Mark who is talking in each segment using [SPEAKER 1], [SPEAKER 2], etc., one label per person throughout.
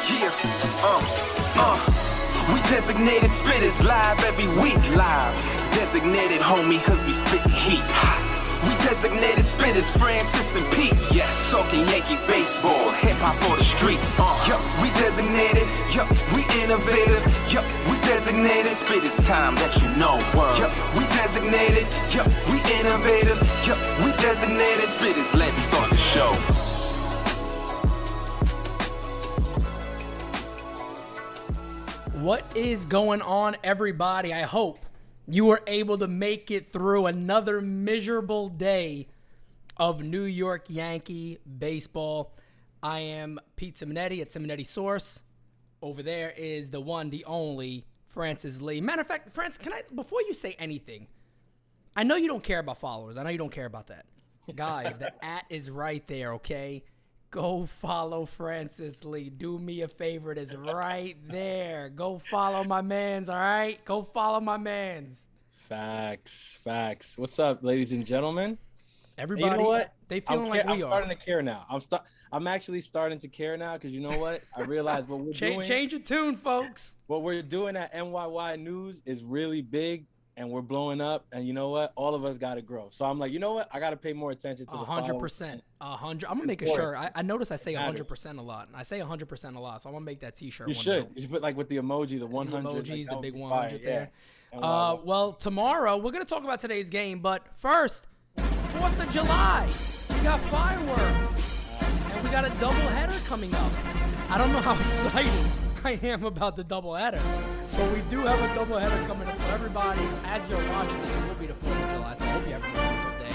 [SPEAKER 1] Yeah, we designated spitters live every week. Live, designated homie, cause we spit heat. We designated spitters, Francis and Pete. Yes, talking Yankee baseball, hip-hop for the streets. Yup, we designated, yup, we innovative. Yup, we designated, spitters time that you know. Yup, we designated, yup, we innovative. Yup, we designated spitters, let's start the show.
[SPEAKER 2] What is going on, everybody? I hope you were able to make it through another miserable day of New York Yankee baseball. I am Pete Simonetti at Simonetti Source. Over there is the one, the only, Francis Lee. Matter of fact, Francis, can I, before you say anything, I know you don't care about followers. I know you don't care about that. Guys, the @ is right there, okay? Go follow Francis Lee. Do me a favor. It is right there. Go follow my mans, all right? Go follow my mans.
[SPEAKER 3] Facts. What's up, ladies and gentlemen?
[SPEAKER 2] Everybody,
[SPEAKER 3] you know what?
[SPEAKER 2] They feeling like we
[SPEAKER 3] I'm
[SPEAKER 2] are.
[SPEAKER 3] starting to care now. I'm actually starting to care now because you know what? I realize what we're doing.
[SPEAKER 2] Change your tune, folks.
[SPEAKER 3] What we're doing at NYY News is really big, and we're blowing up. And you know what? All of us got to grow. So I'm like, you know what? I got to pay more attention to the
[SPEAKER 2] 100%. 100. I'm gonna make a shirt. I notice I say 100% a lot. I say 100% a lot, so I'm gonna make that T-shirt.
[SPEAKER 3] You should. You should put like with the emoji, the 100.
[SPEAKER 2] The emojis,
[SPEAKER 3] like,
[SPEAKER 2] the big 100 there.
[SPEAKER 3] Yeah.
[SPEAKER 2] Well, tomorrow we're gonna talk about today's game, but first, 4th of July. We got fireworks, and we got a doubleheader coming up. I don't know how excited I am about the doubleheader, but we do have a doubleheader coming up. So everybody, as you're watching this, it will be the 4th of July. So I hope you have a wonderful day.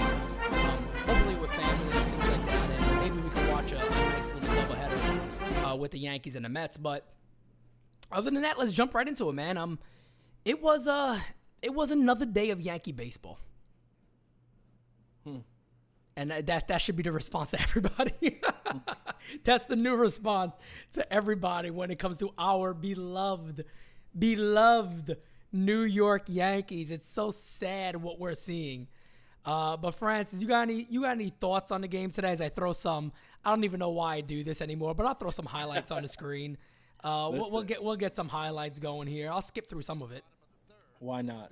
[SPEAKER 2] Hopefully with family and things like that, and maybe we can watch a nice little doubleheader with the Yankees and the Mets. But other than that, let's jump right into it, man. It was another day of Yankee baseball. And that should be the response to everybody. That's the new response to everybody when it comes to our beloved New York Yankees. It's so sad what we're seeing. But Francis, you got any thoughts on the game today? As I throw some, I don't even know why I do this anymore, but I'll throw some highlights on the screen. We'll get some highlights going here. I'll skip through some of it.
[SPEAKER 3] Why not?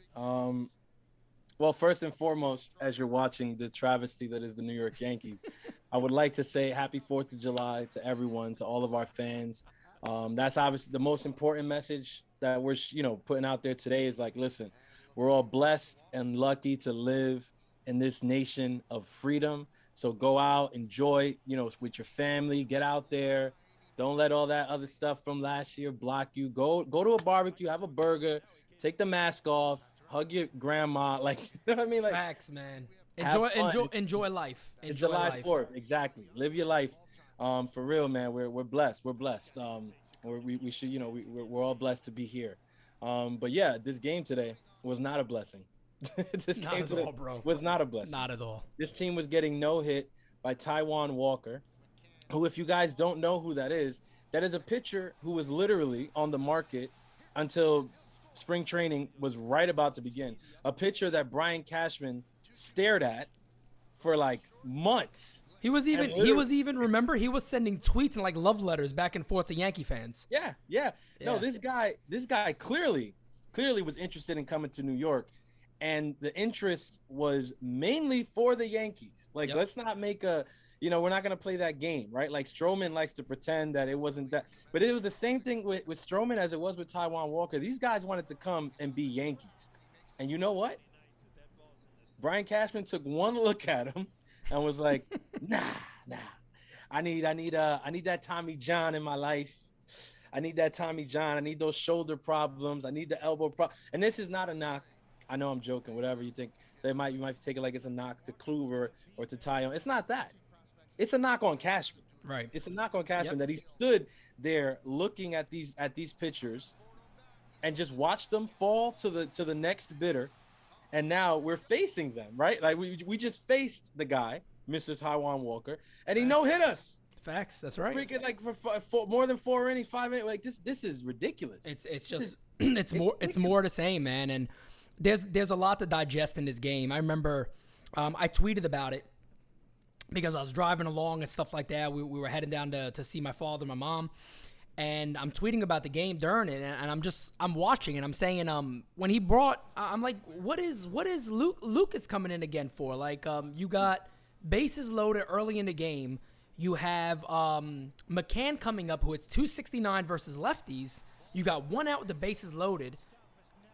[SPEAKER 3] Well, first and foremost, as you're watching the travesty that is the New York Yankees, I would like to say happy 4th of July to everyone, to all of our fans. That's obviously the most important message that we're, putting out there today is like, listen, we're all blessed and lucky to live in this nation of freedom. So go out, enjoy, with your family, get out there. Don't let all that other stuff from last year block you. Go to a barbecue, have a burger, take the mask off. Hug your grandma, like, you know what I mean? Like,
[SPEAKER 2] facts, man. Enjoy life.
[SPEAKER 3] It's July 4th, exactly. Live your life, for real, man. We're blessed. We're blessed. We should, we're all blessed to be here. But yeah, this game today was not a blessing. This
[SPEAKER 2] not
[SPEAKER 3] game
[SPEAKER 2] at
[SPEAKER 3] today
[SPEAKER 2] all, bro.
[SPEAKER 3] was not a blessing.
[SPEAKER 2] Not at all.
[SPEAKER 3] This team was getting no hit by Taijuan Walker, who, if you guys don't know who that is a pitcher who was literally on the market until spring training was right about to begin. A pitcher that Brian Cashman stared at for like months.
[SPEAKER 2] He was even remember, he was sending tweets and like love letters back and forth to Yankee fans.
[SPEAKER 3] Yeah. No, this guy clearly was interested in coming to New York, and the interest was mainly for the Yankees. Like, let's not make we're not going to play that game, right? Like, Stroman likes to pretend that it wasn't that. But it was the same thing with Stroman as it was with Taijuan Walker. These guys wanted to come and be Yankees. And you know what? Brian Cashman took one look at him and was like, nah. I need that Tommy John in my life. I need that Tommy John. I need those shoulder problems. I need the elbow problem. And this is not a knock. I know I'm joking, whatever you think. So you might take it like it's a knock to Kluber or to Taijuan. It's not that. It's a knock on Cashman.
[SPEAKER 2] Right.
[SPEAKER 3] It's a knock on Cashman that he stood there looking at these pitchers and just watched them fall to the next bidder. And now we're facing them, right? Like we just faced the guy, Mr. Taijuan Walker, and he no hit us.
[SPEAKER 2] Facts. That's right.
[SPEAKER 3] Freaking like for more than 4 innings, 5 innings. Like this is ridiculous.
[SPEAKER 2] It's just it's more the same, man. And there's a lot to digest in this game. I remember I tweeted about it because I was driving along and stuff like that. We were heading down to see my father and my mom. And I'm tweeting about the game during it, and I'm watching, and I'm saying, when he brought, I'm like, what is Lucas coming in again for? Like, you got bases loaded early in the game. You have McCann coming up, who hits 269 versus lefties. You got one out with the bases loaded.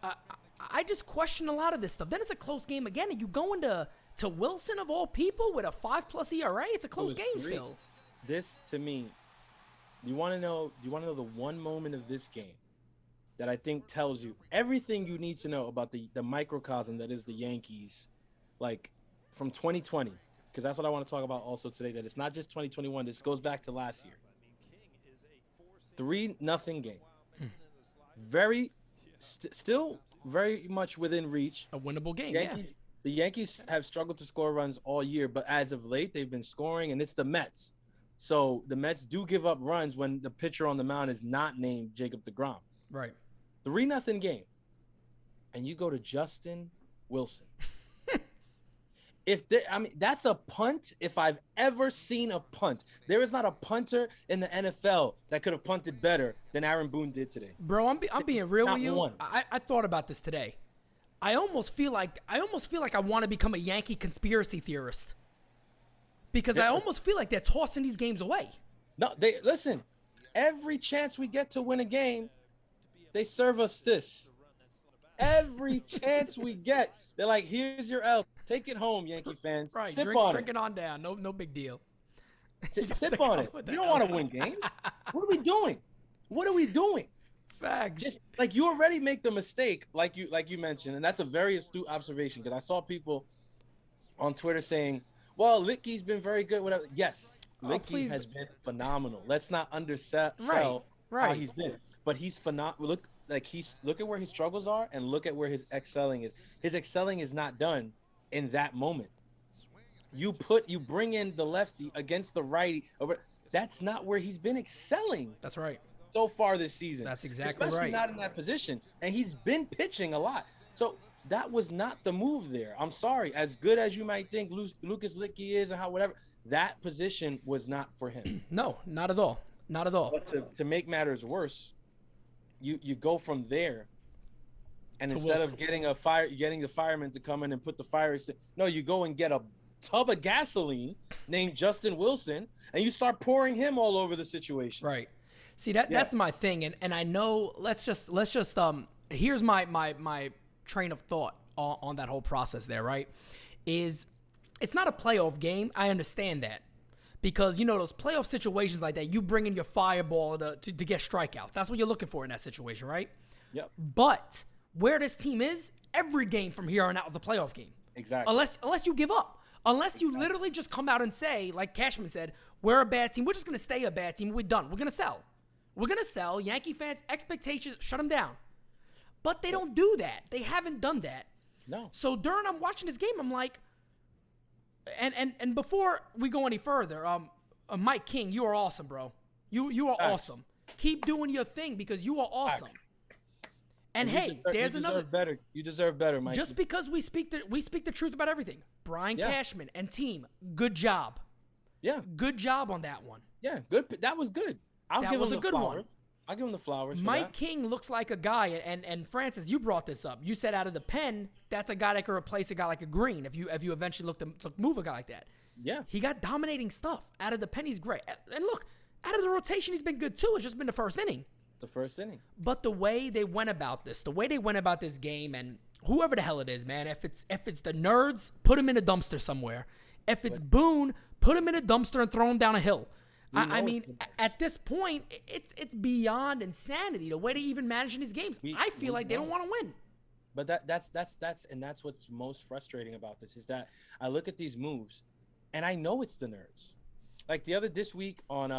[SPEAKER 2] I just question a lot of this stuff. Then it's a close game again, and you go into Wilson of all people with a 5+ ERA. It's a close game still.
[SPEAKER 3] This to me. Do you want to know the one moment of this game that I think tells you everything you need to know about the microcosm that is the Yankees, like from 2020, because that's what I want to talk about also today, that it's not just 2021. This goes back to last year. 3-0 game. Still very much within reach.
[SPEAKER 2] A winnable game,
[SPEAKER 3] The Yankees have struggled to score runs all year, but as of late, they've been scoring, and it's the Mets. So the Mets do give up runs when the pitcher on the mound is not named Jacob deGrom.
[SPEAKER 2] Right.
[SPEAKER 3] 3-0 game. And you go to Justin Wilson. That's a punt if I've ever seen a punt. There is not a punter in the NFL that could have punted better than Aaron Boone did today.
[SPEAKER 2] Bro, I'm being real with you. I thought about this today. I almost feel like I want to become a Yankee conspiracy theorist. Because I almost feel like they're tossing these games away.
[SPEAKER 3] No, listen. Every chance we get to win a game, they serve us this. Every chance we get, they're like, "Here's your L. Take it home, Yankee fans.
[SPEAKER 2] Right,
[SPEAKER 3] drink
[SPEAKER 2] it on down. No big deal.
[SPEAKER 3] Sip on it. You don't want to win games. What are we doing?
[SPEAKER 2] Facts.
[SPEAKER 3] Just, like, you already make the mistake, like you mentioned, and that's a very astute observation, because I saw people on Twitter saying, well, Lickey's been very good. Whatever. Yes, Lickey has been phenomenal. Let's not undersell how he's been. But he's phenomenal. Look at where his struggles are, and look at where his excelling is. His excelling is not done in that moment. You bring in the lefty against the righty. That's not where he's been excelling.
[SPEAKER 2] That's right.
[SPEAKER 3] So far this season.
[SPEAKER 2] That's exactly
[SPEAKER 3] Especially
[SPEAKER 2] right.
[SPEAKER 3] not in that position, and he's been pitching a lot. So that was not the move there. I'm sorry. As good as you might think Lucas Lickey is and whatever, that position was not for him.
[SPEAKER 2] No, not at all. Not at all.
[SPEAKER 3] But to make matters worse, you go from there, and instead of getting the fireman to come in and put the fire, no, you go and get a tub of gasoline named Justin Wilson, and you start pouring him all over the situation.
[SPEAKER 2] Right. See, that's my thing, and I know. Let's just here's my train of thought on that whole process there, right? It's not a playoff game. I understand that. Because, those playoff situations like that, you bring in your fireball to get strikeouts. That's what you're looking for in that situation, right?
[SPEAKER 3] Yep.
[SPEAKER 2] But where this team is, every game from here on out is a playoff game.
[SPEAKER 3] Exactly.
[SPEAKER 2] Unless you give up. Unless you literally just come out and say, like Cashman said, we're a bad team. We're just going to stay a bad team. We're done. We're going to sell. We're going to sell. Yankee fans' expectations, shut them down. But they don't do that. They haven't done that.
[SPEAKER 3] No.
[SPEAKER 2] So during I'm watching this game, I'm like, and before we go any further, Mike King, you are awesome, bro. You are awesome. Keep doing your thing because you are awesome. And hey, there's another.
[SPEAKER 3] You deserve better, Mike.
[SPEAKER 2] Just because we speak the truth about everything. Brian Cashman and team, good job.
[SPEAKER 3] Yeah.
[SPEAKER 2] Good job on that one.
[SPEAKER 3] Yeah, good. That was good. I'll give him the flowers. I'll give him the flowers.
[SPEAKER 2] Mike King looks like a guy, and Francis, you brought this up. You said out of the pen, that's a guy that could replace a guy like a Green if you eventually look to move a guy like that.
[SPEAKER 3] Yeah.
[SPEAKER 2] He got dominating stuff. Out of the pen, he's great. And look, out of the rotation, he's been good too. It's just been the first inning.
[SPEAKER 3] The first inning.
[SPEAKER 2] But the way they went about this game, and whoever the hell it is, man, if it's the nerds, put him in a dumpster somewhere. If it's Boone, put him in a dumpster and throw him down a hill. I mean, at this point, it's beyond insanity the way they even managing these games. I feel like they don't want to win.
[SPEAKER 3] But that's what's most frustrating about this is that I look at these moves, and I know it's the nerds. Like this week on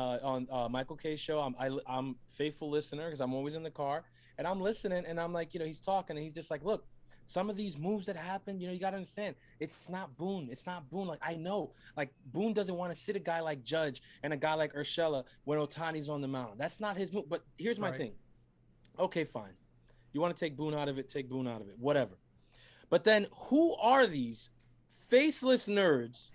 [SPEAKER 3] Michael K's show, I'm faithful listener because I'm always in the car, and I'm listening, and I'm like, he's talking, and he's just like, look. Some of these moves that happen, you got to understand, it's not Boone. It's not Boone. Like, I know, like, Boone doesn't want to sit a guy like Judge and a guy like Urshela when Ohtani's on the mound. That's not his move. But here's my thing. Okay, fine. You want to take Boone out of it, take Boone out of it, whatever. But then who are these faceless nerds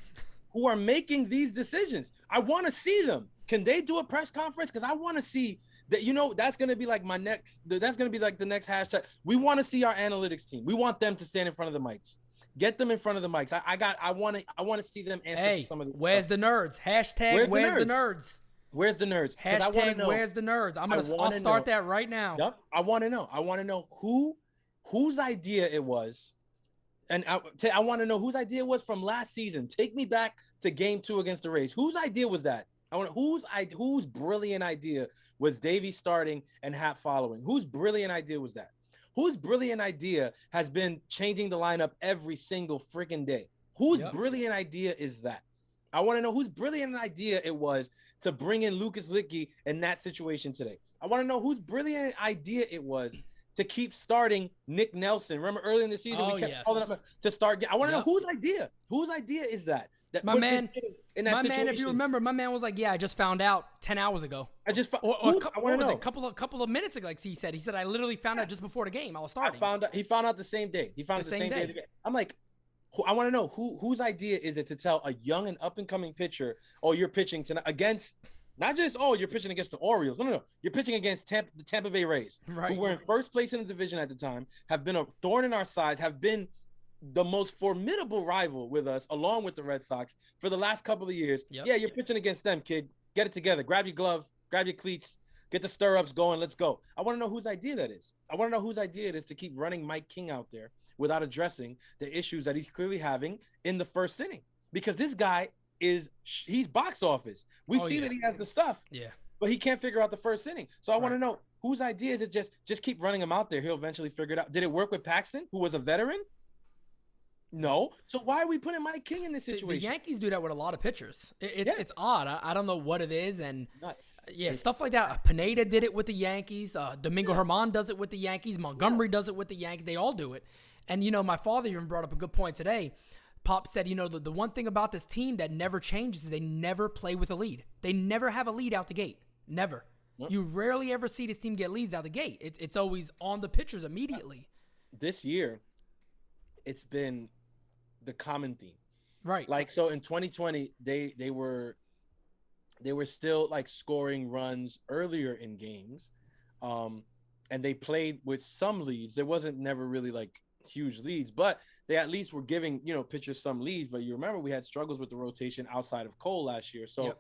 [SPEAKER 3] who are making these decisions? I want to see them. Can they do a press conference? Because I want to see That that's gonna be like my next. That's gonna be like the next hashtag. We want to see our analytics team. We want them to stand in front of the mics. Get them in front of the mics. I want to see them answer for some of the
[SPEAKER 2] where's
[SPEAKER 3] stuff.
[SPEAKER 2] the nerds? Hashtag where's the nerds?
[SPEAKER 3] Where's the nerds? Because I want to know.
[SPEAKER 2] Where's the nerds? I'll start that right now.
[SPEAKER 3] Yep. I want to know. I want to know whose idea it was. And I want to know whose idea it was from last season. Take me back to game 2 against the Rays. Whose idea was that? I want whose brilliant idea was Davey starting and Hap following? Whose brilliant idea was that? Whose brilliant idea has been changing the lineup every single freaking day? Whose brilliant idea is that? I want to know whose brilliant idea it was to bring in Lucas Licky in that situation today. I want to know whose brilliant idea it was to keep starting Nick Nelson. Remember early in the season, we kept calling up to start. I want to know whose idea. Whose idea is that?
[SPEAKER 2] My man, if you remember, my man was like, "Yeah, I just found out 10 hours ago."
[SPEAKER 3] I just
[SPEAKER 2] what was it? A couple of minutes ago, like he said. He said, "I literally found out just before the game. I was starting."
[SPEAKER 3] He found out the same day. He found out the same day. I'm like, I want to know whose idea is it to tell a young and up and coming pitcher, "Oh, you're pitching tonight against." Not just, you're pitching against the Orioles. No. You're pitching against the Tampa Bay Rays, who were in first place in the division at the time, have been a thorn in our sides, have been the most formidable rival with us, along with the Red Sox, for the last couple of years. Yep. Yeah, you're pitching against them, kid. Get it together. Grab your glove. Grab your cleats. Get the stirrups going. Let's go. I want to know whose idea that is. I want to know whose idea it is to keep running Mike King out there without addressing the issues that he's clearly having in the first inning. Because this guy he's box office. We see that he has the stuff. Yeah. But he can't figure out the first inning. So I want to know whose idea is it just keep running him out there. He'll eventually figure it out. Did it work with Paxton, who was a veteran? No. So why are we putting Mike King in this situation?
[SPEAKER 2] The Yankees do that with a lot of pitchers. It's odd. I don't know what it is. And nuts. Stuff like that. Pineda did it with the Yankees. Domingo Germán does it with the Yankees. Montgomery does it with the Yankees. They all do it. And, my father even brought up a good point today. Pop said, the one thing about this team that never changes is they never play with a lead. They never have a lead out the gate. Never. Yep. You rarely ever see this team get leads out the gate. It's always on the pitchers immediately.
[SPEAKER 3] This year, it's been the common theme.
[SPEAKER 2] Right.
[SPEAKER 3] Like, so in 2020, they were still like scoring runs earlier in games. And they played with some leads. There wasn't never really like huge leads, but they at least were giving, pitchers some leads. But you remember we had struggles with the rotation outside of Cole last year. So,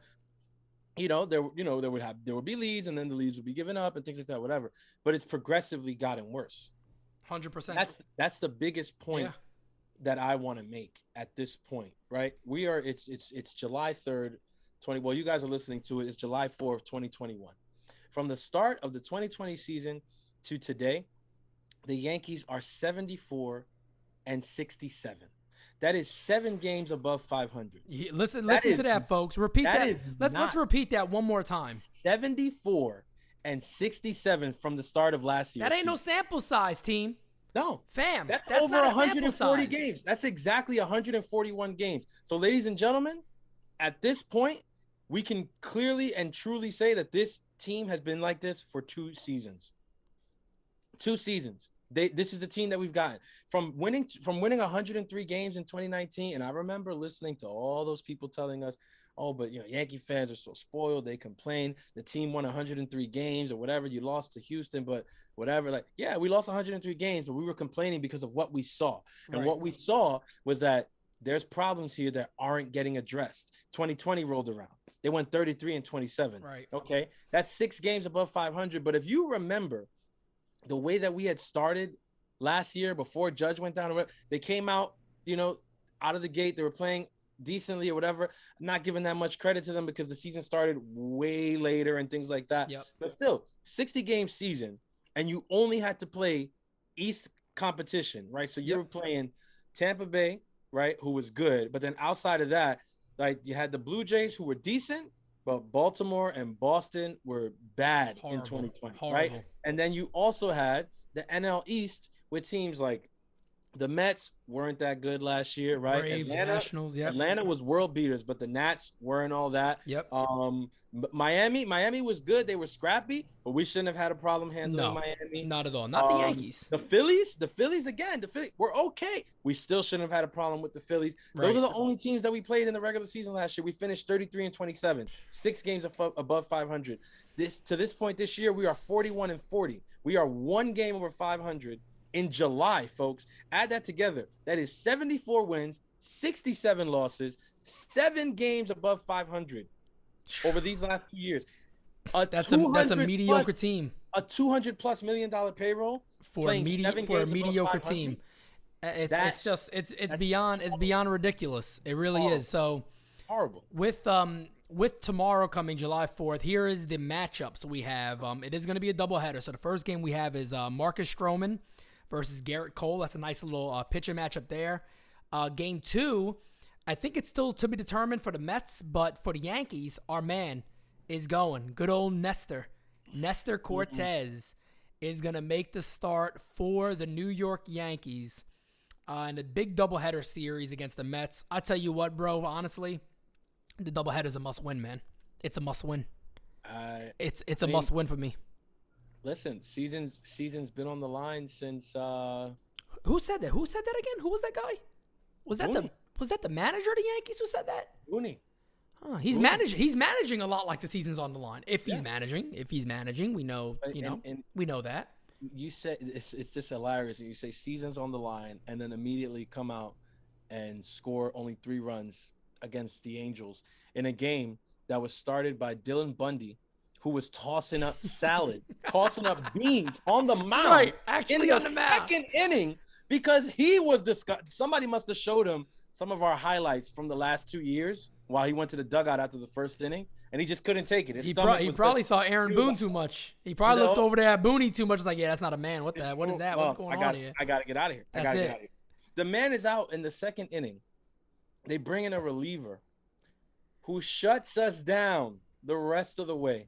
[SPEAKER 3] there would be leads, and then the leads would be given up and things like that, whatever. But it's progressively gotten worse.
[SPEAKER 2] 100%.
[SPEAKER 3] That's the biggest point that I want to make at this point, right? It's July 3rd, you guys are listening to it. It's July 4th, 2021. From the start of the 2020 season to today, the Yankees are 74-67. That is 7 games above 500.
[SPEAKER 2] Listen to that, folks. Repeat that. Let's repeat that one more time.
[SPEAKER 3] 74-67 from the start of last year.
[SPEAKER 2] That ain't no sample size, team.
[SPEAKER 3] No.
[SPEAKER 2] Fam.
[SPEAKER 3] That's over 140 games. That's exactly 141 games. So, ladies and gentlemen, at this point, we can clearly and truly say that this team has been like this for 2 seasons. 2 seasons. This is the team that we've gotten from winning 103 games in 2019. And I remember listening to all those people telling us, "Oh, but Yankee fans are so spoiled. They complain. The team won 103 games or whatever. You lost to Houston, but whatever." Like, yeah, we lost 103 games, but we were complaining because of what we saw. And what we saw was that there's problems here that aren't getting addressed. 2020 rolled around. They went 33-27.
[SPEAKER 2] Right.
[SPEAKER 3] Okay. That's 6 games above 500. But if you remember the way that we had started last year before Judge went down, they came out, out of the gate. They were playing decently or whatever. I'm not giving that much credit to them because the season started way later and things like that.
[SPEAKER 2] Yep.
[SPEAKER 3] But still, 60-game season, and you only had to play East competition, right? So you were playing Tampa Bay, right, who was good. But then outside of that, like, you had the Blue Jays, who were decent, but Baltimore and Boston were bad in 2020, right? And then you also had the NL East with teams like The Mets weren't that good last year, right?
[SPEAKER 2] Braves, Nationals, yep.
[SPEAKER 3] Atlanta was world beaters, but the Nats weren't all that.
[SPEAKER 2] Yep.
[SPEAKER 3] Miami was good. They were scrappy, but we shouldn't have had a problem handling Miami.
[SPEAKER 2] Not at all. Not the Yankees.
[SPEAKER 3] The Phillies were okay. We still shouldn't have had a problem with the Phillies. Right. Those are the only teams that we played in the regular season last year. We finished 33-27, 6 games above 500. To this point this year, we are 41-40. We are 1 game over 500. In July, folks, add that together. That is 74 wins, 67 losses, 7 games above 500 over these last 2 years.
[SPEAKER 2] That's a mediocre team.
[SPEAKER 3] A $200+ million payroll
[SPEAKER 2] for a mediocre team. It's beyond ridiculous. It really is. So
[SPEAKER 3] horrible.
[SPEAKER 2] With tomorrow coming July 4th, here is the matchups we have. It is going to be a doubleheader. So the first game we have is Marcus Stroman versus Garrett Cole. That's a nice little pitcher matchup there. Game 2, I think it's still to be determined for the Mets, but for the Yankees, our man is going. Good old Nestor Cortez is going to make the start for the New York Yankees in a big doubleheader series against the Mets. I tell you what, bro, honestly, the doubleheader is a must-win, man. It's a must-win. It's a must-win for me.
[SPEAKER 3] Listen, season's been on the line since.
[SPEAKER 2] Who said that? Who said that again? Who was that guy? Was that the manager of the Yankees who said that?
[SPEAKER 3] Booney.
[SPEAKER 2] Oh, he's managing. He's managing a lot like the season's on the line. If he's managing, we know. We know that.
[SPEAKER 3] You said it's just hilarious. You say season's on the line, and then immediately come out and score only 3 runs against the Angels in a game that was started by Dylan Bundy, who was tossing up salad, tossing up beans on the mound.
[SPEAKER 2] Right, actually
[SPEAKER 3] in the second inning, because he was disgusted. Somebody must have showed him some of our highlights from the last 2 years while he went to the dugout after the first inning, and he just couldn't take it.
[SPEAKER 2] He probably saw Aaron Boone too much. He probably looked over there at Booney too much. Like, yeah, that's not a man. What is that? What's going on here?
[SPEAKER 3] I got to get out of here.
[SPEAKER 2] That's it.
[SPEAKER 3] The man is out in the second inning. They bring in a reliever who shuts us down the rest of the way.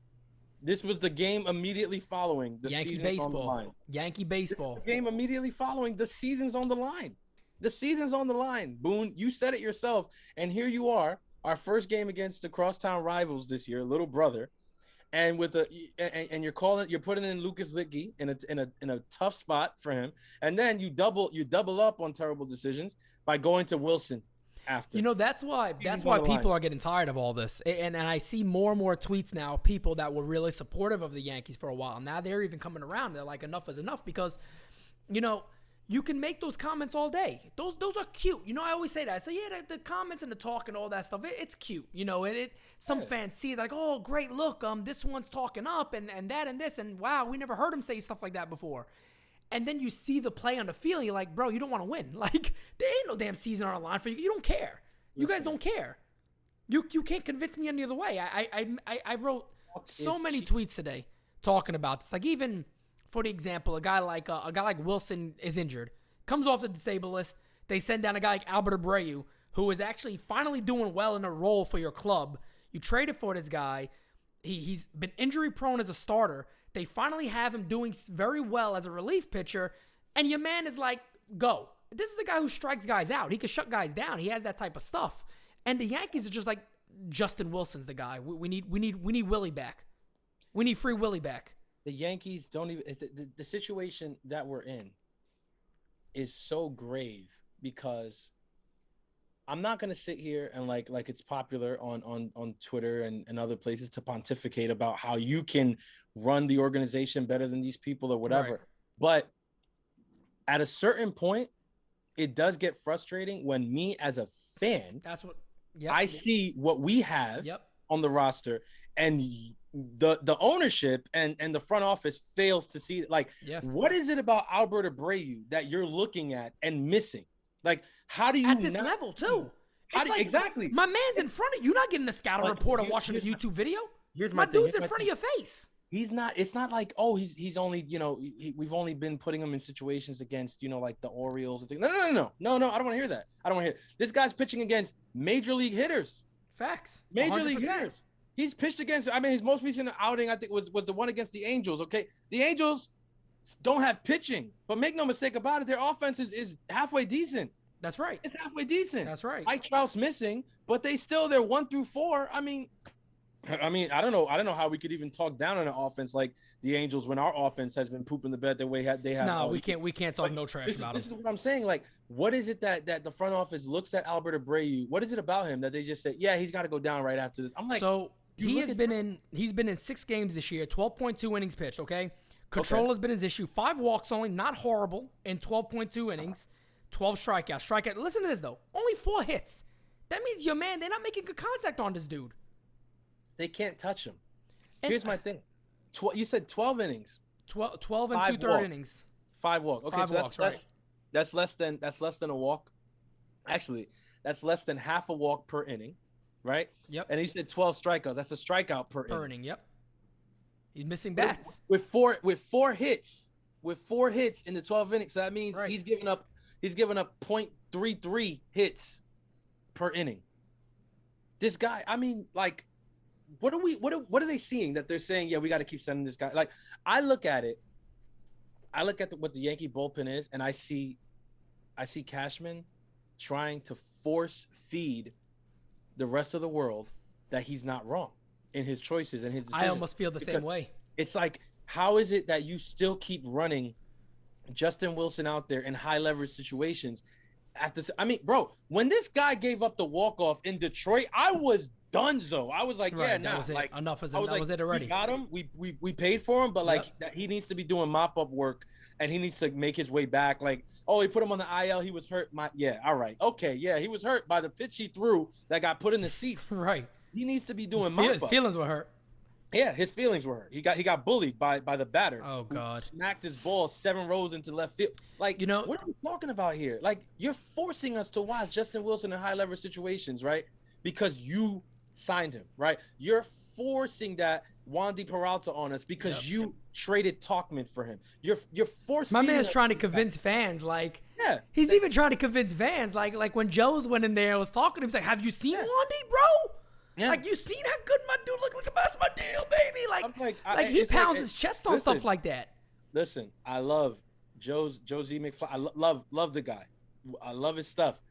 [SPEAKER 3] This was the game immediately following the
[SPEAKER 2] Yankee
[SPEAKER 3] season's
[SPEAKER 2] baseball.
[SPEAKER 3] on the line.
[SPEAKER 2] Yankee baseball.
[SPEAKER 3] This is the game immediately following the season's on the line. The season's on the line. Boone, you said it yourself, and here you are, our first game against the crosstown rivals this year, little brother, and you're putting in Lucas Littke in a tough spot for him, and then you double up on terrible decisions by going to Wilson. After.
[SPEAKER 2] That's why people are getting tired of all this. And I see more and more tweets now, people that were really supportive of the Yankees for a while. Now they're even coming around. They're like, enough is enough, because, you can make those comments all day. Those are cute. I always say that. I say, yeah, the comments and the talk and all that stuff, it's cute. Some fans see it like, oh, great, look, this one's talking up and that and this, and wow, we never heard him say stuff like that before. And then you see the play on the field, you're like, bro, you don't want to win. Like, there ain't no damn season on the line for you. You don't care. You guys don't care. You can't convince me any other way. I wrote so many tweets today talking about this. Like, even for the example, a guy like Wilson is injured, comes off the disabled list. They send down a guy like Albert Abreu, who is actually finally doing well in a role for your club. You traded for this guy. He's been injury prone as a starter. They finally have him doing very well as a relief pitcher, and your man is like, go. This is a guy who strikes guys out. He can shut guys down. He has that type of stuff. And the Yankees are just like, Justin Wilson's the guy. We need Willie back. We need free Willie back.
[SPEAKER 3] The Yankees don't even the situation that we're in is so grave, because I'm not going to sit here and like it's popular on Twitter and other places to pontificate about how you can run the organization better than these people or whatever. Right. But at a certain point, it does get frustrating when me as a fan, I see what we have on the roster, and the ownership and the front office fails to see it. Like, what is it about Albert Abreu that you're looking at and missing? Like, how do you
[SPEAKER 2] at this level too?
[SPEAKER 3] Exactly.
[SPEAKER 2] My man's in front of you. You're not getting the scouting report or watching a YouTube video. My dude's in front of your face.
[SPEAKER 3] He's not. It's not like, oh, he's only, we've only been putting him in situations against, like the Orioles and things. No. I don't want to hear that. I don't want to hear. This guy's pitching against major league hitters.
[SPEAKER 2] Facts.
[SPEAKER 3] Major league hitters. He's pitched against. I mean, his most recent outing, I think, was the one against the Angels. Okay, the Angels don't have pitching. But make no mistake about it, their offense is halfway decent.
[SPEAKER 2] That's right.
[SPEAKER 3] It's halfway decent.
[SPEAKER 2] That's right.
[SPEAKER 3] Mike Trout's missing, but they're 1 through 4. I mean, I don't know how we could even talk down on an offense like the Angels when our offense has been pooping the bed the way they have.
[SPEAKER 2] No, we can't talk no trash about him.
[SPEAKER 3] This is what I'm saying. Like, what is it that the front office looks at Albert Abreu? What is it about him that they just say, yeah, he's got to go down right after this? I'm like,
[SPEAKER 2] so he's been in 6 games this year, 12.2 innings pitched. Okay, control has been his issue. 5 walks only, not horrible in 12.2 innings. 12 strikeouts. Listen to this though, only 4 hits. That means they're not making good contact on this dude.
[SPEAKER 3] They can't touch him. Here's my thing. You said 12 innings.
[SPEAKER 2] 12 and 2/3 innings.
[SPEAKER 3] 5 walks. Okay,
[SPEAKER 2] 5
[SPEAKER 3] so
[SPEAKER 2] walks, right.
[SPEAKER 3] That's less than a walk. Actually, that's less than half a walk per inning, right?
[SPEAKER 2] Yep.
[SPEAKER 3] And he said 12 strikeouts. That's a strikeout per inning.
[SPEAKER 2] Yep. He's missing bats.
[SPEAKER 3] With four hits in the 12 innings. So that means he's given up .33 hits per inning. This guy, I mean, like, what are they seeing that they're saying, yeah, we got to keep sending this guy? Like, I look at what the Yankee bullpen is, and I see Cashman trying to force feed the rest of the world that he's not wrong in his choices and his decisions.
[SPEAKER 2] I almost feel the same way.
[SPEAKER 3] It's like, how is it that you still keep running Justin Wilson out there in high leverage situations? Bro, when this guy gave up the walk-off in Detroit, I was donezo. I was like,
[SPEAKER 2] that was it.
[SPEAKER 3] Like,
[SPEAKER 2] Enough is that was it already.
[SPEAKER 3] We got him. We paid for him, but he needs to be doing mop-up work, and he needs to make his way back. Like, oh, he put him on the IL. He was hurt. All right. Okay, yeah, he was hurt by the pitch he threw that got put in the seats.
[SPEAKER 2] Right.
[SPEAKER 3] He needs to be doing mop-up.
[SPEAKER 2] His feelings were hurt.
[SPEAKER 3] Yeah, his feelings were hurt. He got bullied by the batter.
[SPEAKER 2] Oh God!
[SPEAKER 3] Smacked his ball 7 rows into left field. Like, what are we talking about here? Like, you're forcing us to watch Justin Wilson in high leverage situations, right? Because you signed him, right? You're forcing that Wandy Peralta on us because you traded Talkman for him. You're forcing.
[SPEAKER 2] My man's trying to convince fans, like, he's even trying to convince fans, like when Joe's went in there and was talking to him, he's like, "Have you seen Wandy, bro? Yeah. Like, you seen how good my dude look? Look, that's my deal, baby." Like he pounds his chest on stuff like that.
[SPEAKER 3] Listen, I love Joe Z. McFly. I love the guy. I love his stuff.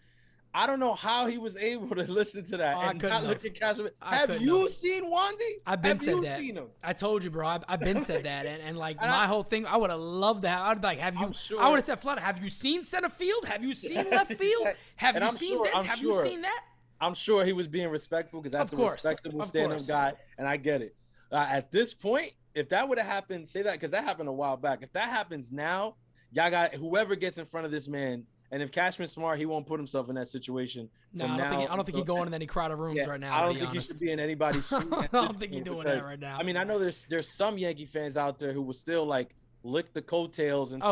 [SPEAKER 3] I don't know how he was able to listen to that and not look at Cashman. Have you seen Wandy?
[SPEAKER 2] I've been said that. Seen him? I told you, bro. I've been said that, and like my whole thing, I would have loved that. I'd be like, have you? Sure. I would have said, "Flood, have you seen center field? Have you seen left field? Have you seen this? Have you seen that?"
[SPEAKER 3] I'm sure he was being respectful because that's a respectable stand-up guy, and I get it. At this point, if that would have happened, say that because that happened a while back. If that happens now, y'all got whoever gets in front of this man, and if Cashman's smart, he won't put himself in that situation.
[SPEAKER 2] No, I don't think he's going in any crowded rooms right now.
[SPEAKER 3] I don't think he should be in anybody's suit.
[SPEAKER 2] I don't think he's doing that right now.
[SPEAKER 3] I mean, I know there's some Yankee fans out there who will still like lick the coattails and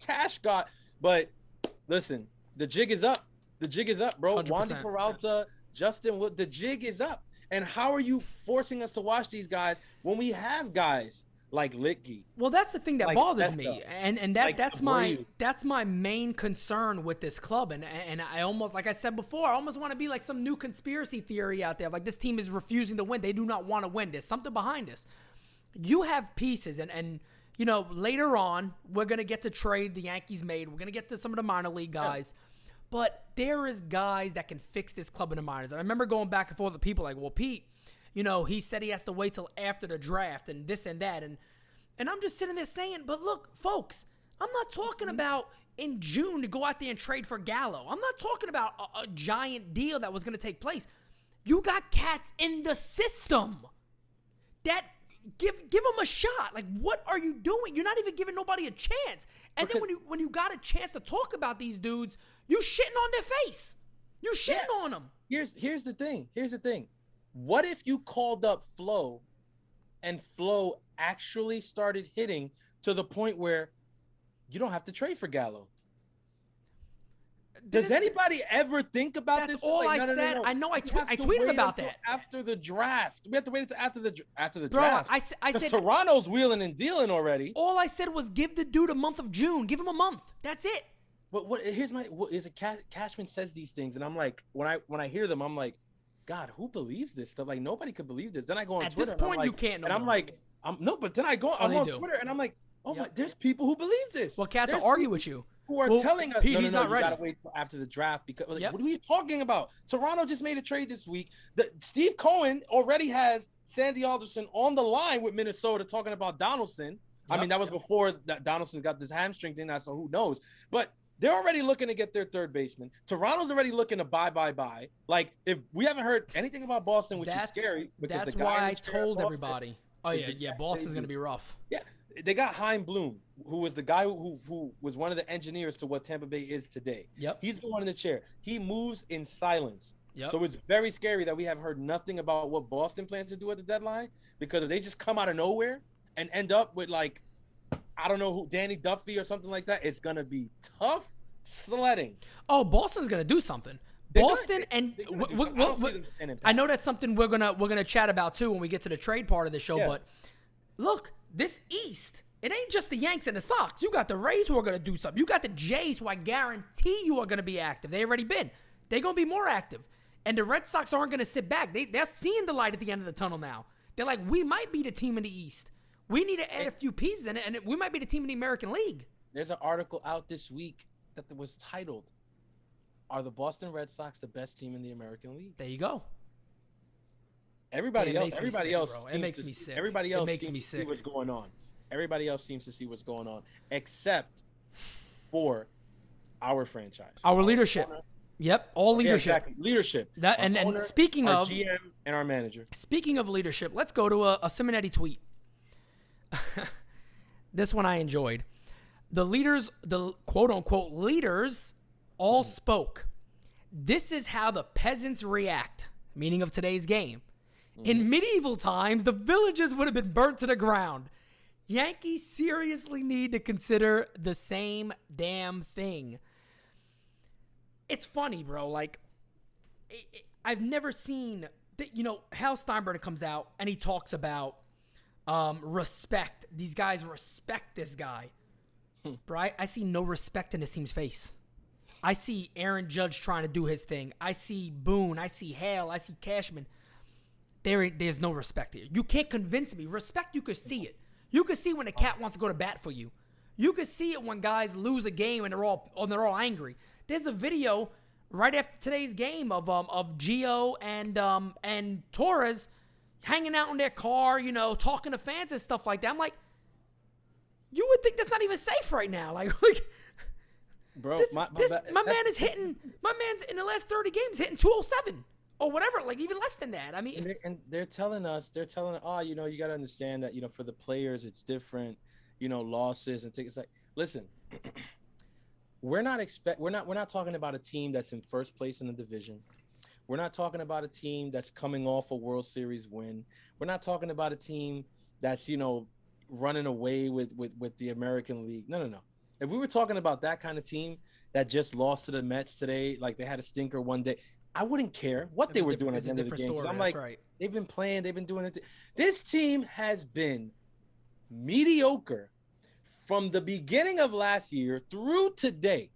[SPEAKER 3] Cash got. But listen, the jig is up. The jig is up, bro. 100%. Wandy Peralta, Justin, the jig is up. And how are you forcing us to watch these guys when we have guys like Litke?
[SPEAKER 2] Well, that's the thing that bothers me, and that's my main concern with this club. And I almost, like I said before, I almost want to be like some new conspiracy theory out there. Like, this team is refusing to win. They do not want to win. There's something behind this. You have pieces, and later on we're gonna get to trade the Yankees made. We're gonna get to some of the minor league guys. Yeah. But there is guys that can fix this club in the minors. I remember going back and forth with people like, well, Pete, he said he has to wait till after the draft and this and that. And I'm just sitting there saying, but look, folks, I'm not talking about in June to go out there and trade for Gallo. I'm not talking about a giant deal that was going to take place. You got cats in the system that give them a shot. Like, what are you doing? You're not even giving nobody a chance. And then when you got a chance to talk about these dudes, you shitting on their face. You shitting on them.
[SPEAKER 3] Here's the thing. What if you called up Flo and Flo actually started hitting to the point where you don't have to trade for Gallo? Does anybody ever think about this?
[SPEAKER 2] That's all I said. No. I know. I tweeted about that
[SPEAKER 3] after the draft. We have to wait until after the
[SPEAKER 2] Bro,
[SPEAKER 3] draft.
[SPEAKER 2] I said
[SPEAKER 3] Toronto's wheeling and dealing already.
[SPEAKER 2] All I said was give the dude a month of June. Give him a month. That's it.
[SPEAKER 3] But Cashman says these things, and I'm like, when I hear them, I'm like, God, who believes this stuff? Like, nobody could believe this. Then I go on Twitter.
[SPEAKER 2] At this point, you can't.
[SPEAKER 3] And I'm like, but then I'm on Twitter, and I'm like, Oh my! There's people who believe this.
[SPEAKER 2] Well, Cats,
[SPEAKER 3] There's
[SPEAKER 2] I'll argue
[SPEAKER 3] people
[SPEAKER 2] with you.
[SPEAKER 3] who are telling us,
[SPEAKER 2] Petey's
[SPEAKER 3] no,
[SPEAKER 2] not
[SPEAKER 3] you
[SPEAKER 2] ready.
[SPEAKER 3] gotta wait till after the draft because what are you talking about? Toronto just made a trade this week. Steve Cohen already has Sandy Alderson on the line with Minnesota talking about Donaldson. I mean, that was before that Donaldson got this hamstring thing, so who knows? But they're already looking to get their third baseman. Toronto's already looking to buy. Like, if we haven't heard anything about Boston, which is scary. Because
[SPEAKER 2] that's
[SPEAKER 3] the guy
[SPEAKER 2] why I told everybody. Oh, yeah, Boston's going to be rough.
[SPEAKER 3] Yeah, they got Chaim Bloom, who was the guy who was one of the engineers to what Tampa Bay is today.
[SPEAKER 2] Yep.
[SPEAKER 3] He's the one in the chair. He moves in silence.
[SPEAKER 2] Yep.
[SPEAKER 3] So it's very scary that we have heard nothing about what Boston plans to do at the deadline, because if they just come out of nowhere and end up with, like, I don't know who, Danny Duffy or something like that, it's going to be tough sledding.
[SPEAKER 2] Oh, Boston's going to do something. Boston I know that's something we're gonna chat about too when we get to the trade part of the show. But look, this East, it ain't just the Yanks and the Sox. You got the Rays who are gonna do something. You got the Jays who I guarantee you are gonna be active. They already been. They're gonna be more active. And the Red Sox aren't gonna sit back. They're seeing the light at the end of the tunnel now. They're like, we might be the team in the East. We need to add a few pieces in it, and we might be the team in the American League.
[SPEAKER 3] There's an article out this week that was titled, "Are the Boston Red Sox the best team in the American League?"
[SPEAKER 2] There you go.
[SPEAKER 3] Everybody else seems to see what's going on. Everybody else seems to see what's going on, except for our franchise,
[SPEAKER 2] our leadership. Yep, all leadership.
[SPEAKER 3] Yeah, exactly. Leadership.
[SPEAKER 2] And speaking
[SPEAKER 3] our
[SPEAKER 2] of
[SPEAKER 3] GM and our manager.
[SPEAKER 2] Speaking of leadership, let's go to a Simonetti tweet. This one I enjoyed. The leaders, the quote-unquote leaders, all spoke. This is how the peasants react, meaning of today's game. In medieval times, the villages would have been burnt to the ground. Yankees seriously need to consider the same damn thing. It's funny, bro. Like, I've never seen, Hal Steinbrenner comes out and he talks about respect. These guys respect this guy. Right? I see no respect in this team's face. I see Aaron Judge trying to do his thing. I see Boone. I see Hale. I see Cashman. There's no respect here. You can't convince me. Respect, you could see it. You could see when the cat wants to go to bat for you. You could see it when guys lose a game and they're all angry. There's a video right after today's game of Gio and Torres hanging out in their car, talking to fans and stuff like that. I'm like, you would think that's not even safe right now. Like bro, my man's in the last 30 games hitting 207 or whatever, like even less than that. I mean,
[SPEAKER 3] and they're telling us, you got to understand that, for the players it's different, losses and tickets. Like, listen, we're not talking about a team that's in first place in the division. We're not talking about a team that's coming off a World Series win. We're not talking about a team that's, running away with the American League. No. If we were talking about that kind of team that just lost to the Mets today, like they had a stinker one day, I wouldn't care what they were doing at the end of the game. I'm like, right. They've been playing, they've been doing it. This team has been mediocre from the beginning of last year through today.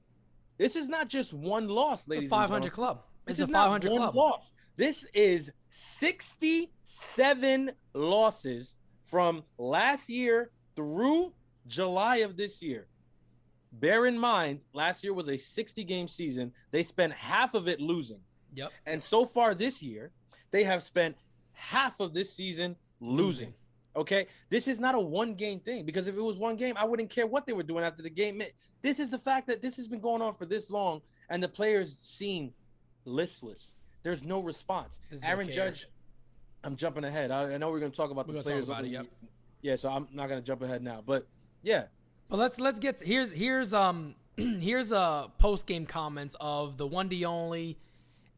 [SPEAKER 3] This is not just one loss, ladies and gentlemen.
[SPEAKER 2] It's a 500 club.
[SPEAKER 3] This is not one loss. This is 67 losses from last year through July of this year. Bear in mind, last year was a 60-game season. They spent half of it losing.
[SPEAKER 2] Yep. And
[SPEAKER 3] so far this year, they have spent half of this season losing. Okay? This is not a one-game thing, because if it was one game, I wouldn't care what they were doing after the game. This is the fact that this has been going on for this long, and the players seem listless. There's no response. Aaron Judge, I'm jumping ahead. I know we're going to talk about the players. Yeah, so I'm not going to jump ahead now. But, yeah.
[SPEAKER 2] Well, let's get – here's post-game comments of the one D only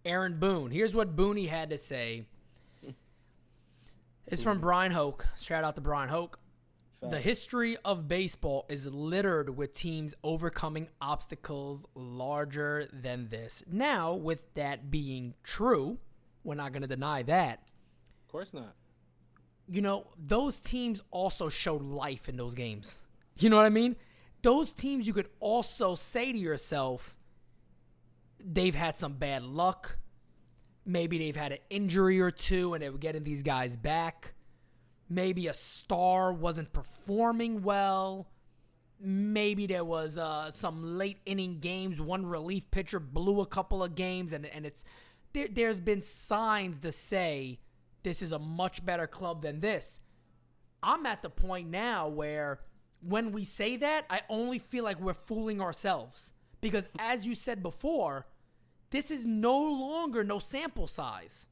[SPEAKER 2] Aaron Boone. Here's what Booney had to say. It's from Brian Hoke. Shout out to Brian Hoke. The history of baseball is littered with teams overcoming obstacles larger than this. Now, with that being true, we're not going to deny that.
[SPEAKER 3] Of course not.
[SPEAKER 2] Those teams also showed life in those games. You know what I mean? Those teams, you could also say to yourself, they've had some bad luck. Maybe they've had an injury or two and they were getting these guys back. Maybe a star wasn't performing well. maybe there was some late inning games. One relief pitcher blew a couple of games, and there's been signs to say this is a much better club than this. I'm at the point now where when we say that, I only feel like we're fooling ourselves. Because as you said before, this is no longer no sample size.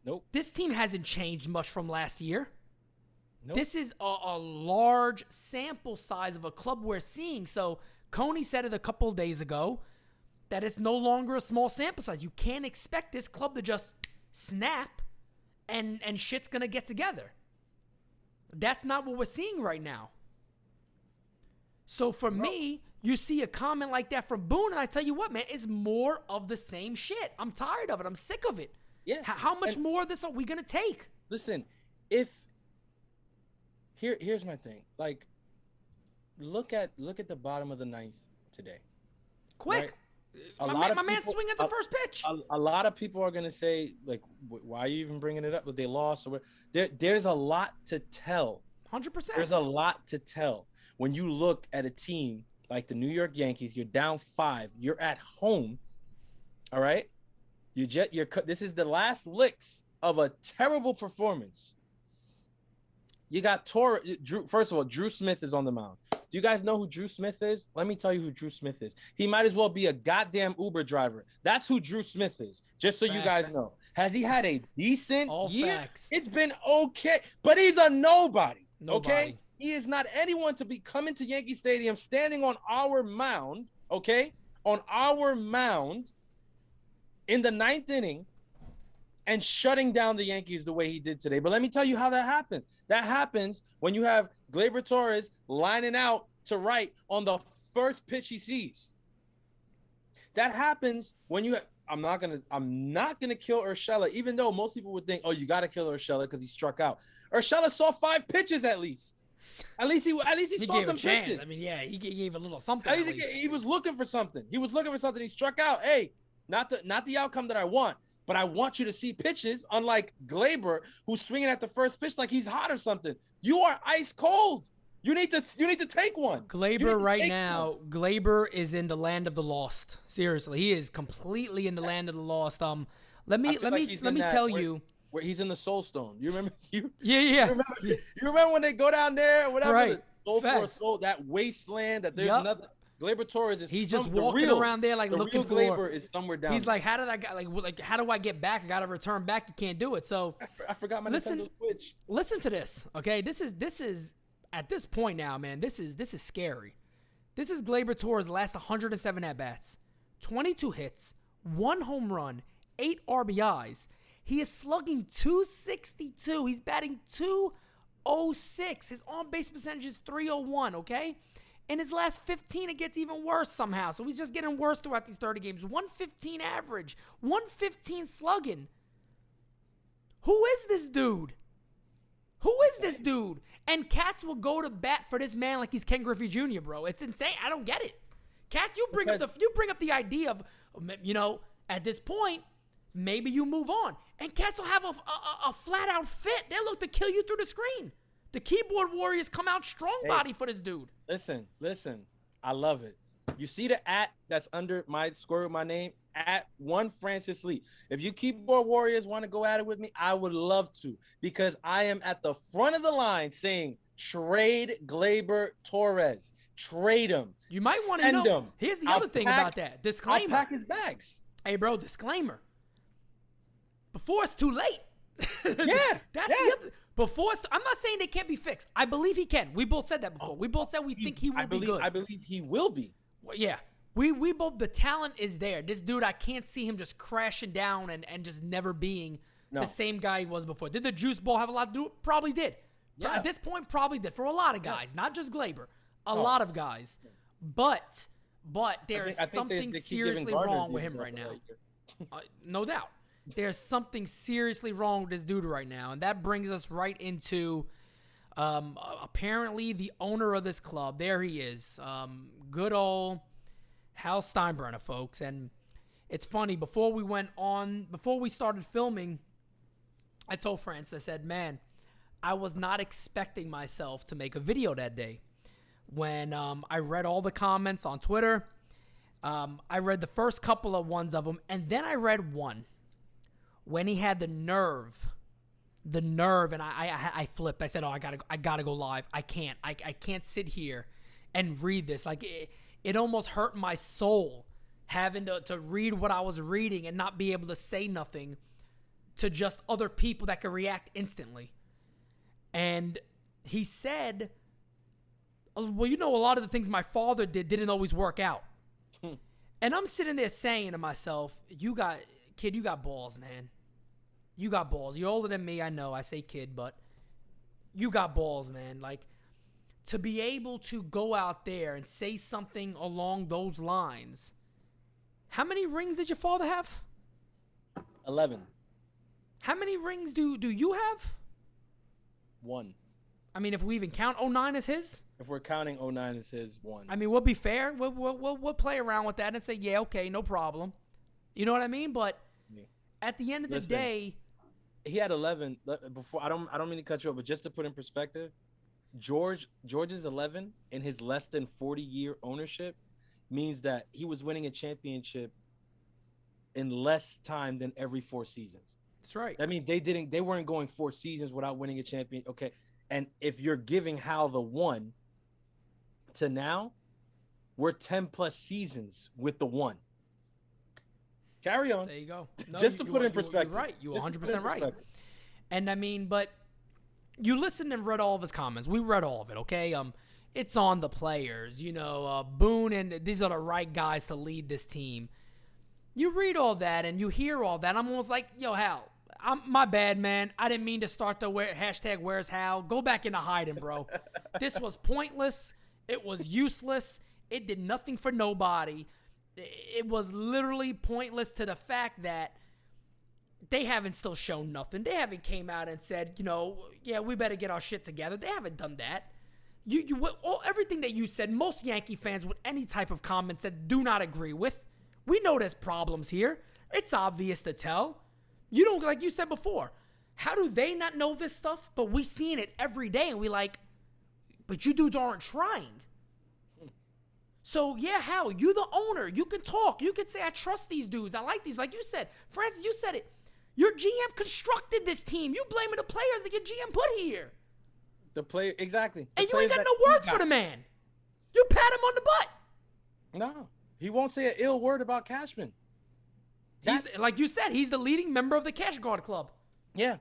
[SPEAKER 3] Nope.
[SPEAKER 2] This team hasn't changed much from last year.
[SPEAKER 3] Nope.
[SPEAKER 2] This is a large sample size of a club we're seeing. So Coney said it a couple of days ago that it's no longer a small sample size. You can't expect this club to just snap and shit's going to get together. That's not what we're seeing right now. So for me, you see a comment like that from Boone, and I tell you what, man, it's more of the same shit. I'm tired of it. I'm sick of it.
[SPEAKER 3] Yeah.
[SPEAKER 2] How much more of this are we going to take?
[SPEAKER 3] Listen, here's my thing. Like, look at the bottom of the ninth today.
[SPEAKER 2] Quick.
[SPEAKER 3] Right?
[SPEAKER 2] My man swing at the first pitch.
[SPEAKER 3] A lot of people are gonna say, like, why are you even bringing it up? But they lost. Or there's a lot to tell.
[SPEAKER 2] 100%.
[SPEAKER 3] There's a lot to tell when you look at a team like the New York Yankees. You're down 5. You're at home. All right. This is the last licks of a terrible performance. You got Drew. First of all, Drew Smith is on the mound. Do you guys know who Drew Smith is? Let me tell you who Drew Smith is. He might as well be a goddamn Uber driver. That's who Drew Smith is, just so you guys know. Has he had a decent year?
[SPEAKER 2] Facts.
[SPEAKER 3] It's been okay, but he's a nobody. Okay? He is not anyone to be coming to Yankee Stadium, standing on our mound, okay? On our mound in the 9th inning and shutting down the Yankees the way he did today. But let me tell you how that happens. That happens when you have Gleyber Torres lining out to right on the first pitch he sees. That happens when you have, I'm not gonna kill Urshela, even though most people would think, oh, you gotta kill Urshela because he struck out. Urshela saw 5 pitches at least. At least he saw some pitches.
[SPEAKER 2] I mean, yeah, he gave a little something.
[SPEAKER 3] He was looking for something. He struck out. Hey, not the outcome that I want. But I want you to see pitches, unlike Gleyber, who's swinging at the first pitch like he's hot or something. You are ice cold. You need to take one.
[SPEAKER 2] Gleyber is in the land of the lost. Seriously, he is completely in the land of the lost. Let me tell you.
[SPEAKER 3] Where he's in the Soul Stone. You remember?
[SPEAKER 2] Yeah.
[SPEAKER 3] You remember when they go down there or whatever?
[SPEAKER 2] Right.
[SPEAKER 3] Soul for a soul, that wasteland that there's nothing. Gleyber Torres is
[SPEAKER 2] just walking around there like looking for.
[SPEAKER 3] Gleyber is somewhere down.
[SPEAKER 2] He's like, how did I get how do I get back? I got to return back. You can't do it. So
[SPEAKER 3] I forgot my Nintendo Switch.
[SPEAKER 2] Listen to this, okay? This is at this point now, man. This is scary. This is Gleyber Torres' last 107 at bats, 22 hits, 1 home run, 8 RBIs. He is slugging .262. He's batting .206. His on-base percentage is .301, okay? In his last 15, it gets even worse somehow. So he's just getting worse throughout these 30 games. 115 average, 115 slugging. Who is this dude? And Cats will go to bat for this man like he's Ken Griffey Jr., bro. It's insane. I don't get it. Cats, you bring up the idea of, at this point, maybe you move on. And Cats will have a flat-out fit. They'll look to kill you through the screen. The keyboard warriors come out strong body for this dude.
[SPEAKER 3] Listen. I love it. You see the @ that's under my score with my name? @1FrancisLee. If you keyboard warriors want to go at it with me, I would love to, because I am at the front of the line saying trade Gleyber Torres. Trade him.
[SPEAKER 2] You might want to know. Him. Here's the other thing about that. Disclaimer.
[SPEAKER 3] I'll pack his bags.
[SPEAKER 2] Hey, bro, disclaimer. Before it's too late.
[SPEAKER 3] Yeah.
[SPEAKER 2] That's the other. I'm not saying they can't be fixed. I believe he can. We both said that before. We both said we think he will be good.
[SPEAKER 3] I believe he will be.
[SPEAKER 2] Well, yeah. We both, the talent is there. This dude, I can't see him just crashing down and just never being the same guy he was before. Did the juice ball have a lot to do with it? Probably did. Yeah. At this point, probably did. For a lot of guys, not just Gleyber. A lot of guys. But there's something seriously wrong with him right now. No doubt. There's something seriously wrong with this dude right now. And that brings us right into apparently the owner of this club. There he is. Good old Hal Steinbrenner, folks. And it's funny, before we started filming, I told France, I said, man, I was not expecting myself to make a video that day. when I read all the comments on Twitter. I read the first couple of ones of them, and then I read one when he had the nerve, and I flipped. I said, "Oh, I gotta go live. I can't sit here and read this. Like it almost hurt my soul having to read what I was reading and not be able to say nothing to just other people that could react instantly." And he said, "Well, a lot of the things my father didn't always work out." And I'm sitting there saying to myself, you got balls, man. You got balls. You're older than me, I know. I say kid, but you got balls, man. Like, to be able to go out there and say something along those lines. How many rings did your father have?
[SPEAKER 3] 11.
[SPEAKER 2] How many rings do you have?
[SPEAKER 3] 1.
[SPEAKER 2] I mean, if we even count 09 as his?
[SPEAKER 3] If we're counting 09 as his, 1.
[SPEAKER 2] I mean, we'll be fair. We'll play around with that and say, yeah, okay, no problem. You know what I mean? But at the end of the day,
[SPEAKER 3] he had 11 before. I don't mean to cut you off, but just to put in perspective, George's 11 in his less than 40-year ownership means that he was winning a championship in less time than every 4 seasons.
[SPEAKER 2] That's right.
[SPEAKER 3] That means they weren't going 4 seasons without winning a champion. Okay, and if you're giving Hal the 1 to now, we're 10 plus seasons with the 1. Carry on.
[SPEAKER 2] There you go.
[SPEAKER 3] No, just to put in perspective.
[SPEAKER 2] You're right. You're 100% right. And I mean, but you listened and read all of his comments. We read all of it, okay? It's on the players. Boone and these are the right guys to lead this team. You read all that and you hear all that. I'm almost like, yo, Hal, my bad, man. I didn't mean to start the hashtag Where's Hal. Go back into hiding, bro. This was pointless. It was useless. It did nothing for nobody. It was literally pointless to the fact that they haven't still shown nothing. They haven't came out and said, yeah, we better get our shit together. They haven't done that. Everything that you said, most Yankee fans with any type of comment said do not agree with. We know there's problems here. It's obvious to tell. You don't, like you said before, how do they not know this stuff? But we seeing it every day and we like, but you dudes aren't trying. So, yeah, Hal, you the owner. You can talk. You can say, I trust these dudes. I like these. Like you said, Francis, you said it. Your GM constructed this team. You blaming the players that your GM put here.
[SPEAKER 3] The player, exactly.
[SPEAKER 2] And you ain't got no words for the man. You pat him on the butt.
[SPEAKER 3] No, he won't say an ill word about Cashman.
[SPEAKER 2] Like you said, he's the leading member of the Cash Guard Club.
[SPEAKER 3] Yeah,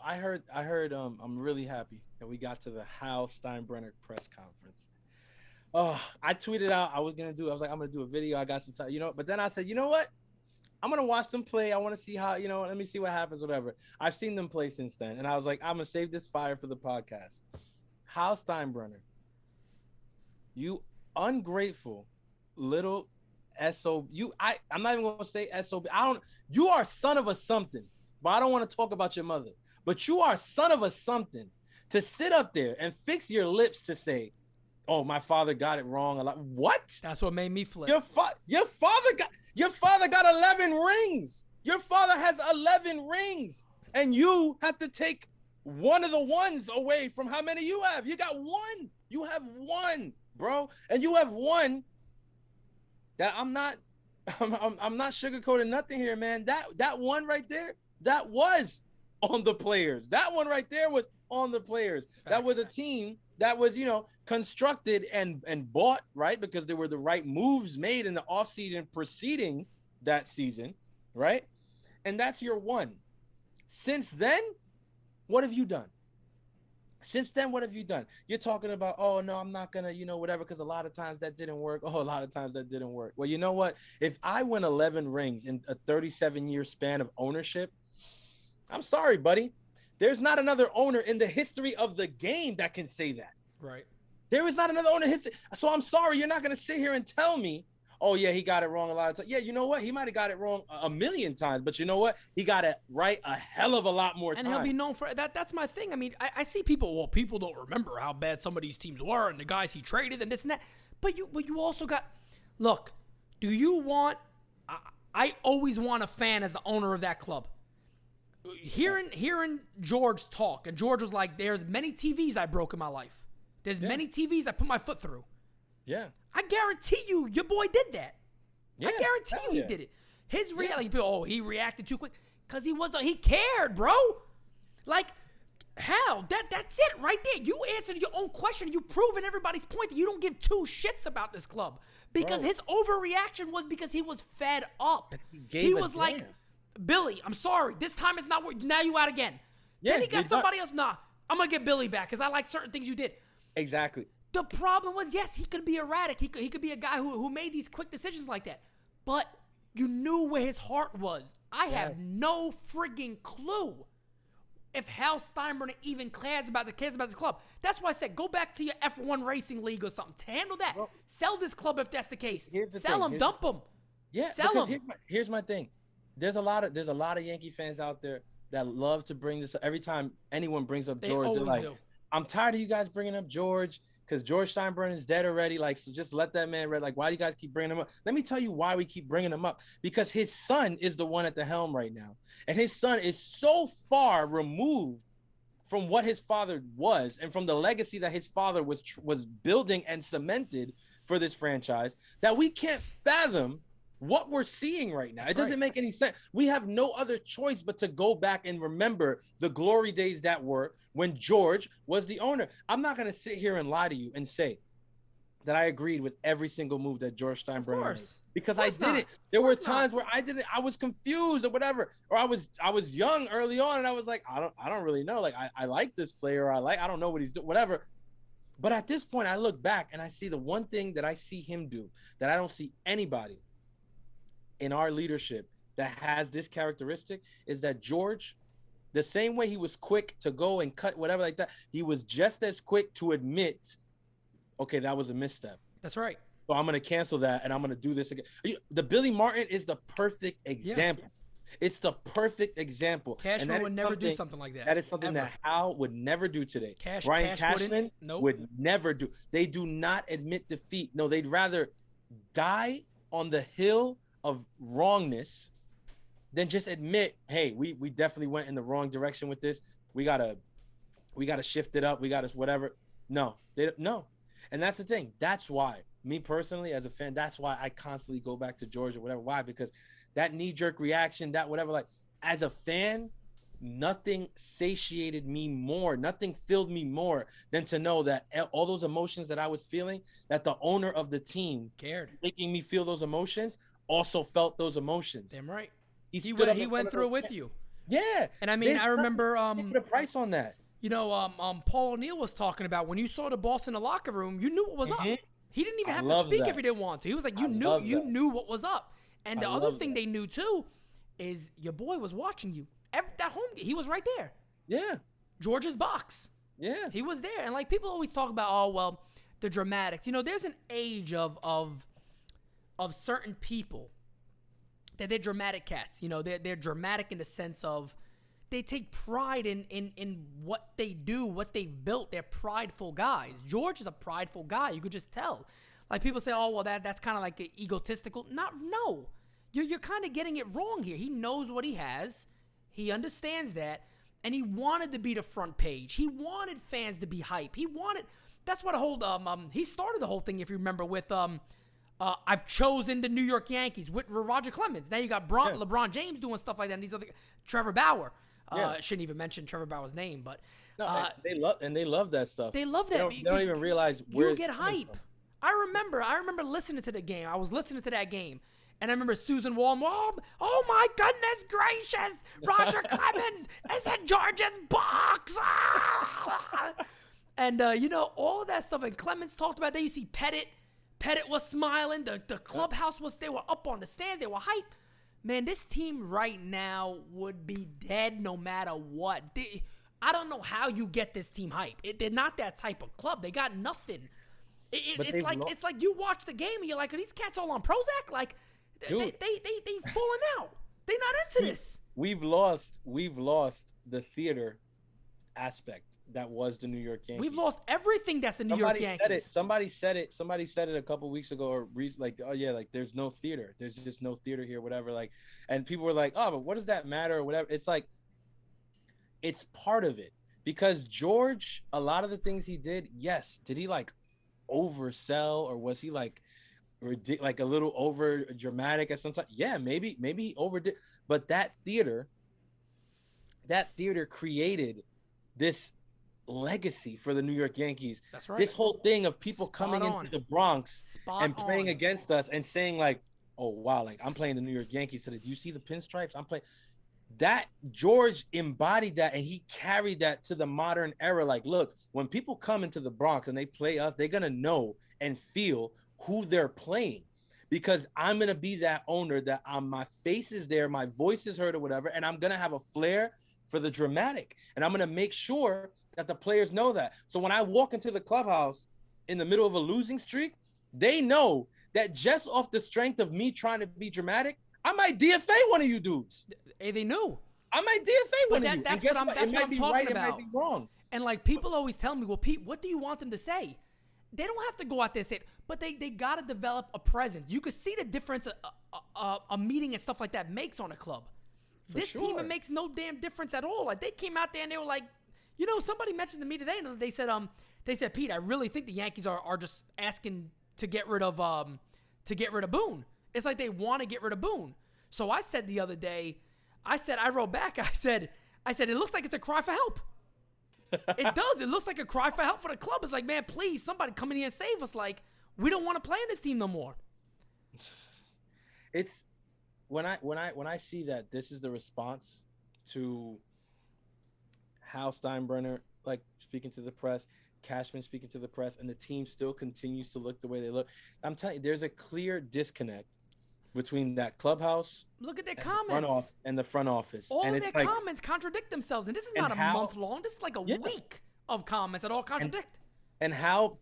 [SPEAKER 3] I heard. I'm really happy that we got to the Hal Steinbrenner press conference. Oh, I tweeted out I was gonna do a video. I got some time, but then I said, you know what? I'm gonna watch them play. I want to see how, let me see what happens, whatever. I've seen them play since then, and I was like, I'm gonna save this fire for the podcast. Hal Steinbrenner, you ungrateful little SOB. I'm not even gonna say SOB. You are son of a something, but I don't want to talk about your mother. But you are son of a something to sit up there and fix your lips to say, oh, my father got it wrong a lot. What?
[SPEAKER 2] That's what made me flip.
[SPEAKER 3] Your father got 11 rings. Your father has 11 rings, and you have to take one of the ones away from how many you have. You got 1. You have 1, bro, and you have 1 that I'm not sugarcoating nothing here, man. That 1 right there, that was on the players. That 1 right there was on the players. That was a team that was, constructed and bought, right? Because there were the right moves made in the offseason preceding that season, right? And that's your 1. Since then, what have you done? Since then, what have you done? You're talking about, oh, no, I'm not going to, whatever, because a lot of times that didn't work. Oh, a lot of times that didn't work. Well, you know what? If I win 11 rings in a 37-year span of ownership, I'm sorry, buddy. There's not another owner in the history of the game that can say that.
[SPEAKER 2] Right.
[SPEAKER 3] There is not another owner in history. So I'm sorry, you're not going to sit here and tell me, oh, yeah, he got it wrong a lot of times. Yeah, you know what? He might have got it wrong a million times, but you know what? He got it right a hell of a lot more times.
[SPEAKER 2] And he'll be known for that. That's my thing. I mean, I see people don't remember how bad some of these teams were and the guys he traded and this and that. But you also got, look, do you want, I always want a fan as the owner of that club. Hearing George talk, and George was like, there's many TVs I broke in my life. There's many TVs I put my foot through.
[SPEAKER 3] Yeah.
[SPEAKER 2] I guarantee you, your boy did that.
[SPEAKER 3] Yeah.
[SPEAKER 2] I guarantee you he
[SPEAKER 3] Yeah.
[SPEAKER 2] did it. His reality, he reacted too quick. Because he cared, bro. Like, hell, that's it right there. You answered your own question. You've proven everybody's point that you don't give two shits about this club. Because his overreaction was because he was fed up. He was like, Billy, I'm sorry. This time it's not working. Now you out again.
[SPEAKER 3] Yeah,
[SPEAKER 2] then he got somebody else. Nah, I'm going to get Billy back because I like certain things you did.
[SPEAKER 3] Exactly.
[SPEAKER 2] The problem was, yes, he could be erratic. He could be a guy who made these quick decisions like that. But you knew where his heart was. I have no frigging clue if Hal Steinbrenner even cares about this club. That's why I said go back to your F1 Racing League or something to handle that. Well, sell this club if that's the case. Sell him, dump him.
[SPEAKER 3] Yeah, sell him. Here's my thing. There's a lot of Yankee fans out there that love to bring this up. Every time anyone brings up George, they're like, I'm tired of you guys bringing up George because George Steinbrenner is dead already. Like, so just let that man rest. Like, why do you guys keep bringing him up? Let me tell you why we keep bringing him up. Because his son is the one at the helm right now. And his son is so far removed from what his father was and from the legacy that his father was building and cemented for this franchise that we can't fathom what we're seeing right now. It doesn't make any sense. We have no other choice but to go back and remember the glory days that were when George was the owner. I'm not going to sit here and lie to you and say that I agreed with every single move that George Steinbrenner made because I didn't. There were times where I didn't. I was confused or whatever, or I was young early on and I was like, I don't really know. Like I like this player. I don't know what he's doing, whatever. But at this point, I look back and I see the one thing that I see him do that I don't see anybody in our leadership that has this characteristic is that George, the same way he was quick to go and cut whatever like that, he was just as quick to admit, okay, that was a misstep.
[SPEAKER 2] That's right.
[SPEAKER 3] So I'm going to cancel that and I'm going to do this again. The Billy Martin is the perfect example. Yeah. It's the perfect example.
[SPEAKER 2] Cashman would never do something like that.
[SPEAKER 3] That is something that Hal would never do today.
[SPEAKER 2] Brian
[SPEAKER 3] Cashman would never do. They do not admit defeat. No, they'd rather die on the hill of wrongness than just admit, hey, we definitely went in the wrong direction with this. We gotta shift it up. We gotta whatever. No. And that's the thing. That's why, me personally, as a fan, that's why I constantly go back to George or whatever. Why? Because that knee-jerk reaction, that whatever, like, as a fan, nothing satiated me more, nothing filled me more than to know that all those emotions that I was feeling, that the owner of the team
[SPEAKER 2] cared,
[SPEAKER 3] making me feel those emotions, also felt those emotions.
[SPEAKER 2] Damn right. He
[SPEAKER 3] went
[SPEAKER 2] through it with you.
[SPEAKER 3] Yeah.
[SPEAKER 2] And I mean, I remember
[SPEAKER 3] put a price on that.
[SPEAKER 2] You know, Paul O'Neill was talking about when you saw the boss in the locker room, you knew what was up. He didn't even have to speak if he didn't want to. He was like, you knew what was up. And the other thing they knew too is your boy was watching you. That home, he was right there.
[SPEAKER 3] Yeah.
[SPEAKER 2] George's box.
[SPEAKER 3] Yeah.
[SPEAKER 2] He was there. And like people always talk about, oh well, the dramatics. You know, there's an age of certain people that they're dramatic cats. You know, they're dramatic in the sense of they take pride in what they do, what they've built. They're prideful guys. George is a prideful guy. You could just tell. Like people say, oh well, that's kind of like egotistical. No, you're kind of getting it wrong here. He knows what he has. He understands that, and he wanted to be the front page. He wanted fans to be hype. That's what the whole he started the whole thing, if you remember, with I've chosen the New York Yankees with Roger Clemens. Now you got LeBron James doing stuff like that, and these other Trevor Bauer. Shouldn't even mention Trevor Bauer's name, but
[SPEAKER 3] no, they love that stuff.
[SPEAKER 2] They love that.
[SPEAKER 3] They don't even realize where
[SPEAKER 2] you get hype. I remember listening to the game. I was listening to that game. And I remember Susan Wallman, oh my goodness gracious, Roger Clemens is in George's box. And, you know, all of that stuff. And Clemens talked about that. You see Pettit was smiling. The clubhouse they were up on the stands. They were hype. Man, this team right now would be dead no matter what. I don't know how you get this team hype. They're not that type of club. They got nothing. It's like you watch the game and you're like, are these cats all on Prozac? Like, they falling out. They're not into this.
[SPEAKER 3] We've lost the theater aspect that was the New York Yankees.
[SPEAKER 2] We've lost everything that's the New York Yankees.
[SPEAKER 3] Somebody said it a couple weeks ago, or like, oh yeah, like there's no theater. There's just no theater here, whatever. Like, and people were like, oh, but what does that matter or whatever? It's like, it's part of it. because George, a lot of the things he did, yes, did he like oversell, or was he like like a little over dramatic at some time? Yeah, maybe he overdid, but that theater created this legacy for the New York Yankees.
[SPEAKER 2] That's right.
[SPEAKER 3] This whole thing of people coming into the Bronx and playing against us and saying like, oh wow, like I'm playing the New York Yankees today. Do you see the pinstripes? I'm playing. That George embodied that, and he carried that to the modern era. Like, look, when people come into the Bronx and they play us, they're gonna know and feel who they're playing, because I'm gonna be that owner that my face is there, my voice is heard or whatever, and I'm gonna have a flair for the dramatic, and I'm gonna make sure that the players know that. So when I walk into the clubhouse in the middle of a losing streak, they know that just off the strength of me trying to be dramatic, I might DFA one of you dudes.
[SPEAKER 2] Hey, they knew.
[SPEAKER 3] I might DFA one of you.
[SPEAKER 2] That's what I'm talking about.
[SPEAKER 3] It might be wrong.
[SPEAKER 2] And like people always tell me, well, Pete, what do you want them to say? They don't have to go out there and say it, but they got to develop a presence. You could see the difference a meeting and stuff like that makes on a club. This team, it makes no damn difference at all. Like they came out there and they were like, you know, somebody mentioned to me today, and they said, Pete, I really think the Yankees are just asking to get rid of Boone. It's like they want to get rid of Boone. So I said the other day, I wrote back, I said, it looks like it's a cry for help. It does. It looks like a cry for help for the club. It's like, man, please, somebody come in here and save us. Like, we don't want to play in this team no more.
[SPEAKER 3] It's when I see that this is the response to Hal Steinbrenner, like speaking to the press, Cashman speaking to the press, and the team still continues to look the way they look. I'm telling you, there's a clear disconnect between that clubhouse.
[SPEAKER 2] Look at their comments.
[SPEAKER 3] And the front office.
[SPEAKER 2] All of their comments contradict themselves. And this is not a month long. This is like a week of comments that all contradict.
[SPEAKER 3] And Hal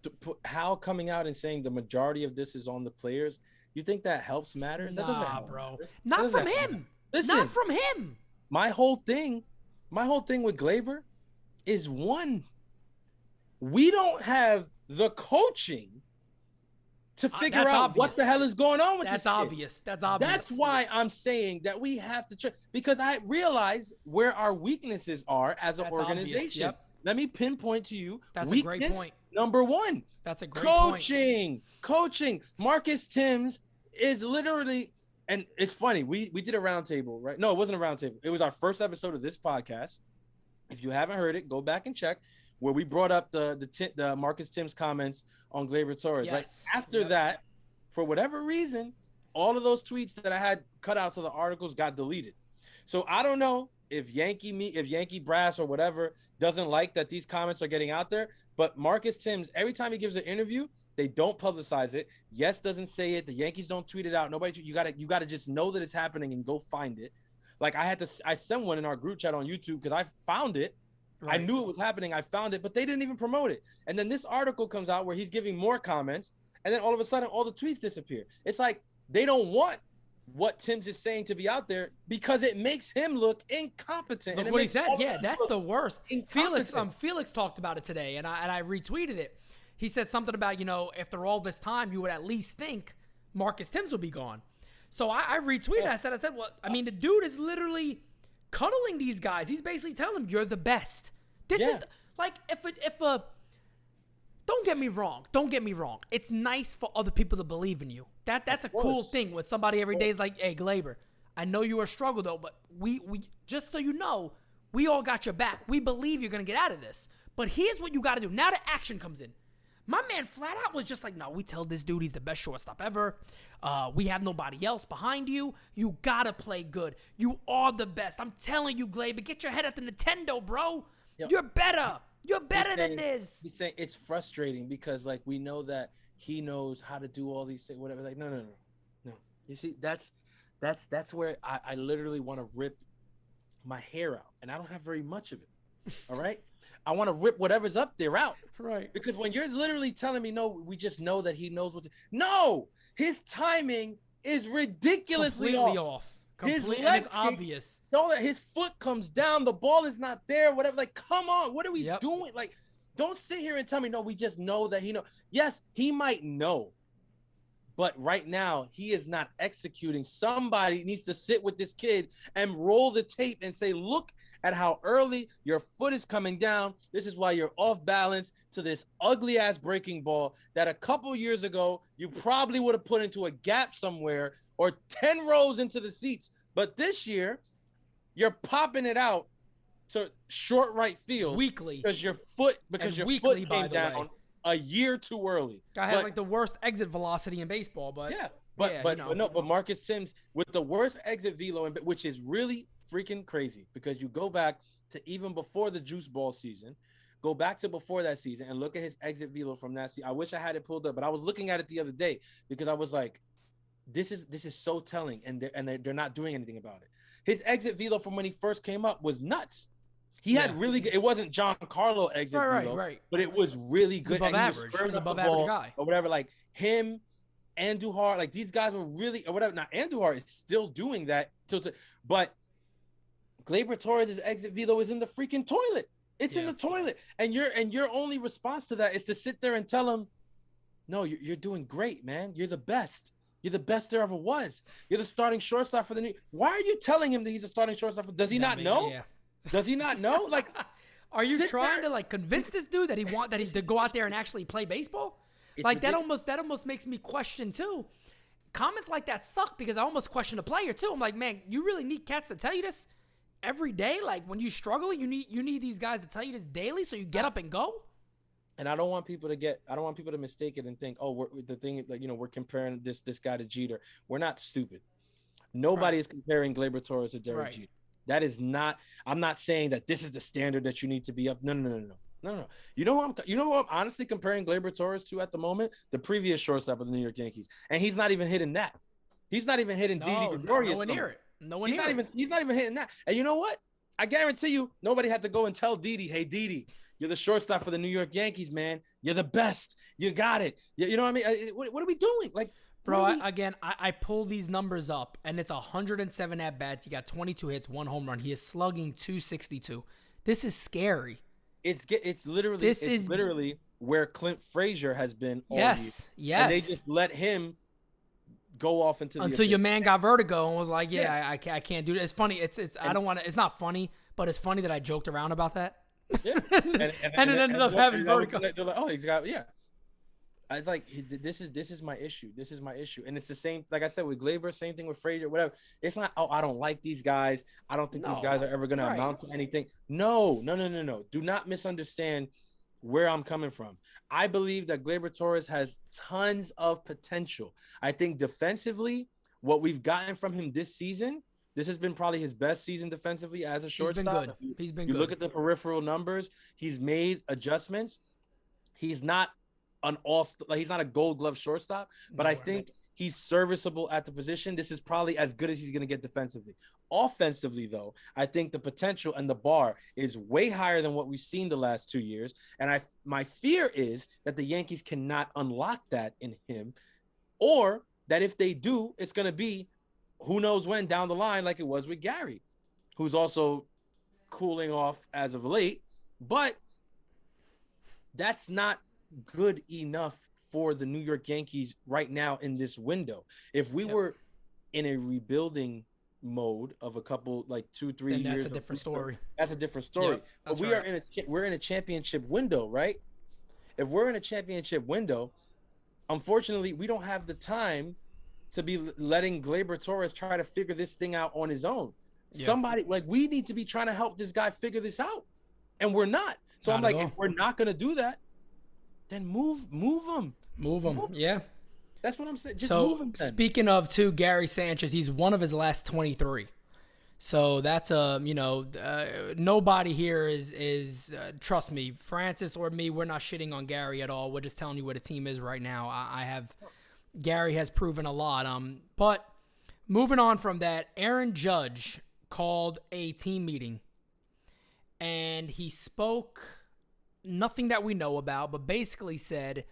[SPEAKER 3] coming out and saying the majority of this is on the players. You think that helps matters? That doesn't help,
[SPEAKER 2] bro. Not from him. Listen, not from him.
[SPEAKER 3] My whole thing with Glaber is one. We don't have the coaching to figure out what the hell is going on with this.
[SPEAKER 2] That's obvious.
[SPEAKER 3] That's why I'm saying that we have to because I realize where our weaknesses are as an organization.
[SPEAKER 2] Yep.
[SPEAKER 3] Let me pinpoint to you.
[SPEAKER 2] That's a great point.
[SPEAKER 3] Number one.
[SPEAKER 2] That's a great point.
[SPEAKER 3] Coaching. Marcus Timms is literally, and it's funny. We did a roundtable, right? No, it wasn't a roundtable. It was our first episode of this podcast. If you haven't heard it, go back and check, where we brought up the Marcus Timms comments on Gleyber Torres.
[SPEAKER 2] Yes.
[SPEAKER 3] Right after that, for whatever reason, all of those tweets that I had cutouts of the articles got deleted. So I don't know if Yankee brass or whatever doesn't like that these comments are getting out there. But Marcus Timms, every time he gives an interview, they don't publicize it. Yes doesn't say it. The Yankees don't tweet it out. Nobody. You gotta just know that it's happening and go find it. Like I sent one in our group chat on YouTube because I found it. Right. I knew it was happening. I found it, but they didn't even promote it. And then this article comes out where he's giving more comments, and then all of a sudden, all the tweets disappear. It's like they don't want what Timms is saying to be out there because it makes him look incompetent.
[SPEAKER 2] Look
[SPEAKER 3] and
[SPEAKER 2] what he said. Yeah, that's the worst. Felix talked about it today, and I retweeted it. He said something about, after all this time, you would at least think Marcus Timms would be gone. So I retweeted. I said, well, I mean, the dude is literally cuddling these guys. He's basically telling them, you're the best. This is like, don't get me wrong. It's nice for other people to believe in you. That's a cool thing when somebody every day is like, hey, Glaber, I know you are a struggle though, but we just so you know, we all got your back. We believe you're going to get out of this. But here's what you got to do. Now the action comes in. My man flat out was just like, no, we tell this dude he's the best shortstop ever. We have nobody else behind you. You got to play good. You are the best. I'm telling you, Glaber, get your head at the Nintendo, bro. You're better. You're better than this.
[SPEAKER 3] He's saying it's frustrating because, like, we know that he knows how to do all these things, whatever. Like, no. You see, that's where I literally want to rip my hair out, and I don't have very much of it. All right? I want to rip whatever's up there out.
[SPEAKER 2] Right.
[SPEAKER 3] Because when you're literally telling me, no, we just know that he knows what to... No! His timing is ridiculously off.
[SPEAKER 2] Completely off. It's obvious.
[SPEAKER 3] Know that his foot comes down, the ball is not there, whatever. Like, come on, what are we doing? Like, don't sit here and tell me, no, we just know that he knows. Yes, he might know, But right now, he is not executing. Somebody needs to sit with this kid and roll the tape and say, look at how early your foot is coming down. This is why you're off balance to this ugly ass breaking ball that a couple years ago you probably would have put into a gap somewhere or 10 rows into the seats. But this year, you're popping it out to short right field
[SPEAKER 2] weekly
[SPEAKER 3] because your foot came down a year too early.
[SPEAKER 2] Guy has like the worst exit velocity in baseball, but
[SPEAKER 3] but Marcus Timms with the worst exit velo, which is really freaking crazy because you go back to even before the juice ball season, go back to before that season and look at his exit velo from that season. I wish I had it pulled up, but I was looking at it the other day because I was like, this is so telling, and they're not doing anything about it. His exit velo from when he first came up was nuts. He had really good. It wasn't Giancarlo exit velo, but it was really good.
[SPEAKER 2] Above average. He was above average guy
[SPEAKER 3] or whatever. Like him, Andujar, like these guys were really or whatever. Now Andujar is still doing that, but Gleyber Torres' exit velo is in the freaking toilet. It's in the toilet, and your only response to that is to sit there and tell him, "No, you're doing great, man. You're the best. You're the best there ever was. You're the starting shortstop for the new." Why are you telling him that he's a starting shortstop? Does he not know? Yeah. Does he not know? Like,
[SPEAKER 2] are you trying to like convince this dude that he to go out there and actually play baseball? Like ridiculous. that almost makes me question too. Comments like that suck because I almost question the player too. I'm like, man, you really need cats to tell you this every day? Like when you struggle, you need these guys to tell you this daily so you get up and go?
[SPEAKER 3] And I don't want people to mistake it and think, oh, we're comparing this guy to Jeter. We're not stupid. Nobody is comparing Gleyber Torres to Derek Jeter. That is not. I'm not saying that this is the standard that you need to be up. No. You know who I'm honestly comparing Gleyber Torres to at the moment? The previous shortstop of the New York Yankees, and he's not even hitting that. He's not even hitting Didi Gregorius.
[SPEAKER 2] Nowhere near it.
[SPEAKER 3] He's not even hitting that. And you know what? I guarantee you, nobody had to go and tell Didi, "Hey, Didi, you're the shortstop for the New York Yankees, man. You're the best. You got it." You know what I mean? What are we doing? Like.
[SPEAKER 2] Bro, I pull these numbers up, and it's 107 at-bats. He got 22 hits, 1 home run. He is slugging .262. This is scary.
[SPEAKER 3] It's literally where Clint Frazier has been all year.
[SPEAKER 2] Yes.
[SPEAKER 3] And they just let him go off
[SPEAKER 2] until your man got vertigo and was like, I can't do it. It's funny. It's not funny, but it's funny that I joked around about that.
[SPEAKER 3] Yeah. and it
[SPEAKER 2] ended up having vertigo.
[SPEAKER 3] They're like, oh, he's got, yeah. It's like this is my issue. This is my issue, and it's the same. Like I said with Gleyber, same thing with Frazier, whatever. It's not. Oh, I don't like these guys. I don't think these guys are ever going to amount to anything. No. Do not misunderstand where I'm coming from. I believe that Gleyber Torres has tons of potential. I think defensively, what we've gotten from him this season, this has been probably his best season defensively as a shortstop.
[SPEAKER 2] He's been good.
[SPEAKER 3] You look at the peripheral numbers. He's made adjustments. He's not he's not a Gold Glove shortstop, but I think he's serviceable at the position. This is probably as good as he's going to get defensively. Offensively, though, I think the potential and the bar is way higher than what we've seen the last 2 years. And my fear is that the Yankees cannot unlock that in him, or that if they do, it's going to be who knows when down the line, like it was with Gary, who's also cooling off as of late. But that's not good enough for the New York Yankees right now in this window. If we were in a rebuilding mode of a couple, like 2-3 years,
[SPEAKER 2] that's a different story.
[SPEAKER 3] That's a different story. But we're in a championship window, right? If we're in a championship window, unfortunately, we don't have the time to be letting Gleyber Torres try to figure this thing out on his own. Somebody we need to be trying to help this guy figure this out, and we're not. So I'm like, if we're not going to do that, then move him.
[SPEAKER 2] Move him. Yeah.
[SPEAKER 3] That's what I'm saying. Just move him.
[SPEAKER 2] Speaking of Gary Sanchez, he's one of his last 23. So that's nobody here is trust me, Francis or me, we're not shitting on Gary at all. We're just telling you where the team is right now. Gary has proven a lot. But moving on from that, Aaron Judge called a team meeting, and he spoke nothing that we know about, but basically said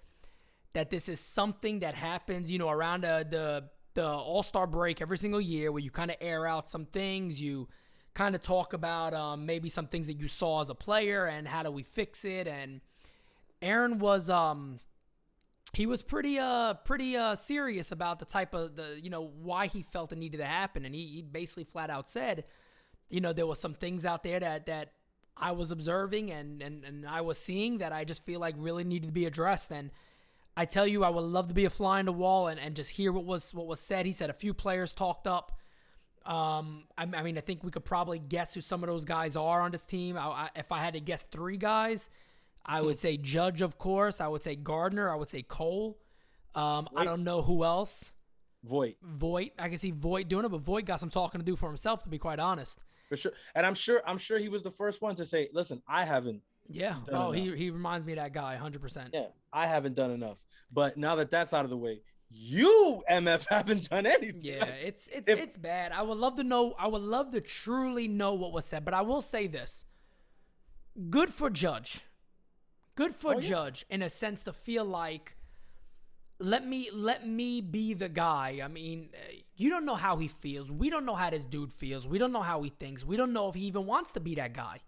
[SPEAKER 2] that this is something that happens, around the All-Star break every single year, where you kind of air out some things, you kind of talk about maybe some things that you saw as a player and how do we fix it. And Aaron was he was pretty serious about the type of why he felt it needed to happen, and he basically flat out said, there was some things out there that I was observing and I was seeing that I just feel like really needed to be addressed. And I tell you, I would love to be a fly on the wall and just hear what was said. He said a few players talked up. I mean, I think we could probably guess who some of those guys are on this team. If I had to guess 3 guys, I would say Judge, of course. I would say Gardner. I would say Cole. I don't know who else.
[SPEAKER 3] Voit.
[SPEAKER 2] I can see Voit doing it, but Voit got some talking to do for himself, to be quite honest.
[SPEAKER 3] For sure. And I'm sure he was the first one to say, listen, I haven't.
[SPEAKER 2] Yeah. Oh, he reminds me of that guy 100%.
[SPEAKER 3] Yeah. I haven't done enough. But now that that's out of the way, you, MF, haven't done anything.
[SPEAKER 2] Yeah, it's bad. I would love to know. I would love to truly know what was said. But I will say this. Good for Judge. Good for Judge in a sense to feel like, let me be the guy. I mean, you don't know how he feels. We don't know how this dude feels. We don't know how he thinks. We don't know if he even wants to be that guy.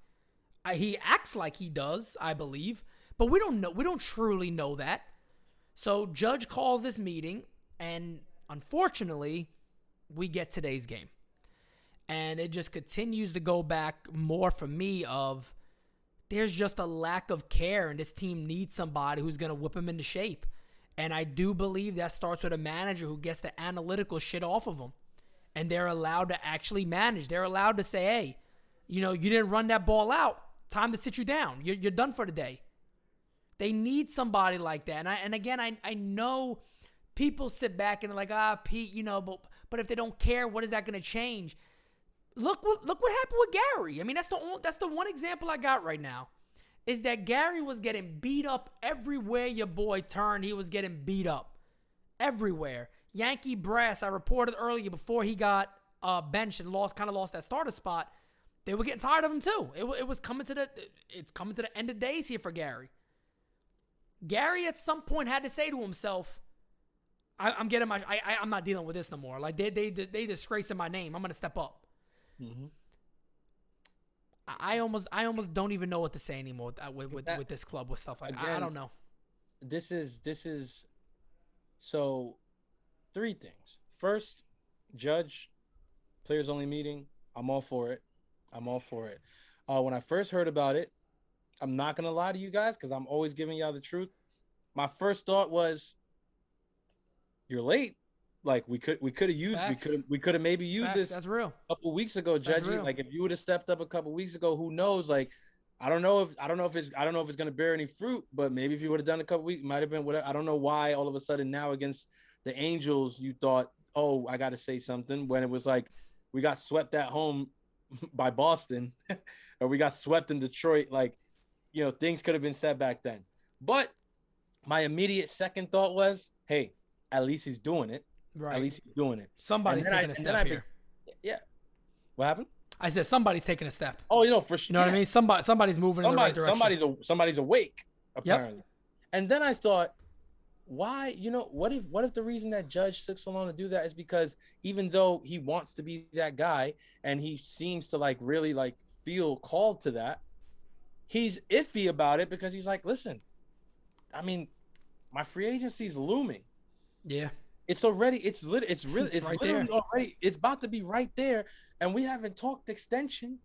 [SPEAKER 2] He acts like he does, I believe, but we don't know. We don't truly know that. So Judge calls this meeting, and unfortunately, we get today's game. And it just continues to go back more for me of there's just a lack of care, and this team needs somebody who's going to whip them into shape. And I do believe that starts with a manager who gets the analytical shit off of them. And they're allowed to actually manage. They're allowed to say, hey, you didn't run that ball out. Time to sit you down. You're done for the day. They need somebody like that. And again, I know people sit back and they're like, Pete, but if they don't care, what is that going to change? Look what happened with Gary. I mean, that's the one example I got right now. Is that Gary was getting beat up everywhere your boy turned. He was getting beat up everywhere. Yankee brass, I reported earlier before he got benched and lost that starter spot. They were getting tired of him too. It's coming to the end of days here for Gary. Gary at some point had to say to himself, I'm not dealing with this no more. Like they disgracing my name. I'm gonna step up. Mm-hmm. I almost don't even know what to say anymore with this club with stuff like that. I don't know.
[SPEAKER 3] This is so 3 things. First, Judge, players only meeting. I'm all for it. When I first heard about it, I'm not gonna lie to you guys because I'm always giving y'all the truth. My first thought was, you're late. Like we could have used
[SPEAKER 2] Facts.
[SPEAKER 3] we could have maybe used
[SPEAKER 2] Facts.
[SPEAKER 3] this.
[SPEAKER 2] That's real.
[SPEAKER 3] A couple weeks ago, Judgy. Like if you would have stepped up a couple weeks ago, who knows? Like I don't know if it's gonna bear any fruit, but maybe if you would have done a couple weeks, it might have been whatever. I don't know why all of a sudden now against the Angels you thought, oh, I got to say something when it was like we got swept at home by Boston or we got swept in Detroit. Like things could have been said back then. But my immediate second thought was, hey, at least he's doing it.
[SPEAKER 2] Right.
[SPEAKER 3] At least he's doing it.
[SPEAKER 2] Somebody's taking a step here.
[SPEAKER 3] Yeah. What happened?
[SPEAKER 2] I said somebody's taking a step.
[SPEAKER 3] Oh, for sure.
[SPEAKER 2] You know what I mean? Somebody's moving in the right direction.
[SPEAKER 3] Somebody's awake, apparently.
[SPEAKER 2] Yep.
[SPEAKER 3] And then I thought, why? What if the reason that Judge took so long to do that is because even though he wants to be that guy and he seems to really feel called to that, he's iffy about it because he's like, listen, I mean, my free agency is looming.
[SPEAKER 2] Yeah.
[SPEAKER 3] It's already, it's right literally
[SPEAKER 2] there.
[SPEAKER 3] already, it's about to be right there. And we haven't talked extension.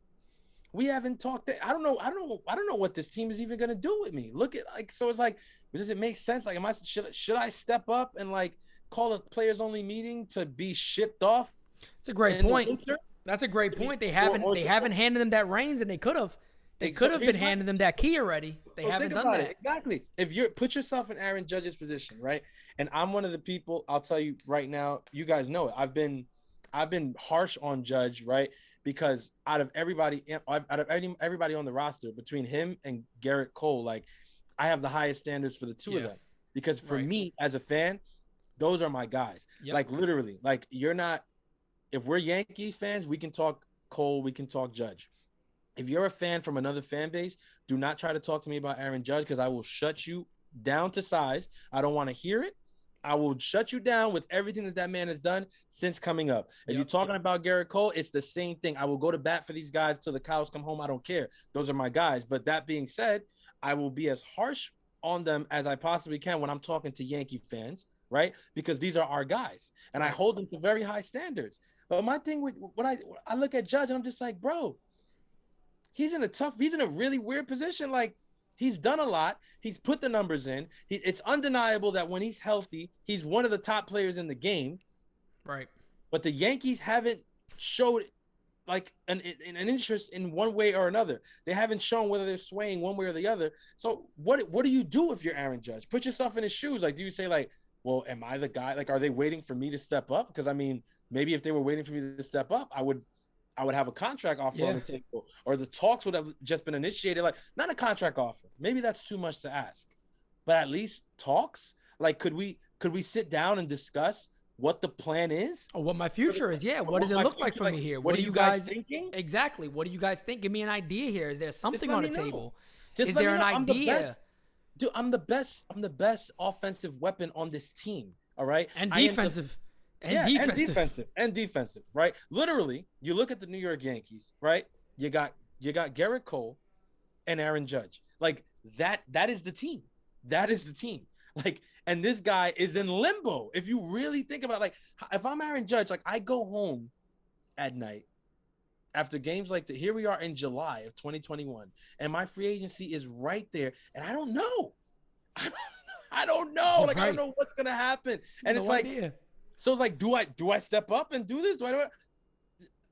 [SPEAKER 3] We haven't talked, I don't know what this team is even going to do with me. Look at so it's like, does it make sense? Like, should I step up and call a players only meeting to be shipped off?
[SPEAKER 2] It's a great point. That's a great point. They haven't handed them that reins, and they could have. They could have been handing them that key already. They haven't done that.
[SPEAKER 3] Exactly. If you put yourself in Aaron Judge's position, right? And I'm one of the people, I'll tell you right now, you guys know it. I've been harsh on Judge, right? Because out of everybody on the roster, between him and Garrett Cole, I have the highest standards for the two of them. Because for me as a fan, those are my guys. Yep. Literally, you're not. If we're Yankees fans, we can talk Cole, we can talk Judge. If you're a fan from another fan base, do not try to talk to me about Aaron Judge because I will shut you down to size. I don't want to hear it. I will shut you down with everything that man has done since coming up. If you're talking about Garrett Cole, it's the same thing. I will go to bat for these guys till the cows come home. I don't care. Those are my guys. But that being said, I will be as harsh on them as I possibly can when I'm talking to Yankee fans, right? Because these are our guys, and I hold them to very high standards. But my thing with when I look at Judge, and I'm just like, bro, he's in a really weird position. Like, he's done a lot. He's put the numbers in. It's undeniable that when he's healthy, he's one of the top players in the game.
[SPEAKER 2] Right.
[SPEAKER 3] But the Yankees haven't showed like an interest in one way or another. They haven't shown whether they're swaying one way or the other. So what do you do if you're Aaron Judge? Put yourself in his shoes. Like, do you say like, well, am I the guy? Like, are they waiting for me to step up? Because I mean, maybe if they were waiting for me to step up, I would have a contract offer on the table, or the talks would have just been initiated. Like, not a contract offer. Maybe that's too much to ask, but at least talks. Like, could we sit down and discuss what the plan is?
[SPEAKER 2] Or what my future is? Yeah. What does it look like for me here?
[SPEAKER 3] What are you guys thinking?
[SPEAKER 2] Exactly. What do you guys think? Give me an idea here. Is there something on the table?
[SPEAKER 3] Is
[SPEAKER 2] there an idea?
[SPEAKER 3] Dude, I'm the best offensive weapon on this team. All right.
[SPEAKER 2] And defensive.
[SPEAKER 3] And defensive, right? Literally, you look at the New York Yankees, right? You got Garrett Cole and Aaron Judge. Like, that is the team. That is the team. Like, and this guy is in limbo. If you really think about it, like, if I'm Aaron Judge, like, I go home at night after games like here we are in July of 2021, and my free agency is right there, and I don't know. I don't know. Like, I don't know what's gonna happen. And it's like, so it's like, do I step up and do this?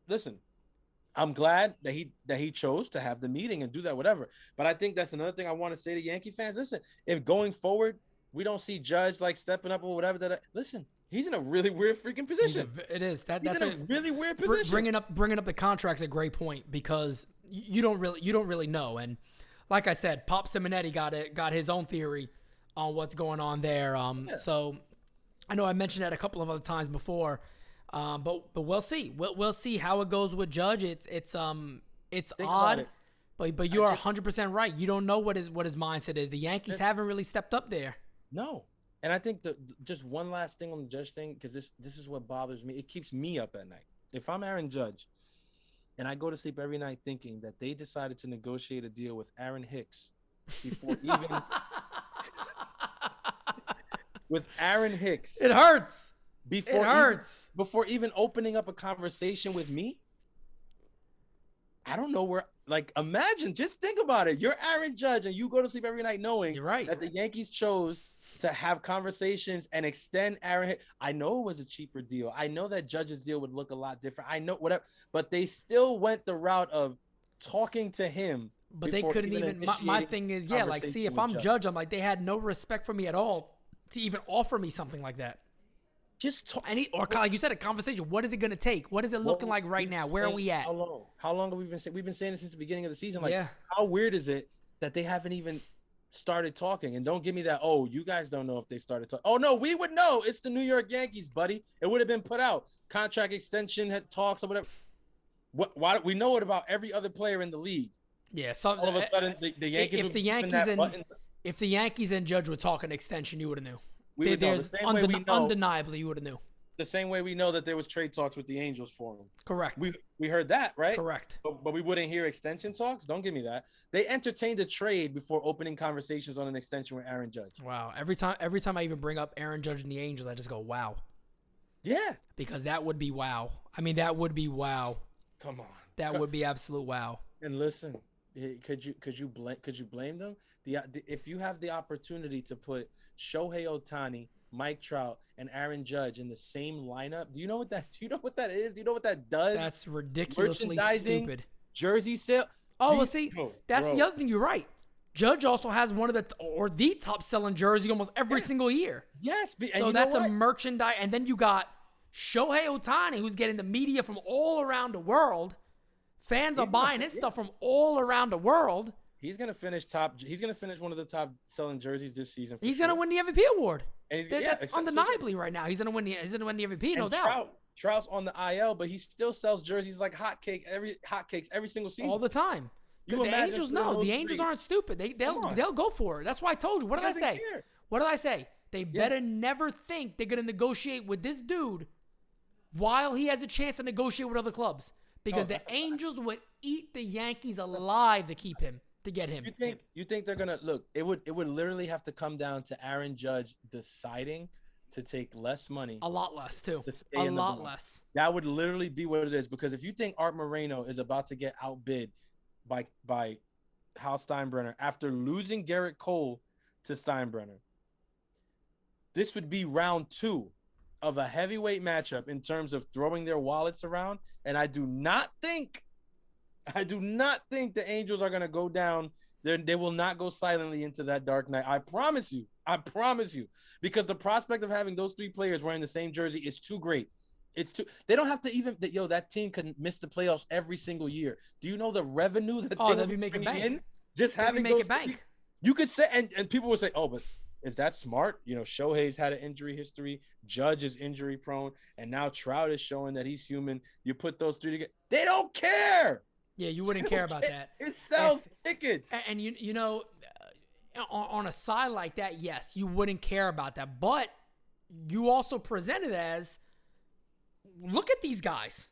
[SPEAKER 3] Listen, I'm glad that he chose to have the meeting and do that, whatever. But I think that's another thing I want to say to Yankee fans. Listen, if going forward we don't see Judge like stepping up or whatever, listen, he's in a really weird freaking position.
[SPEAKER 2] It is. That's
[SPEAKER 3] a really weird position.
[SPEAKER 2] Bringing up the contract's a great point, because you don't really know. And like I said, Pop Simonetti got his own theory on what's going on there. So I know I mentioned that a couple of other times before, but we'll see. We'll see how it goes with Judge. It's odd, but you are 100% right. You don't know what his mindset is. The Yankees haven't really stepped up there.
[SPEAKER 3] No. And I think just one last thing on the Judge thing, because this is what bothers me. It keeps me up at night. If I'm Aaron Judge and I go to sleep every night thinking that they decided to negotiate a deal with Aaron Hicks before even with Aaron Hicks.
[SPEAKER 2] It hurts.
[SPEAKER 3] Before even opening up a conversation with me. I don't know where, like, imagine, just think about it. You're Aaron Judge and you go to sleep every night knowing that the Yankees chose to have conversations and extend Aaron Hicks. I know it was a cheaper deal. I know that Judge's deal would look a lot different. I know whatever, but they still went the route of talking to him.
[SPEAKER 2] But they couldn't even. My thing is, like, see, if I'm Judge, I'm like, they had no respect for me at all to even offer me something like that.
[SPEAKER 3] Just talk.
[SPEAKER 2] Or like you said, a conversation. What is it going to take? What is it looking like right now? Where are we at?
[SPEAKER 3] How long have we been saying? We've been saying this since the beginning of the season. Like, how weird is it that they haven't even started talking? And don't give me that, oh, you guys don't know if they started talking. Oh, no, we would know. It's the New York Yankees, buddy. It would have been put out. Contract extension, had talks or whatever. Why we know it about every other player in the league.
[SPEAKER 2] Yeah,
[SPEAKER 3] all of a sudden the Yankees.
[SPEAKER 2] If the Yankees and Judge were talking extension, you would have knew. Undeniably, you would have knew.
[SPEAKER 3] The same way we know that there was trade talks with the Angels for him.
[SPEAKER 2] Correct.
[SPEAKER 3] We heard that, right?
[SPEAKER 2] Correct.
[SPEAKER 3] But we wouldn't hear extension talks. Don't give me that. They entertained a trade before opening conversations on an extension with Aaron Judge.
[SPEAKER 2] Wow. Every time I even bring up Aaron Judge and the Angels, I just go, wow.
[SPEAKER 3] Yeah.
[SPEAKER 2] Because that would be wow. I mean, that would be wow.
[SPEAKER 3] Come on.
[SPEAKER 2] That would be absolute wow.
[SPEAKER 3] And listen, could you blame them? If you have the opportunity to put Shohei Ohtani, Mike Trout, and Aaron Judge in the same lineup, do you know what that is? Do you know what that does?
[SPEAKER 2] That's ridiculously stupid.
[SPEAKER 3] Jersey sale.
[SPEAKER 2] Oh, well, see, that's the other thing. You're right. Judge also has one of the top selling jersey almost every single year.
[SPEAKER 3] Yes.
[SPEAKER 2] So that's a merchandise. And then you got Shohei Ohtani, who's getting the media from all around the world. Fans are buying his stuff from all around the world.
[SPEAKER 3] He's gonna finish one of the top selling jerseys this season.
[SPEAKER 2] He's gonna win the MVP award.
[SPEAKER 3] And
[SPEAKER 2] that's undeniably right now. He's gonna win the MVP, no doubt.
[SPEAKER 3] Trout's on the IL, but he still sells jerseys like hotcakes every single season.
[SPEAKER 2] All the time. The Angels The Angels aren't stupid. They'll go for it. That's why I told you. What did I say? What did I say? They better never think they're gonna negotiate with this dude while he has a chance to negotiate with other clubs. Because the Angels would eat the Yankees alive to keep him. to get him.
[SPEAKER 3] You think they're gonna look? It would literally have to come down to Aaron Judge deciding to take less money.
[SPEAKER 2] A lot less too.
[SPEAKER 3] A lot less. That would literally be what it is. Because if you think Art Moreno is about to get outbid by Hal Steinbrenner after losing Garrett Cole to Steinbrenner, this would be round 2 of a heavyweight matchup in terms of throwing their wallets around. And I do not think the Angels are going to go down. They will not go silently into that dark night. I promise you. Because the prospect of having those 3 players wearing the same jersey is too great. They don't have to even, that team can miss the playoffs every single year. Do you know the revenue that
[SPEAKER 2] they'll be making bank
[SPEAKER 3] in? Just having those
[SPEAKER 2] bank.
[SPEAKER 3] You could say, and people would say, oh, but is that smart? Shohei's had an injury history. Judge is injury prone. And now Trout is showing that he's human. You put those 3 together. They don't care.
[SPEAKER 2] Yeah, you wouldn't care about that.
[SPEAKER 3] It sells tickets.
[SPEAKER 2] And on a side like that, yes, you wouldn't care about that. But you also present it as, look at these guys.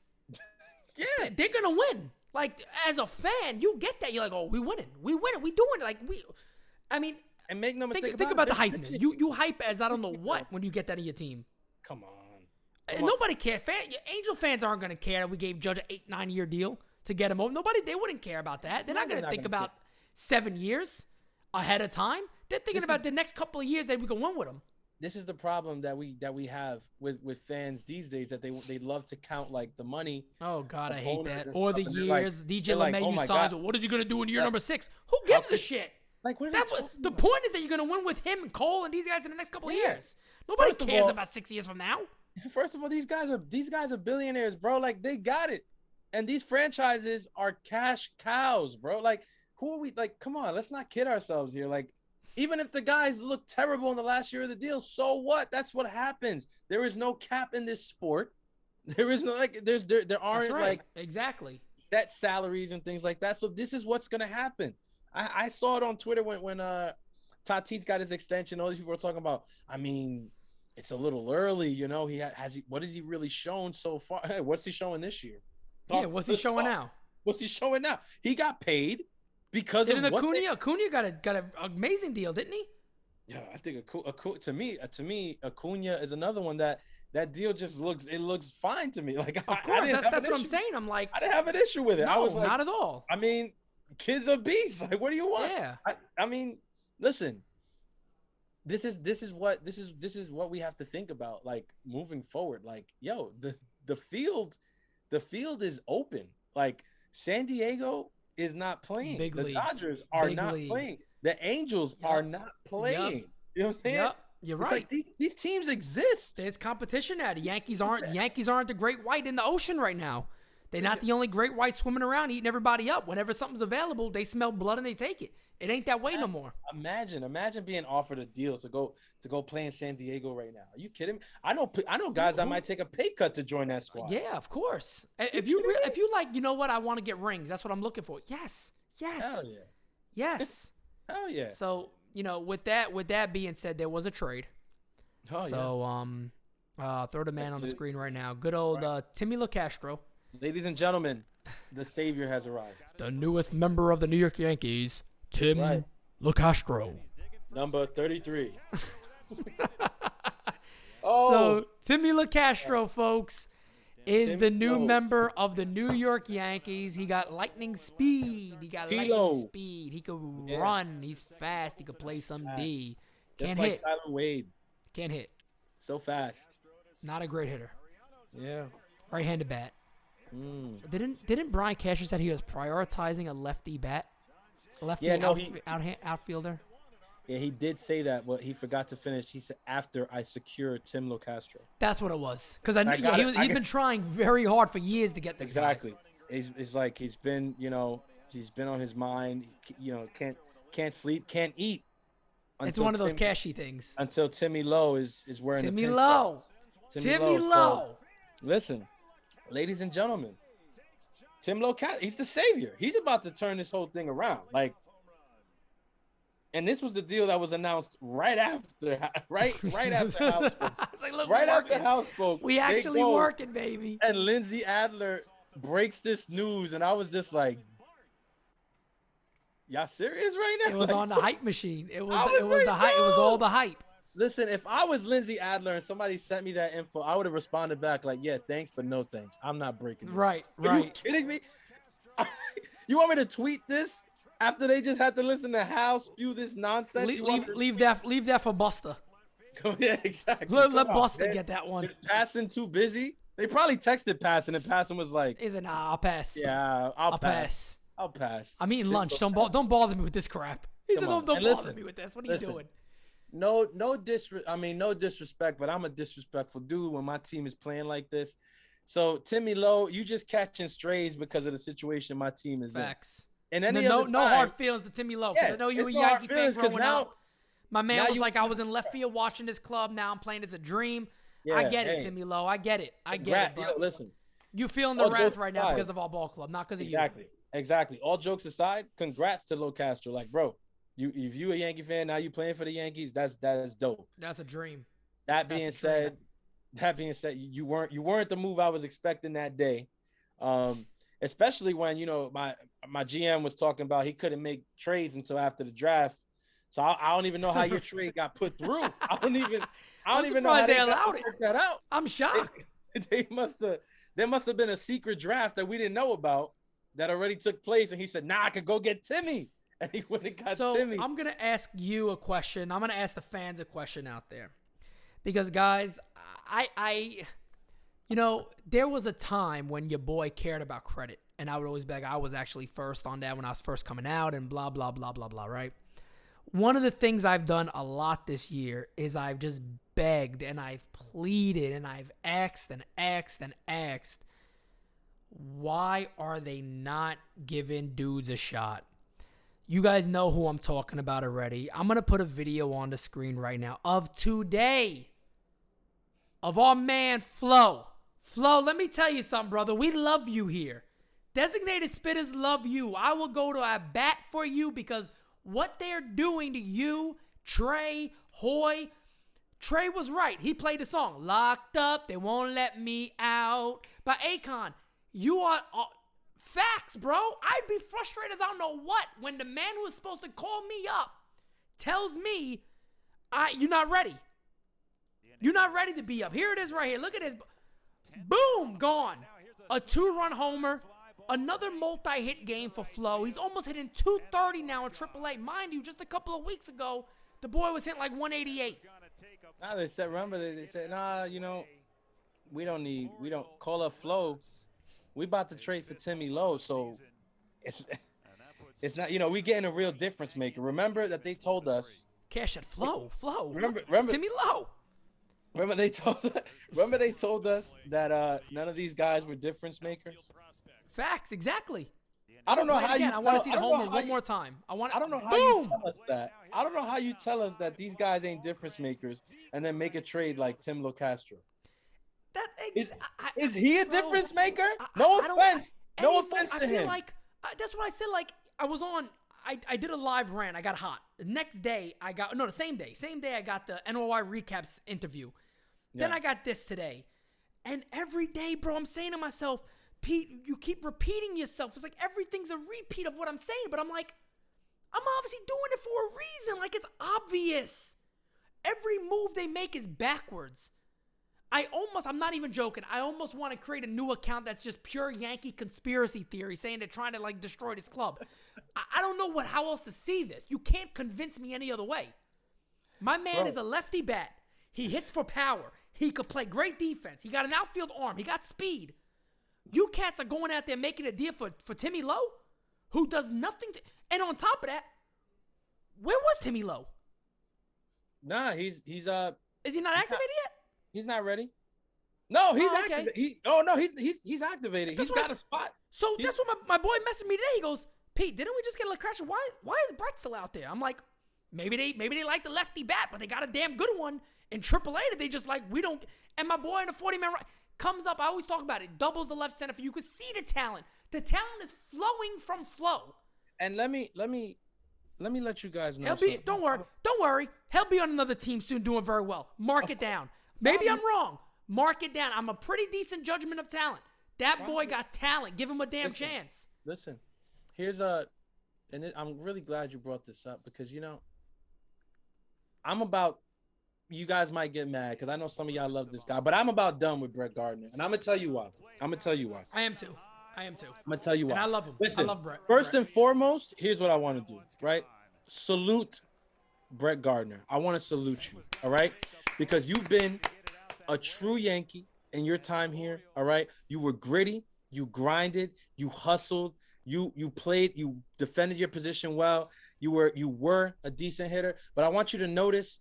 [SPEAKER 3] Yeah.
[SPEAKER 2] They're going to win. Like, as a fan, you get that. You're like, oh, we winning. We doing it. Like,
[SPEAKER 3] and make no mistake
[SPEAKER 2] think about the hypeness. You hype as I don't know what when you get that in your team.
[SPEAKER 3] Come on.
[SPEAKER 2] Nobody cares. Angel fans aren't going to care that we gave Judge an 8-9 year deal to get him over. They wouldn't care about that. They're not going to think about 7 years ahead of time. They're thinking about the next couple of years that we can win with him.
[SPEAKER 3] This is the problem that we have with fans these days, that they love to count like the money.
[SPEAKER 2] Oh God, I hate that. Or the years.
[SPEAKER 3] DJ
[SPEAKER 2] LeMahieu signs. Well, what is he going to do in year number 6? Who gives a shit?
[SPEAKER 3] Like, what
[SPEAKER 2] the point is that you're going to win with him and Cole and these guys in the next couple of years. Nobody cares about 6 years from now.
[SPEAKER 3] First of all, these guys are billionaires, bro. Like, they got it. And these franchises are cash cows, bro. Like, who are we? Like, come on, let's not kid ourselves here. Like, even if the guys look terrible in the last year of the deal, so what? That's what happens. There is no cap in this sport. There is no there aren't
[SPEAKER 2] exactly
[SPEAKER 3] set salaries and things like that. So this is what's gonna happen. I saw it on Twitter when Tatis got his extension. All these people were talking about. I mean, it's a little early, what has he really shown so far? Hey, what's he showing this year?
[SPEAKER 2] What's he showing now?
[SPEAKER 3] What's he showing now? He got paid because of
[SPEAKER 2] Acuna got an amazing deal, didn't he?
[SPEAKER 3] Yeah, I think to me, Acuna is another one that deal just looks fine to me. Like,
[SPEAKER 2] of course, that's what I'm saying. I'm like,
[SPEAKER 3] I didn't have an issue with it.
[SPEAKER 2] No,
[SPEAKER 3] I was like,
[SPEAKER 2] not at all.
[SPEAKER 3] I mean, kid's a beast. Like, what do you want?
[SPEAKER 2] Yeah.
[SPEAKER 3] I mean, listen. This is what we have to think about, like, moving forward. Like, the field is open. Like, San Diego is not playing.
[SPEAKER 2] Big
[SPEAKER 3] the
[SPEAKER 2] league.
[SPEAKER 3] Dodgers are
[SPEAKER 2] Big
[SPEAKER 3] not
[SPEAKER 2] league.
[SPEAKER 3] playing. The Angels are not playing.
[SPEAKER 2] Yep.
[SPEAKER 3] You know what I'm saying?
[SPEAKER 2] Yep. You're
[SPEAKER 3] It's
[SPEAKER 2] right.
[SPEAKER 3] like these teams exist.
[SPEAKER 2] There's competition now. The Yankees aren't the great white in the ocean right now. They're not the only great white swimming around eating everybody up. Whenever something's available, they smell blood and they take it. It ain't that way no more.
[SPEAKER 3] Imagine being offered a deal to go play in San Diego right now. Are you kidding me? I know guys that might take a pay cut to join that squad.
[SPEAKER 2] Yeah, of course. If you like, you know what, I want to get rings. That's what I'm looking for. Yes.
[SPEAKER 3] Hell yeah.
[SPEAKER 2] Yes.
[SPEAKER 3] Hell yeah.
[SPEAKER 2] So, with that being said, there was a trade.
[SPEAKER 3] Oh,
[SPEAKER 2] so, throw the man on the screen right now. Good old Timmy LaCastro.
[SPEAKER 3] Ladies and gentlemen, the savior has arrived.
[SPEAKER 2] The newest member of the New York Yankees, Tim LaCastro.
[SPEAKER 3] Number 33.
[SPEAKER 2] So, Timmy LaCastro, folks, is the new member of the New York Yankees. He got lightning speed. He could run. He's fast. He could play some D. Can't hit.
[SPEAKER 3] Tyler Wade.
[SPEAKER 2] Can't hit.
[SPEAKER 3] So fast.
[SPEAKER 2] Not a great hitter.
[SPEAKER 3] Yeah.
[SPEAKER 2] Right-handed bat. Didn't Brian Cashner said he was prioritizing a lefty bat? Outfielder?
[SPEAKER 3] Yeah, he did say that, but he forgot to finish. He said, after I secure Tim LaCastro.
[SPEAKER 2] That's what it was. Because he's been trying very hard for years to get this guy.
[SPEAKER 3] Exactly. It's like he's been on his mind. Can't sleep, can't eat.
[SPEAKER 2] It's one of those cashy things.
[SPEAKER 3] Until Timmy Lowe is wearing
[SPEAKER 2] Timmy Lowe. Timmy Lowe.
[SPEAKER 3] Listen, ladies and gentlemen, Tim Lowe, he's the savior. He's about to turn this whole thing around. Like, and this was the deal that was announced right after House spoke.
[SPEAKER 2] Right
[SPEAKER 3] after House spoke.
[SPEAKER 2] We actually working, baby.
[SPEAKER 3] And Lindsay Adler breaks this news, and I was just like, Y'all serious right now?
[SPEAKER 2] It was
[SPEAKER 3] Like,
[SPEAKER 2] on the hype machine. It was
[SPEAKER 3] like,
[SPEAKER 2] the hype. It was all the hype.
[SPEAKER 3] Listen, if I was Lindsay Adler and somebody sent me that info, I would have responded back like, yeah, thanks, but no thanks. I'm not breaking this.
[SPEAKER 2] Right.
[SPEAKER 3] Are you kidding me? You want me to tweet this after they just had to listen to Hal spew this nonsense?
[SPEAKER 2] Leave that for Buster.
[SPEAKER 3] Yeah, exactly.
[SPEAKER 2] Let Buster get that one.
[SPEAKER 3] Is Passon too busy? They probably texted Passon, and Passon was like,
[SPEAKER 2] Is it? Nah, I'll pass.
[SPEAKER 3] yeah, I'll pass. I'll pass.
[SPEAKER 2] I'm eating lunch. Don't bother me with this crap. He said, don't bother me with this. What are you doing?
[SPEAKER 3] No disrespect, but I'm a disrespectful dude when my team is playing like this. So Timmy Lowe, you just catching strays because of the situation my team is
[SPEAKER 2] Facts.
[SPEAKER 3] in.
[SPEAKER 2] And no hard feelings to Timmy Lowe. Because I know you were a Yankee fan growing up. My man was like, I was in left field watching this club. Now I'm playing as a dream. Yeah, I get it, Timmy Lowe. I get it. But
[SPEAKER 3] listen,
[SPEAKER 2] you feeling the wrath right now because of our ball club, not because of you.
[SPEAKER 3] Exactly. All jokes aside, congrats to Lowe Castro. Like, bro, if you a Yankee fan, now you playing for the Yankees, that's dope.
[SPEAKER 2] That's a dream.
[SPEAKER 3] That being said, you weren't the move I was expecting that day. Especially when, my GM was talking about he couldn't make trades until after the draft. So I don't even know how your trade got put through. I don't even know how they allowed it. That out.
[SPEAKER 2] I'm shocked.
[SPEAKER 3] There must have been a secret draft that we didn't know about that already took place, and he said, "Nah, I could go get Timmy," and he went and got Timmy.
[SPEAKER 2] I'm gonna ask you a question. I'm gonna ask the fans a question out there, because guys, there was a time when your boy cared about credit, and I would always be like, I was actually first on that when I was first coming out, and blah blah blah blah blah. Right? One of the things I've done a lot this year is I've just begged and I've pleaded and I've asked and asked and asked. Why are they not giving dudes a shot? You guys know who I'm talking about already. I'm going to put a video on the screen right now of today of our man Flo. Flo, let me tell you something, brother. We love you here. Designated Spittaz love you. I will go to a bat for you because what they're doing to you, Trey, Hoy. Trey was right. He played the song, Locked Up, They Won't Let Me Out, by Akon. You are facts, bro. I'd be frustrated as I don't know what when the man who was supposed to call me up tells me, you're not ready. You're not ready to be up. Here it is right here. Look at this. Boom, gone. A 2-run homer. Another multi-hit game for Flo. He's almost hitting 230 now in AAA. Mind you, just a couple of weeks ago, the boy was hitting like 188.
[SPEAKER 3] Nah, they said nah, we don't call up Flo. We about to trade for Timmy Lowe, so it's not, we getting a real difference maker. Remember that they told us
[SPEAKER 2] Cash at Flo.
[SPEAKER 3] Remember
[SPEAKER 2] Timmy Lowe.
[SPEAKER 3] Remember they told us that none of these guys were difference makers.
[SPEAKER 2] Facts, exactly.
[SPEAKER 3] I don't know how you.
[SPEAKER 2] I want to see the homer one more time. I don't know how
[SPEAKER 3] you tell us that. I don't know how you tell us that these guys ain't difference makers, and then make a trade like Tim Locastro. Is he a difference maker? No offense to him. I feel
[SPEAKER 2] like that's what I said. Like I was on. I did a live rant. I got hot. The next day the same day I got the NOI recaps interview. Then I got this today, and every day, bro, I'm saying to myself, Pete, you keep repeating yourself. It's like everything's a repeat of what I'm saying, but I'm like, I'm obviously doing it for a reason. Like, it's obvious. Every move they make is backwards. I'm not even joking. I almost want to create a new account that's just pure Yankee conspiracy theory saying they're trying to, like, destroy this club. I don't know how else to see this. You can't convince me any other way. My man is a lefty bat. He hits for power. He could play great defense. He got an outfield arm. He got speed. You cats are going out there making a deal for Timmy Lowe, who does nothing. And on top of that, where was Timmy Lowe?
[SPEAKER 3] Nah, he's
[SPEAKER 2] Is he not activated yet?
[SPEAKER 3] He's not ready. No, he's activated. He's activated. He's got a spot.
[SPEAKER 2] So that's what my boy messaged me today. He goes, Pete, didn't we just get a Lecrash? Why is Brett still out there? I'm like, maybe they like the lefty bat, but they got a damn good one in AAA that they just like, we don't. And my boy in the 40-man right comes up. I always talk about it. Doubles the left center for you. You can see the talent. The talent is flowing from Flo.
[SPEAKER 3] And let me let you guys know.
[SPEAKER 2] Don't worry. He'll be on another team soon doing very well. Mark it down. Maybe I'm wrong. Mark it down. I'm a pretty decent judgment of talent. That boy got talent. Give him a damn chance.
[SPEAKER 3] Listen, here's a I'm really glad you brought this up because I'm about. You guys might get mad because I know some of y'all love this guy, but I'm about done with Brett Gardner, and I'm gonna tell you why.
[SPEAKER 2] I am too.
[SPEAKER 3] I'm gonna tell you why.
[SPEAKER 2] And I love him.
[SPEAKER 3] Listen,
[SPEAKER 2] I love Brett.
[SPEAKER 3] First and foremost, here's what I want to do. Right? Salute Brett Gardner. I want to salute you. All right, because you've been a true Yankee in your time here. All right, you were gritty, you grinded, you hustled, you played, you defended your position well. You were a decent hitter, but I want you to notice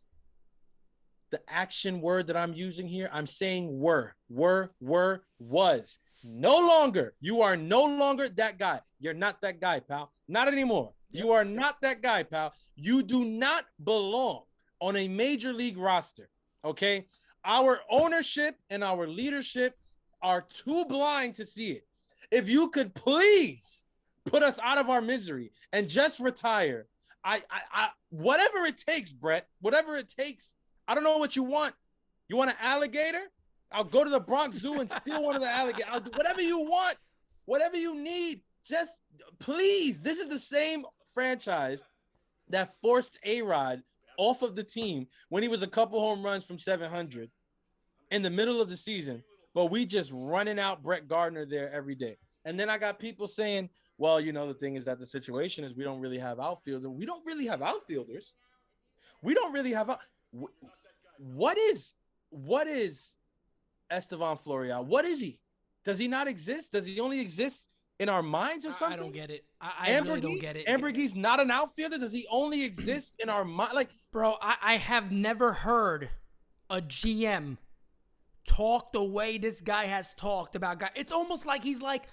[SPEAKER 3] the action word that I'm using here. I'm saying was. No longer. You are no longer that guy. You're not that guy, pal. Not anymore. Yep. You are not that guy, pal. You do not belong on a major league roster. Okay. Our ownership and our leadership are too blind to see it. If you could please put us out of our misery and just retire. I whatever it takes, Brett, whatever it takes. I don't know what you want. You want an alligator? I'll go to the Bronx Zoo and steal one of the alligators. I'll do whatever you want, whatever you need. Just please. This is the same franchise that forced A-Rod off of the team when he was a couple home runs from 700 in the middle of the season. But we just running out Brett Gardner there every day. And then I got people saying, well, the thing is that the situation is we don't really have outfielders. We don't really have outfielders. We don't really have What is Estevan Florial? What is he? Does he not exist? Does he only exist in our minds or something?
[SPEAKER 2] I don't get it. I really don't get it.
[SPEAKER 3] Ambergie's not an outfielder. Does he only exist in our mind? Like,
[SPEAKER 2] bro, I have never heard a GM talk the way this guy has talked about guys. It's almost like he's like,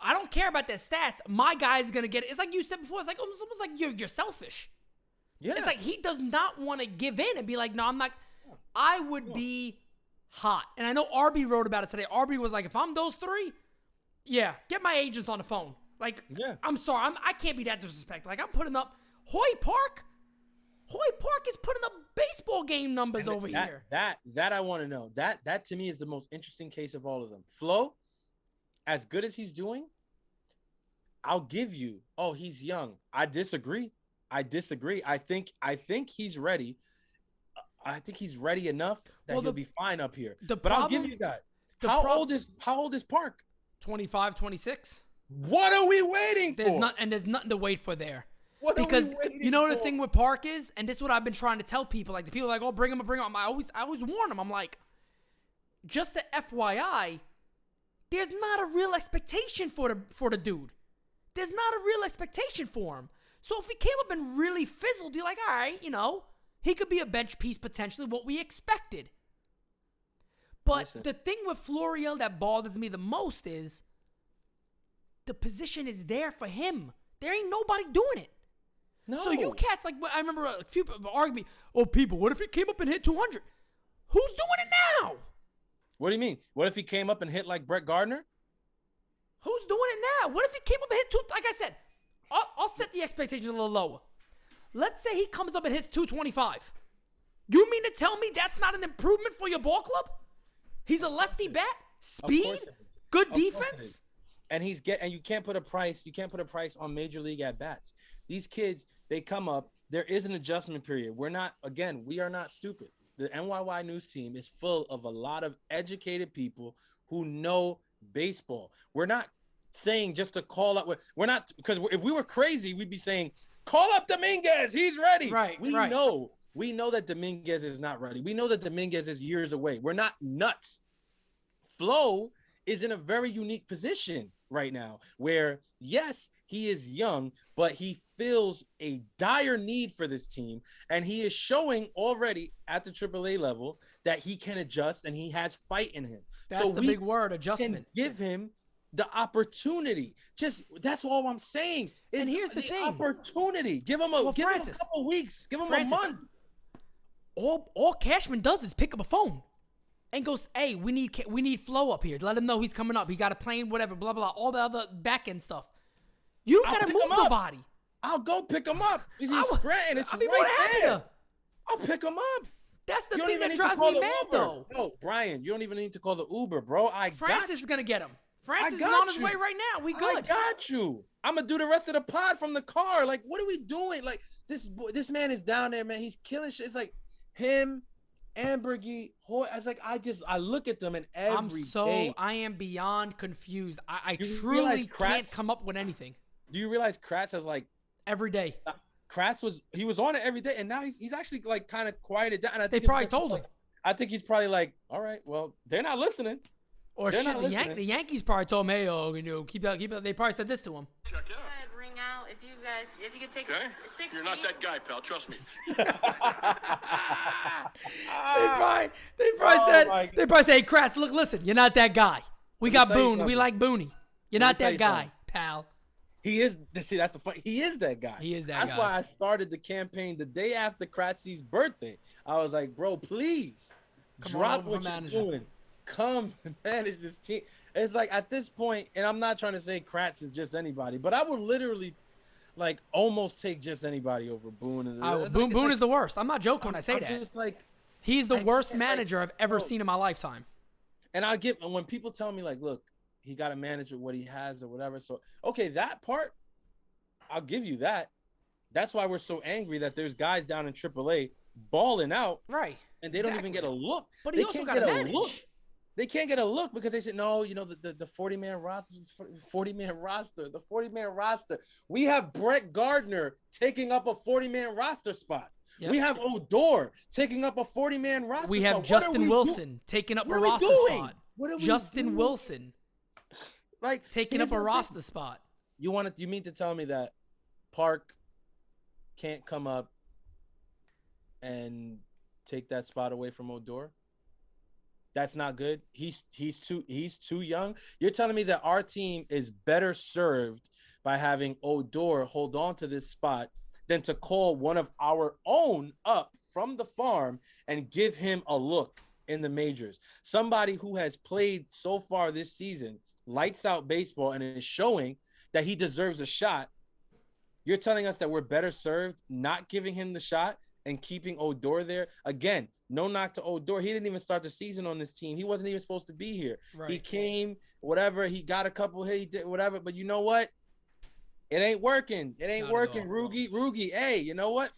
[SPEAKER 2] I don't care about their stats. My guy's gonna get it. It's like you said before. It's like almost like you're selfish. Yeah. It's like he does not want to give in and be like, no, I'm not. I would be hot. And I know Arby wrote about it today. Arby was like, if I'm those three, yeah, get my agents on the phone. Like, yeah. I'm sorry. I can't be that disrespectful. Like, I'm putting up Hoy Park. Hoy Park is putting up baseball game numbers over here.
[SPEAKER 3] That I want to know. That to me is the most interesting case of all of them. Flo, as good as he's doing, I'll give you, he's young. I disagree. I think he's ready. I think he's ready enough that he'll be fine up here. I'll give you that. How old is Park?
[SPEAKER 2] 25, 26.
[SPEAKER 3] What are we waiting for?
[SPEAKER 2] There's nothing to wait for there. Because you know the thing with Park is, and this is what I've been trying to tell people. Like the people are like, bring him. I always warn them. I'm like, just the FYI, there's not a real expectation for the dude. There's not a real expectation for him. So if he came up and really fizzled, you're like, all right, he could be a bench piece potentially, what we expected. But the thing with Florial that bothers me the most is the position is there for him. There ain't nobody doing it. No. So you cats, like, I remember a few people arguing, what if he came up and hit 200? Who's doing it now?
[SPEAKER 3] What do you mean? What if he came up and hit like Brett Gardner?
[SPEAKER 2] Who's doing it now? What if he came up and hit like I said, I'll set the expectations a little lower. Let's say he comes up and hits 225. You mean to tell me that's not an improvement for your ball club? He's a lefty bat, speed, good defense.
[SPEAKER 3] And you can't put a price on major league at bats. These kids, they come up, there is an adjustment period. We are not stupid. The NYY news team is full of a lot of educated people who know baseball. We're not saying just to call up. We're not, because if we were crazy, we'd be saying, call up Dominguez. He's ready.
[SPEAKER 2] Right.
[SPEAKER 3] We know that Dominguez is not ready. We know that Dominguez is years away. We're not nuts. Flo is in a very unique position right now where, yes, he is young, but he feels a dire need for this team. And he is showing already at the AAA level that he can adjust and he has fight in him.
[SPEAKER 2] That's the big word, adjustment.
[SPEAKER 3] Give him the opportunity. That's all I'm saying.
[SPEAKER 2] And here's the thing.
[SPEAKER 3] Opportunity. Give him a couple weeks. Give him a month.
[SPEAKER 2] All Cashman does is pick up a phone and goes, hey, we need Flo up here. Let him know he's coming up. He got a plane, whatever, blah, blah, all the other back end stuff. You don't got to move nobody.
[SPEAKER 3] I'll go pick him up. He's Scranton. It's right there. I'll pick him up.
[SPEAKER 2] That's the thing that drives me mad, though.
[SPEAKER 3] No, Brian, you don't even need to call the Uber, bro.
[SPEAKER 2] Francis is going to get him. Francis is on his way right now. We good.
[SPEAKER 3] I got you. I'm gonna do the rest of the pod from the car. Like, what are we doing? Like, this man is down there, man. He's killing shit. It's like him, Ambergy, Hoy. I was like, I look at them and day.
[SPEAKER 2] I am beyond confused. I
[SPEAKER 3] You
[SPEAKER 2] truly
[SPEAKER 3] realize
[SPEAKER 2] can't
[SPEAKER 3] Kratz-
[SPEAKER 2] come up with anything.
[SPEAKER 3] Do you realize Kratz has like
[SPEAKER 2] Every day.
[SPEAKER 3] Kratz was on it every day, and now he's actually like kind of quieted down. And I
[SPEAKER 2] They
[SPEAKER 3] think
[SPEAKER 2] probably told him.
[SPEAKER 3] I think he's probably like, all right, well, they're not listening.
[SPEAKER 2] Or
[SPEAKER 3] They're
[SPEAKER 2] shit,
[SPEAKER 3] not
[SPEAKER 2] the
[SPEAKER 3] listening.
[SPEAKER 2] Yankees probably told him, hey, keep that. They probably said this to him.
[SPEAKER 4] Check out.
[SPEAKER 5] Go ahead, ring out if you could take
[SPEAKER 4] Okay?
[SPEAKER 5] 6
[SPEAKER 4] You're not
[SPEAKER 5] feet.
[SPEAKER 4] that guy, pal. Trust me.
[SPEAKER 2] They probably
[SPEAKER 3] Oh
[SPEAKER 2] said,
[SPEAKER 3] my
[SPEAKER 2] hey, Kratz, look, listen, you're not that guy. We got
[SPEAKER 3] tell you
[SPEAKER 2] Boone. We
[SPEAKER 3] something.
[SPEAKER 2] like Booney. You're
[SPEAKER 3] Let me
[SPEAKER 2] not
[SPEAKER 3] tell
[SPEAKER 2] that
[SPEAKER 3] you
[SPEAKER 2] guy,
[SPEAKER 3] something.
[SPEAKER 2] pal.
[SPEAKER 3] He is. See, that's the fun. He is that guy.
[SPEAKER 2] He is that
[SPEAKER 3] That's
[SPEAKER 2] guy.
[SPEAKER 3] why I started the campaign the day after Kratzy's birthday. I was like, bro, please
[SPEAKER 2] Come on
[SPEAKER 3] drop
[SPEAKER 2] over
[SPEAKER 3] what
[SPEAKER 2] for
[SPEAKER 3] you're
[SPEAKER 2] manager.
[SPEAKER 3] doing. Come manage this team. It's like at this point, and I'm not trying to say Kratz is just anybody, but I would literally like almost take just anybody over Boone. And
[SPEAKER 2] Boone is the worst. I'm not joking when I say
[SPEAKER 3] I'm
[SPEAKER 2] that.
[SPEAKER 3] just like,
[SPEAKER 2] He's the
[SPEAKER 3] I
[SPEAKER 2] worst
[SPEAKER 3] can't, like,
[SPEAKER 2] manager I've ever
[SPEAKER 3] bro.
[SPEAKER 2] seen in my lifetime.
[SPEAKER 3] and I get when people tell me like, look, he got to manage what he has or whatever. So okay, that part, I'll give you that. That's why we're so angry that there's guys down in AAA balling out
[SPEAKER 2] Right.
[SPEAKER 3] and they don't even get a look.
[SPEAKER 2] But
[SPEAKER 3] They
[SPEAKER 2] he also
[SPEAKER 3] can't
[SPEAKER 2] got to
[SPEAKER 3] get a
[SPEAKER 2] manage.
[SPEAKER 3] look. They can't get a look because they said no. You know the 40-man roster, 40-man roster, the 40-man roster. We have Brett Gardner taking up a 40-man roster spot.
[SPEAKER 2] Yep.
[SPEAKER 3] We have Odor taking up a 40-man roster.
[SPEAKER 2] We have
[SPEAKER 3] spot.
[SPEAKER 2] Justin Wilson taking up
[SPEAKER 3] What
[SPEAKER 2] a
[SPEAKER 3] are we
[SPEAKER 2] roster
[SPEAKER 3] doing?
[SPEAKER 2] spot.
[SPEAKER 3] What are we
[SPEAKER 2] Justin
[SPEAKER 3] doing?
[SPEAKER 2] Wilson
[SPEAKER 3] Like
[SPEAKER 2] taking
[SPEAKER 3] here's
[SPEAKER 2] up a
[SPEAKER 3] my thing.
[SPEAKER 2] roster spot.
[SPEAKER 3] You mean to tell me that Park can't come up and take that spot away from Odor? That's not good. He's too young. You're telling me that our team is better served by having Odor hold on to this spot than to call one of our own up from the farm and give him a look in the majors. Somebody who has played so far this season, lights out baseball, and is showing that he deserves a shot. You're telling us that we're better served not giving him the shot and keeping Odor there? Again, no knock to Odor. He didn't even start the season on this team. He wasn't even supposed to be here.
[SPEAKER 2] Right.
[SPEAKER 3] He came, whatever. He got a couple hits, he did whatever. But you know what? It ain't working. It ain't
[SPEAKER 2] Not at
[SPEAKER 3] working.
[SPEAKER 2] all.
[SPEAKER 3] Rugi. Hey, you know what?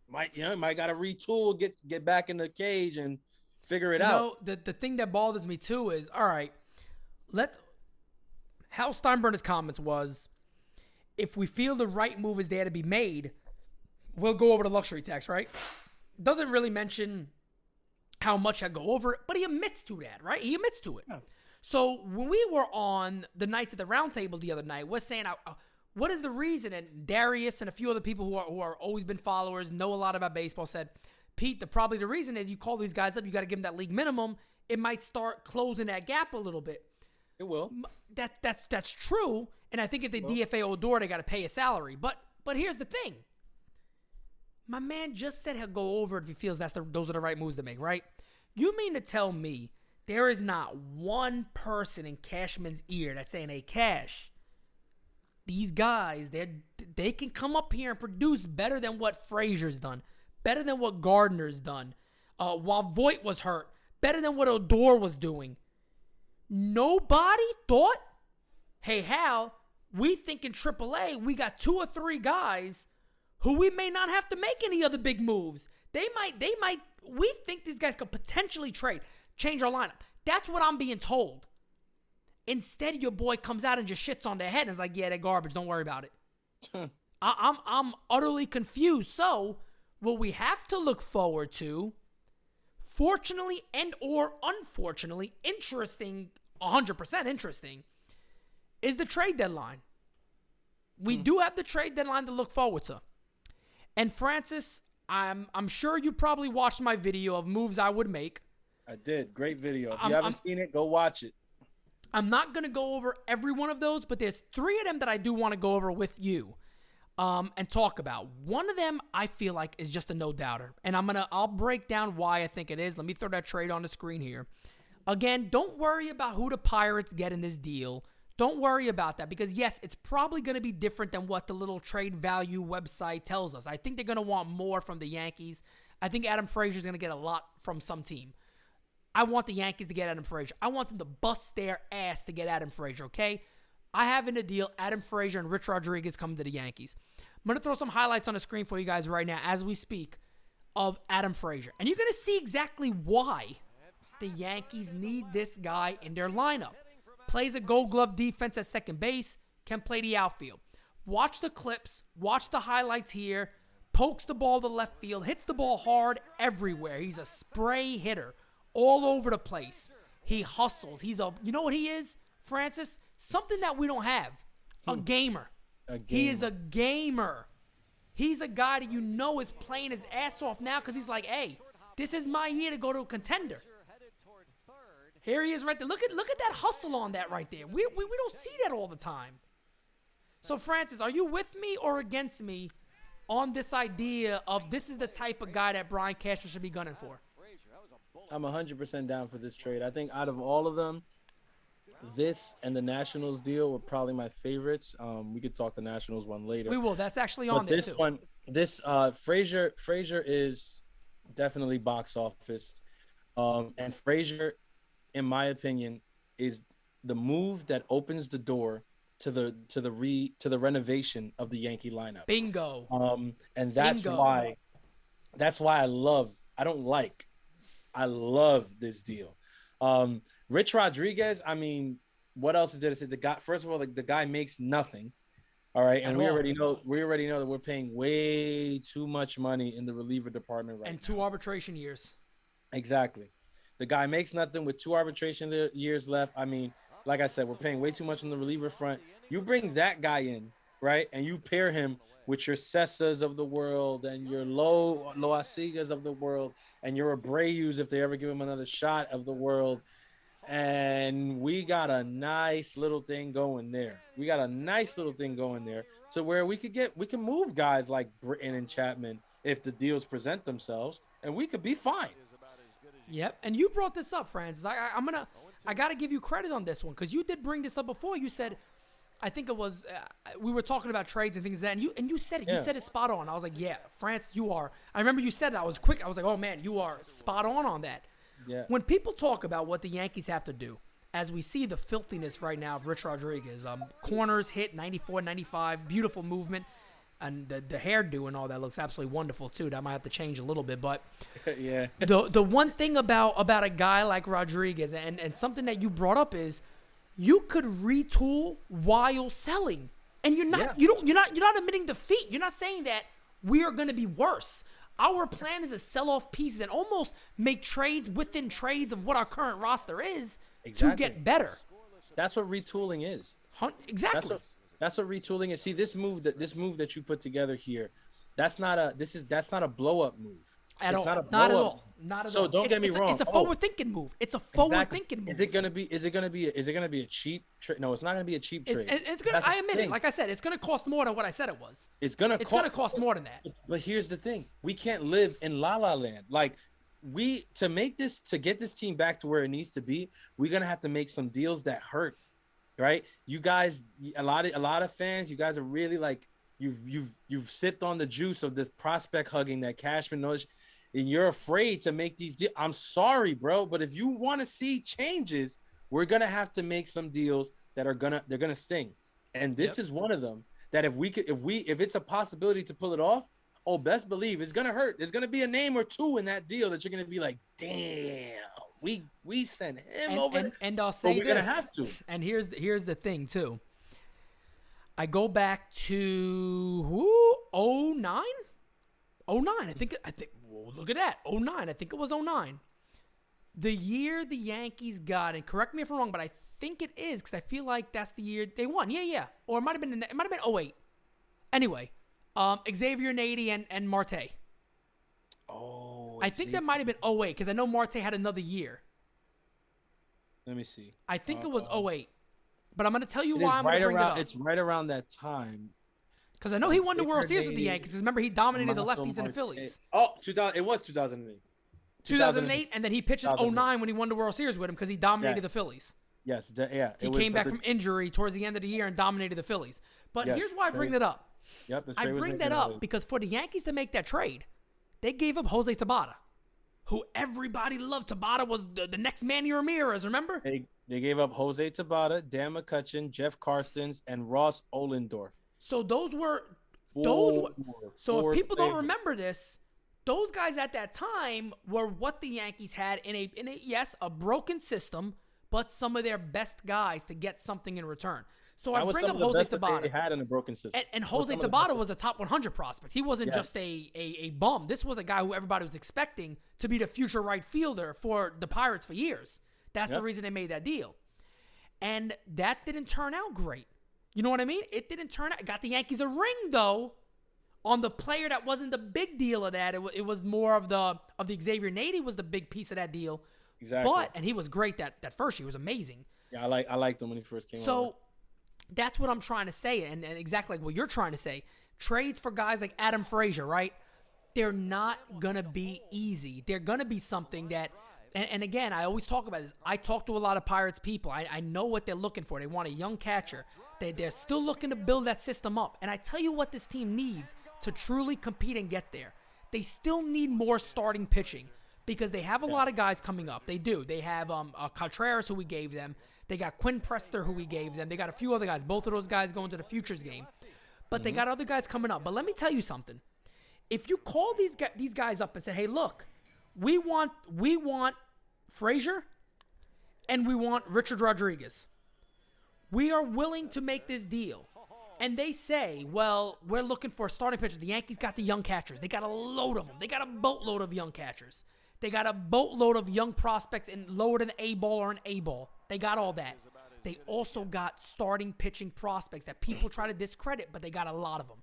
[SPEAKER 3] Might got to retool, get back in the cage and figure it out.
[SPEAKER 2] The thing that bothers me too is, all right, Hal Steinbrenner's comments was, if we feel the right move is there to be made, we'll go over the luxury tax, right? Doesn't really mention how much I go over it, but he admits to that, right? He admits to it.
[SPEAKER 3] Yeah.
[SPEAKER 2] So when we were on the Nights at the Round Table the other night, we're saying, what is the reason? And Darius and a few other people who are always been followers, know a lot about baseball, said, Pete, probably the reason is you call these guys up, you got to give them that league minimum. It might start closing that gap a little bit.
[SPEAKER 3] It will.
[SPEAKER 2] That's true, and I think if they DFA Odor, they got to pay a salary. But here's the thing. My man just said he'll go over it if he feels those are the right moves to make, right? You mean to tell me there is not one person in Cashman's ear that's saying, hey, Cash, these guys, they can come up here and produce better than what Frazier's done, better than what Gardner's done, while Voit was hurt, better than what Odor was doing. Nobody thought, hey, Hal, we think in AAA, we got 2 or 3 guys who we may not have to make any other big moves. We think these guys could potentially change our lineup. That's what I'm being told. Instead, your boy comes out and just shits on their head and is like, yeah, they're garbage. Don't worry about it. I'm utterly confused. So what we have to look forward to, fortunately and or unfortunately, interesting, 100% interesting, is the trade deadline. We do have the trade deadline to look forward to. And Francis, I'm sure you probably watched my video of moves I would make.
[SPEAKER 3] I did. Great video. If you haven't seen it, go watch it.
[SPEAKER 2] I'm not going to go over every one of those, but there's 3 of them that I do want to go over with you and talk about. One of them I feel like is just a no-doubter, and I'll break down why I think it is. Let me throw that trade on the screen here. Again, don't worry about who the Pirates get in this deal. Don't worry about that because, yes, it's probably going to be different than what the little trade value website tells us. I think they're going to want more from the Yankees. I think Adam Frazier's going to get a lot from some team. I want the Yankees to get Adam Frazier. I want them to bust their ass to get Adam Frazier, okay? I have in a deal Adam Frazier and Rich Rodriguez coming to the Yankees. I'm going to throw some highlights on the screen for you guys right now as we speak of Adam Frazier. And you're going to see exactly why the Yankees need this guy in their lineup. Plays a gold glove defense at second base, can play the outfield. Watch the clips, watch the highlights here, pokes the ball to left field, hits the ball hard everywhere. He's a spray hitter all over the place. He hustles. You know what he is, Francis? Something that we don't have. A gamer. He is a gamer. He's a guy that you know is playing his ass off now because he's like, hey, this is my year to go to a contender. Here he is right there. Look at that hustle on that right there. We don't see that all the time. So, Francis, are you with me or against me on this idea of this is the type of guy that Brian Cashman should be gunning for?
[SPEAKER 3] I'm 100% down for this trade. I think out of all of them, this and the Nationals deal were probably my favorites. We could talk the Nationals one later.
[SPEAKER 2] We will. That's actually on there, too.
[SPEAKER 3] This Frazier is definitely box office. And Frazier, in my opinion, is the move that opens the door to the renovation of the Yankee lineup.
[SPEAKER 2] Bingo.
[SPEAKER 3] And that's why I love this deal. Rich Rodriguez, I mean, what else did it say? The guy, first of all, the guy makes nothing. All right, and we already know that we're paying way too much money in the reliever department right now.
[SPEAKER 2] And 2 arbitration years.
[SPEAKER 3] Exactly. The guy makes nothing with 2 arbitration years left. I mean, like I said, we're paying way too much on the reliever front. You bring that guy in, right, and you pair him with your Cessas of the world and your Loasigas of the world and your Abreu's, if they ever give him another shot, of the world. And we got a nice little thing going there. So where we can move guys like Britton and Chapman if the deals present themselves, and we could be fine.
[SPEAKER 2] Yep, and you brought this up, Francis. I got to give you credit on this one because you did bring this up before. You said, I think it was we were talking about trades and things like that, and you said it. Yeah. You said it spot on. I was like, yeah, France, you are. I remember you said it. I was quick. I was like, oh man, you are spot on that.
[SPEAKER 3] Yeah.
[SPEAKER 2] When people talk about what the Yankees have to do, as we see the filthiness right now of Rich Rodriguez, corners hit 94, 95, beautiful movement. And the hairdo and all that looks absolutely wonderful too. That might have to change a little bit, but
[SPEAKER 3] yeah.
[SPEAKER 2] The one thing about a guy like Rodriguez and something that you brought up is you could retool while selling, and you're not admitting defeat. You're not saying that we are going to be worse. Our plan is to sell off pieces and almost make trades within trades of what our current roster is to get better.
[SPEAKER 3] That's what retooling is.
[SPEAKER 2] Exactly.
[SPEAKER 3] That's what retooling is. See, this move that you put together here, that's not a blow up move.
[SPEAKER 2] Not at all.
[SPEAKER 3] So don't get me wrong.
[SPEAKER 2] It's a forward thinking move. It's a forward thinking move.
[SPEAKER 3] Is it gonna be a cheap trade? No, it's not gonna be a cheap trade.
[SPEAKER 2] It's gonna. I admit it. Like I said, it's gonna cost more than what I said it was.
[SPEAKER 3] It's gonna
[SPEAKER 2] cost more than that.
[SPEAKER 3] But here's the thing: we can't live in La La Land. Like to get this team back to where it needs to be, we're gonna have to make some deals that hurt. Right, you guys, a lot of fans, you guys are really like you've sipped on the juice of this prospect hugging that Cashman knows, and you're afraid to make these deals. I'm sorry, bro, but if you want to see changes, we're gonna have to make some deals that they're gonna sting, and this is one of them. That if it's a possibility to pull it off, oh, best believe it's gonna hurt. There's gonna be a name or two in that deal that you're gonna be like, damn. We sent him over,
[SPEAKER 2] and I'll say
[SPEAKER 3] this. We're gonna have to.
[SPEAKER 2] And here's the thing too. I go back to 09? 09. I think. Well, look at that. 09. I think it was 09. The year the Yankees got, and correct me if I'm wrong, but I think it is because I feel like that's the year they won. Yeah. Or it might have been 08. Anyway, Xavier Nady and Marte.
[SPEAKER 3] Oh,
[SPEAKER 2] I think that might have been 08 because I know Marte had another year.
[SPEAKER 3] Let me see.
[SPEAKER 2] I think it was 08. But I'm going to tell you why I'm going to bring it up.
[SPEAKER 3] It's right around that time.
[SPEAKER 2] Because I know he won the World Series with the Yankees. Remember, he dominated the lefties and the Phillies.
[SPEAKER 3] Oh, 2000. It was 2008.
[SPEAKER 2] 2008, and then he pitched in 09 when he won the World Series with him because he dominated the Phillies.
[SPEAKER 3] Yes, yeah.
[SPEAKER 2] He came back from injury towards the end of the year and dominated the Phillies. But here's why I bring that up.
[SPEAKER 3] Yep,
[SPEAKER 2] I bring that up because for the Yankees to make that trade, they gave up Jose Tabata. who everybody loved. Tabata was the next Manny Ramirez, remember?
[SPEAKER 3] They gave up Jose Tabata, Dan McCutcheon, Jeff Karstens, and Ross Ollendorf.
[SPEAKER 2] So those were if people don't remember this, those guys at that time were what the Yankees had in a broken system, but some of their best guys to get something in return. So I bring up Jose Tabata.
[SPEAKER 3] They had in a broken system.
[SPEAKER 2] And Jose Tabata was a top 100 prospect. He wasn't just a bum. This was a guy who everybody was expecting to be the future right fielder for the Pirates for years. That's the reason they made that deal. And that didn't turn out great. You know what I mean? It didn't turn out. It got the Yankees a ring, though, on the player that wasn't the big deal of that. It was more of the Xavier Nady was the big piece of that deal.
[SPEAKER 3] Exactly.
[SPEAKER 2] And he was great that first year. He was amazing.
[SPEAKER 3] Yeah, I liked him when he first came over.
[SPEAKER 2] So that's what I'm trying to say, and exactly like what you're trying to say. Trades for guys like Adam Frazier, right? They're not going to be easy. They're going to be something that, and again, I always talk about this. I talk to a lot of Pirates people. I know what they're looking for. They want a young catcher. They're still looking to build that system up. And I tell you what this team needs to truly compete and get there. They still need more starting pitching because they have a lot of guys coming up. They do. They have Contreras, who we gave them. They got Quinn Prester, who we gave them. They got a few other guys. Both of those guys going to the Futures game. But they got other guys coming up. But let me tell you something. If you call these guys up and say, hey, look, we want Frazier and we want Richard Rodriguez. We are willing to make this deal. And they say, well, we're looking for a starting pitcher. The Yankees got the young catchers. They got a load of them. They got a boatload of young catchers. They got a boatload of young prospects in lower than A-ball or an A-ball. They got all that. They also got starting pitching prospects that people try to discredit, but they got a lot of them.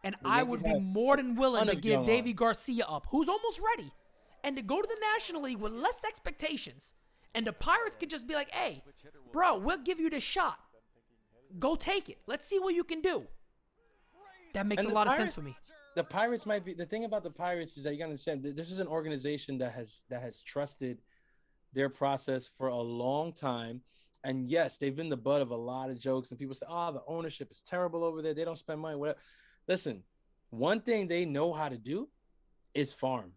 [SPEAKER 2] And I would be more than willing to give Davy Garcia up, who's almost ready, and to go to the National League with less expectations. And the Pirates could just be like, hey, bro, we'll give you this shot. Go take it. Let's see what you can do. That makes a lot of sense for me.
[SPEAKER 3] The Pirates might be – the thing about the Pirates is that you got to understand this is an organization that has trusted their process for a long time. And, yes, they've been the butt of a lot of jokes. And people say, oh, the ownership is terrible over there. They don't spend money, whatever. Listen, one thing they know how to do is farm.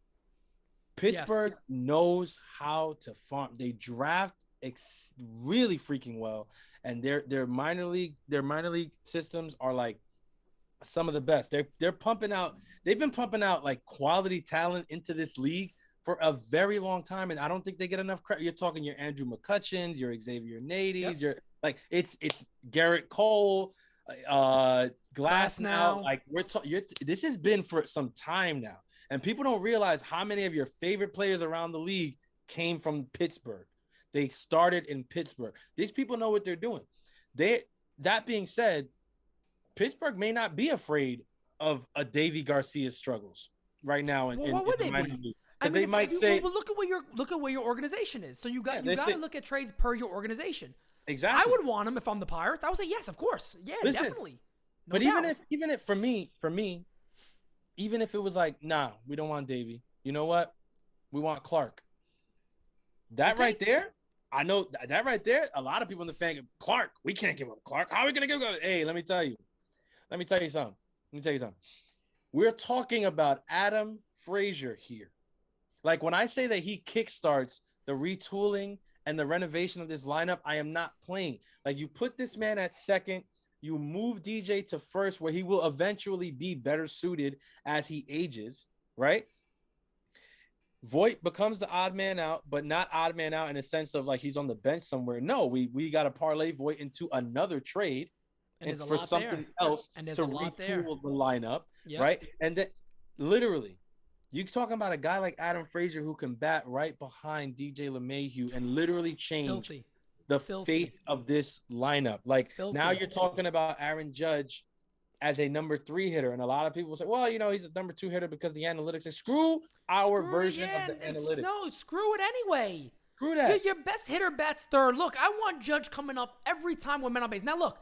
[SPEAKER 3] Pittsburgh knows how to farm. They draft really freaking well, and their minor league systems are like some of the best. They're pumping out. They've been pumping out like quality talent into this league for a very long time, and I don't think they get enough credit. You're talking your Andrew McCutcheons, your Xavier Nadys, your like it's Garrett Cole, Glass now. Like this has been for some time now. And people don't realize how many of your favorite players around the league came from Pittsburgh. They started in Pittsburgh. These people know what they're doing. That being said, Pittsburgh may not be afraid of a Davy Garcia's struggles right now.
[SPEAKER 2] What would they be?
[SPEAKER 3] Because they might say,
[SPEAKER 2] well, look at where your organization is. So you got to look at trades per your organization.
[SPEAKER 3] Exactly.
[SPEAKER 2] I would want them if I'm the Pirates. I would say yes, of course. Yeah, definitely. No
[SPEAKER 3] but
[SPEAKER 2] doubt.
[SPEAKER 3] even if for me, even if it was like, nah, we don't want Davey. You know what? We want Clark. That right there, I know that right there, a lot of people in the fan go, Clark, we can't give up Clark. How are we going to give up? Hey, let me tell you something. We're talking about Adam Frazier here. Like when I say that he kickstarts the retooling and the renovation of this lineup, I am not playing. Like you put this man at second, you move DJ to first, where he will eventually be better suited as he ages, right? Voit becomes the odd man out, but not odd man out in a sense of like he's on the bench somewhere. No, we got to parlay Voit into another trade and for something else to retool the lineup, right? And then literally, you're talking about a guy like Adam Frazier who can bat right behind DJ LeMahieu and literally change the face of this lineup. Like now you're talking about Aaron Judge as a number 3 hitter. And a lot of people say, well, you know, he's a number 2 hitter because the analytics say screw our version of the analytics.
[SPEAKER 2] No, screw it anyway.
[SPEAKER 3] Screw that.
[SPEAKER 2] Your best hitter bats third. Look, I want Judge coming up every time with men on base. Now look,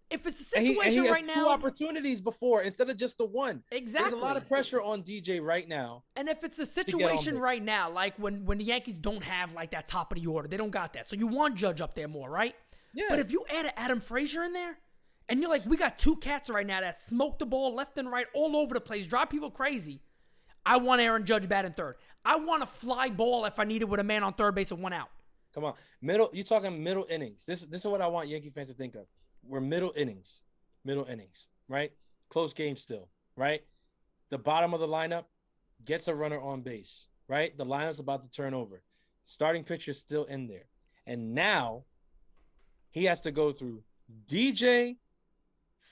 [SPEAKER 2] if it's a situation
[SPEAKER 3] he
[SPEAKER 2] right now,
[SPEAKER 3] 2 opportunities before instead of just the one.
[SPEAKER 2] Exactly.
[SPEAKER 3] There's a lot of pressure on DJ right now.
[SPEAKER 2] And if it's a situation right now, like when the Yankees don't have like that top of the order, they don't got that. So you want Judge up there more, right? Yeah. But if you add an Adam Frazier in there, and you're like, we got 2 cats right now that smoke the ball left and right all over the place, drive people crazy. I want Aaron Judge batting third. I want a fly ball if I need it with a man on third base and 1 out.
[SPEAKER 3] Come on. You talking middle innings. This is what I want Yankee fans to think of. We're middle innings, right? Close game still, right? The bottom of the lineup gets a runner on base, right? The lineup's about to turn over. Starting pitcher's still in there. And now he has to go through DJ,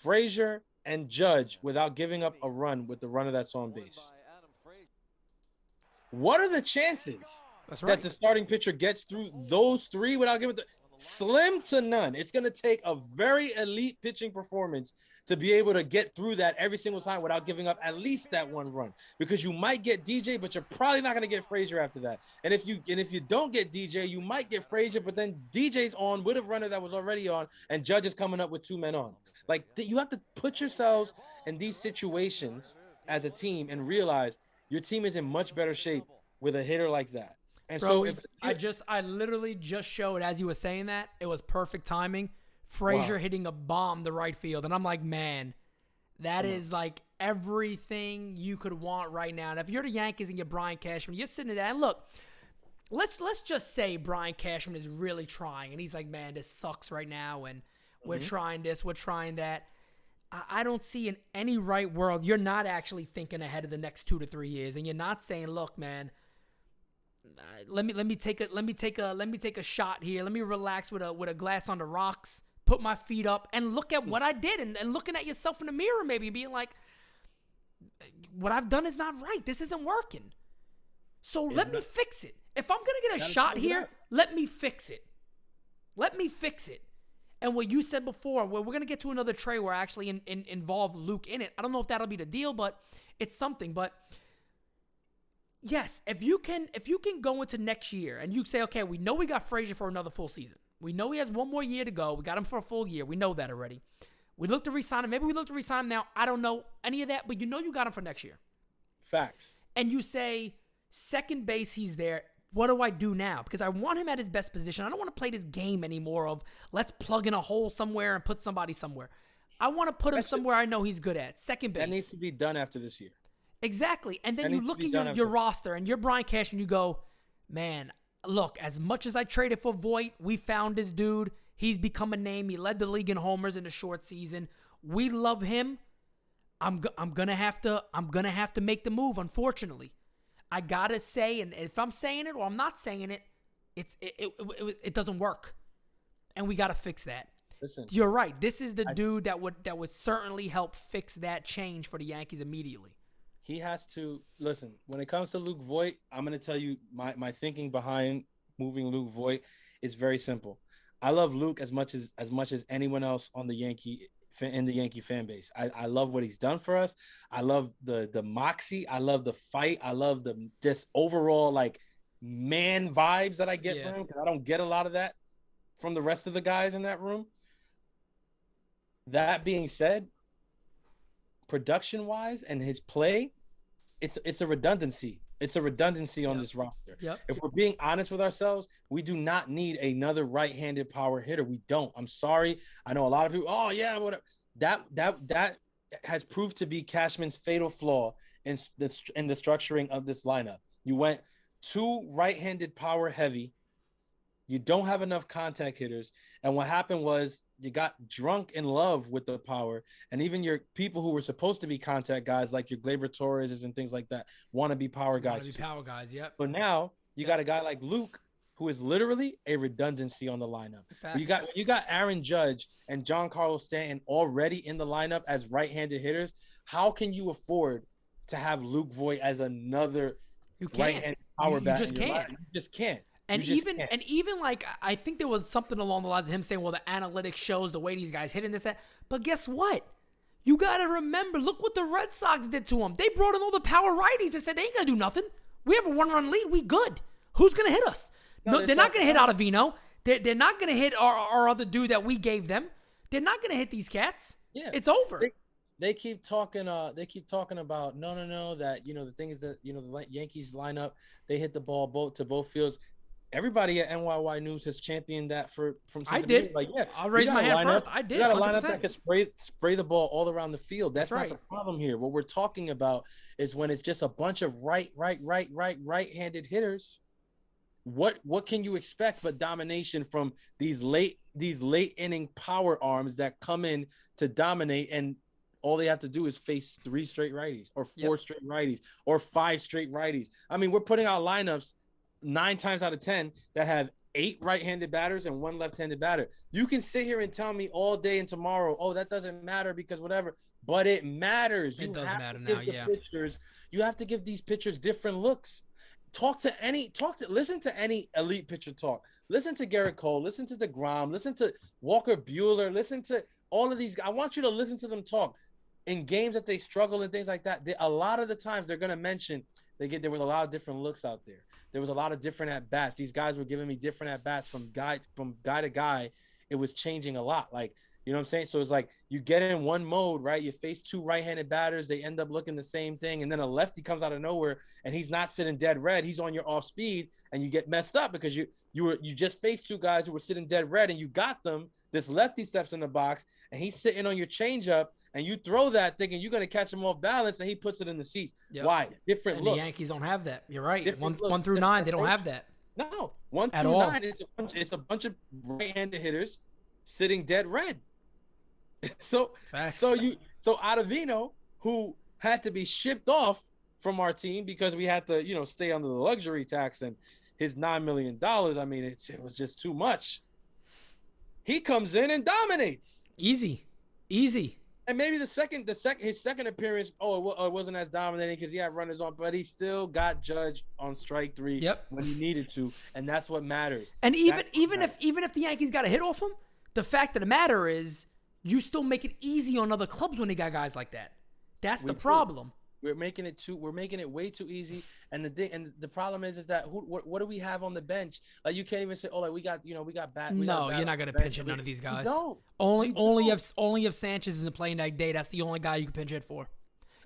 [SPEAKER 3] Frazier, and Judge without giving up a run with the runner that's on base. What are the chances that the starting pitcher gets through those three without giving slim to none? It's going to take a very elite pitching performance to be able to get through that every single time without giving up at least that one run, because you might get DJ, but you're probably not going to get Frazier after that. And if you don't get DJ, you might get Frazier, but then DJ's on with a runner that was already on, and Judge is coming up with 2 men on. Like, you have to put yourselves in these situations as a team and realize your team is in much better shape with a hitter like that. And
[SPEAKER 2] Bro,
[SPEAKER 3] so
[SPEAKER 2] I literally just showed, as you were saying that, it was perfect timing. Frazier hitting a bomb to right field. And I'm like, man, that is like everything you could want right now. And if you're the Yankees and you're Brian Cashman, you're sitting there and look, let's just say Brian Cashman is really trying. And he's like, man, this sucks right now. And we're trying this, we're trying that. I don't see in any right world you're not actually thinking ahead of the next 2 to 3 years. And you're not saying, look, man, let me take a shot here. Let me relax with a glass on the rocks, put my feet up, and look at what I did, and looking at yourself in the mirror, maybe being like, what I've done is not right. This isn't working. So let me fix it. If I'm gonna get a shot here, let me fix it. Let me fix it. And what you said before, we're gonna get to another trade where I actually involve Luke in it. I don't know if that'll be the deal, but it's something. But yes, if you can go into next year and you say, okay, we know we got Frazier for another full season. We know he has 1 more year to go. We got him for a full year. We know that already. We look to re-sign him. Maybe we look to re-sign him now. I don't know any of that, but you know you got him for next year.
[SPEAKER 3] Facts.
[SPEAKER 2] And you say, second base, he's there. What do I do now? Because I want him at his best position. I don't want to play this game anymore of let's plug in a hole somewhere and put somebody somewhere. I want to put him somewhere I know he's good at. Second base.
[SPEAKER 3] That needs to be done after this year.
[SPEAKER 2] Exactly. And then you look at your roster and you're Brian Cash and you go, man, look, as much as I traded for Voit, we found this dude. He's become a name. He led the league in homers in the short season. We love him. I'm gonna have to make the move, unfortunately. I gotta say, and if I'm saying it or I'm not saying it, it doesn't work. And we gotta fix that.
[SPEAKER 3] Listen.
[SPEAKER 2] You're right. This is the dude that would certainly help fix that change for the Yankees immediately.
[SPEAKER 3] He has to listen. When it comes to Luke Voit, I'm going to tell you my thinking behind moving Luke Voit is very simple. I love Luke as much as anyone else on the Yankee fan base. I love what he's done for us. I love the moxie. I love the fight. I love the just overall like man vibes that I get from him, because I don't get a lot of that from the rest of the guys in that room. That being said, production-wise and his play, it's a redundancy. It's a redundancy on this roster. Yep. If we're being honest with ourselves, we do not need another right-handed power hitter. We don't. I'm sorry. I know a lot of people, oh, yeah, whatever. That has proved to be Cashman's fatal flaw in the structuring of this lineup. You went too right-handed power heavy. You don't have enough contact hitters. And what happened was you got drunk in love with the power. And even your people who were supposed to be contact guys, like your Gleyber Torres and things like that, want to be power guys.
[SPEAKER 2] Yep.
[SPEAKER 3] But now you got a guy like Luke, who is literally a redundancy on the lineup. You got Aaron Judge and Giancarlo Stanton already in the lineup as right-handed hitters. How can you afford to have Luke Voit as another right-handed power bat? You just can't.
[SPEAKER 2] And even like, I think there was something along the lines of him saying, well, the analytics shows the way these guys hitting this, that. But guess what? You got to remember, look what the Red Sox did to him. They brought in all the power righties and said, they ain't going to do nothing. We have a 1-run lead. We good. Who's going to hit us? No, they're not going to hit Ottavino. They're not going to hit our other dude that we gave them. They're not going to hit these cats. Yeah. It's over.
[SPEAKER 3] They keep talking about no, that, the thing is that, the Yankees line up, they hit the ball to both fields. everybody at NYY News has championed that from since
[SPEAKER 2] I
[SPEAKER 3] the
[SPEAKER 2] did.
[SPEAKER 3] beginning. Like, yeah,
[SPEAKER 2] I'll raise my hand first. I did.
[SPEAKER 3] You got a
[SPEAKER 2] 100%.
[SPEAKER 3] lineup that can spray the ball all around the field. That's not
[SPEAKER 2] right.
[SPEAKER 3] the problem here. What we're talking about is when it's just a bunch of right-handed hitters. What can you expect but domination from these late inning power arms that come in to dominate, and all they have to do is face 3 straight righties or 4 straight righties or 5 straight righties. I mean, we're putting out lineups 9 times out of 10 that have 8 right-handed batters and 1 left-handed batter. You can sit here and tell me all day and tomorrow, oh, that doesn't matter because whatever, but it matters.
[SPEAKER 2] It does matter now, yeah.
[SPEAKER 3] You have to give these pitchers different looks. Listen to any elite pitcher talk. Listen to Garrett Cole, listen to DeGrom, listen to Walker Buehler, listen to all of these. I want you to listen to them talk in games that they struggle and things like that. A lot of the times they're going to mention there was a lot of different looks out there. There was a lot of different at bats. These guys were giving me different at bats from guy to guy. It was changing a lot. Like, you know what I'm saying? So it's like you get in one mode, right? You face 2 right-handed batters. They end up looking the same thing. And then a lefty comes out of nowhere and he's not sitting dead red. He's on your off speed and you get messed up because you just faced 2 guys who were sitting dead red and you got them. This lefty steps in the box and he's sitting on your changeup and you throw that thinking you're going to catch him off balance and he puts it in the seats.
[SPEAKER 2] Yep.
[SPEAKER 3] Why? Different
[SPEAKER 2] and
[SPEAKER 3] looks.
[SPEAKER 2] The Yankees don't have that. You're right. 1 through 9,
[SPEAKER 3] different
[SPEAKER 2] they don't have that.
[SPEAKER 3] No, 1 through 9 it's a bunch of right-handed hitters sitting dead red. So Ottavino, who had to be shipped off from our team because we had to, stay under the luxury tax and his $9 million. I mean, it was just too much. He comes in and dominates.
[SPEAKER 2] Easy.
[SPEAKER 3] And maybe his second appearance, it wasn't as dominating because he had runners on, but he still got Judge on strike 3 when he needed to, and that's what matters.
[SPEAKER 2] And even if the Yankees got a hit off him, the fact of the matter is, you still make it easy on other clubs when they got guys like that. That's the problem.
[SPEAKER 3] We're making it way too easy. And the problem is that what do we have on the bench? Like, you can't even say, oh, like we got bat.
[SPEAKER 2] No, you're not gonna pinch hit none of these guys. Only if Sanchez isn't playing that day. That's the only guy you can pinch hit for.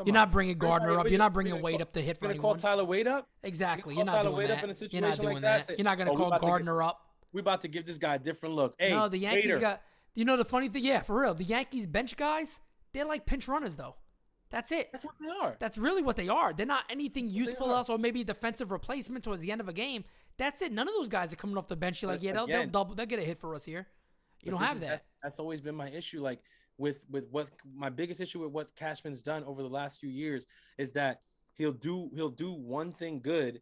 [SPEAKER 2] You're not bringing Gardner up. You're not bringing Wade up to hit for anyone.
[SPEAKER 3] You're gonna call Tyler Wade up?
[SPEAKER 2] Exactly. You're not doing that. You're not doing that. You're not gonna call Gardner up.
[SPEAKER 3] We're about to give this guy a different look. Hey,
[SPEAKER 2] no, the Yankees got. You know the funny thing? Yeah, for real. The Yankees bench guys, they're like pinch runners, though. That's it.
[SPEAKER 3] That's what they are.
[SPEAKER 2] That's really what they are. They're not anything useful else, or maybe defensive replacement towards the end of a game. That's it. None of those guys are coming off the bench. You're like, yeah, they'll get a hit for us here. You don't have that.
[SPEAKER 3] That's always been my issue. Like with what my biggest issue with what Cashman's done over the last few years is that he'll do one thing good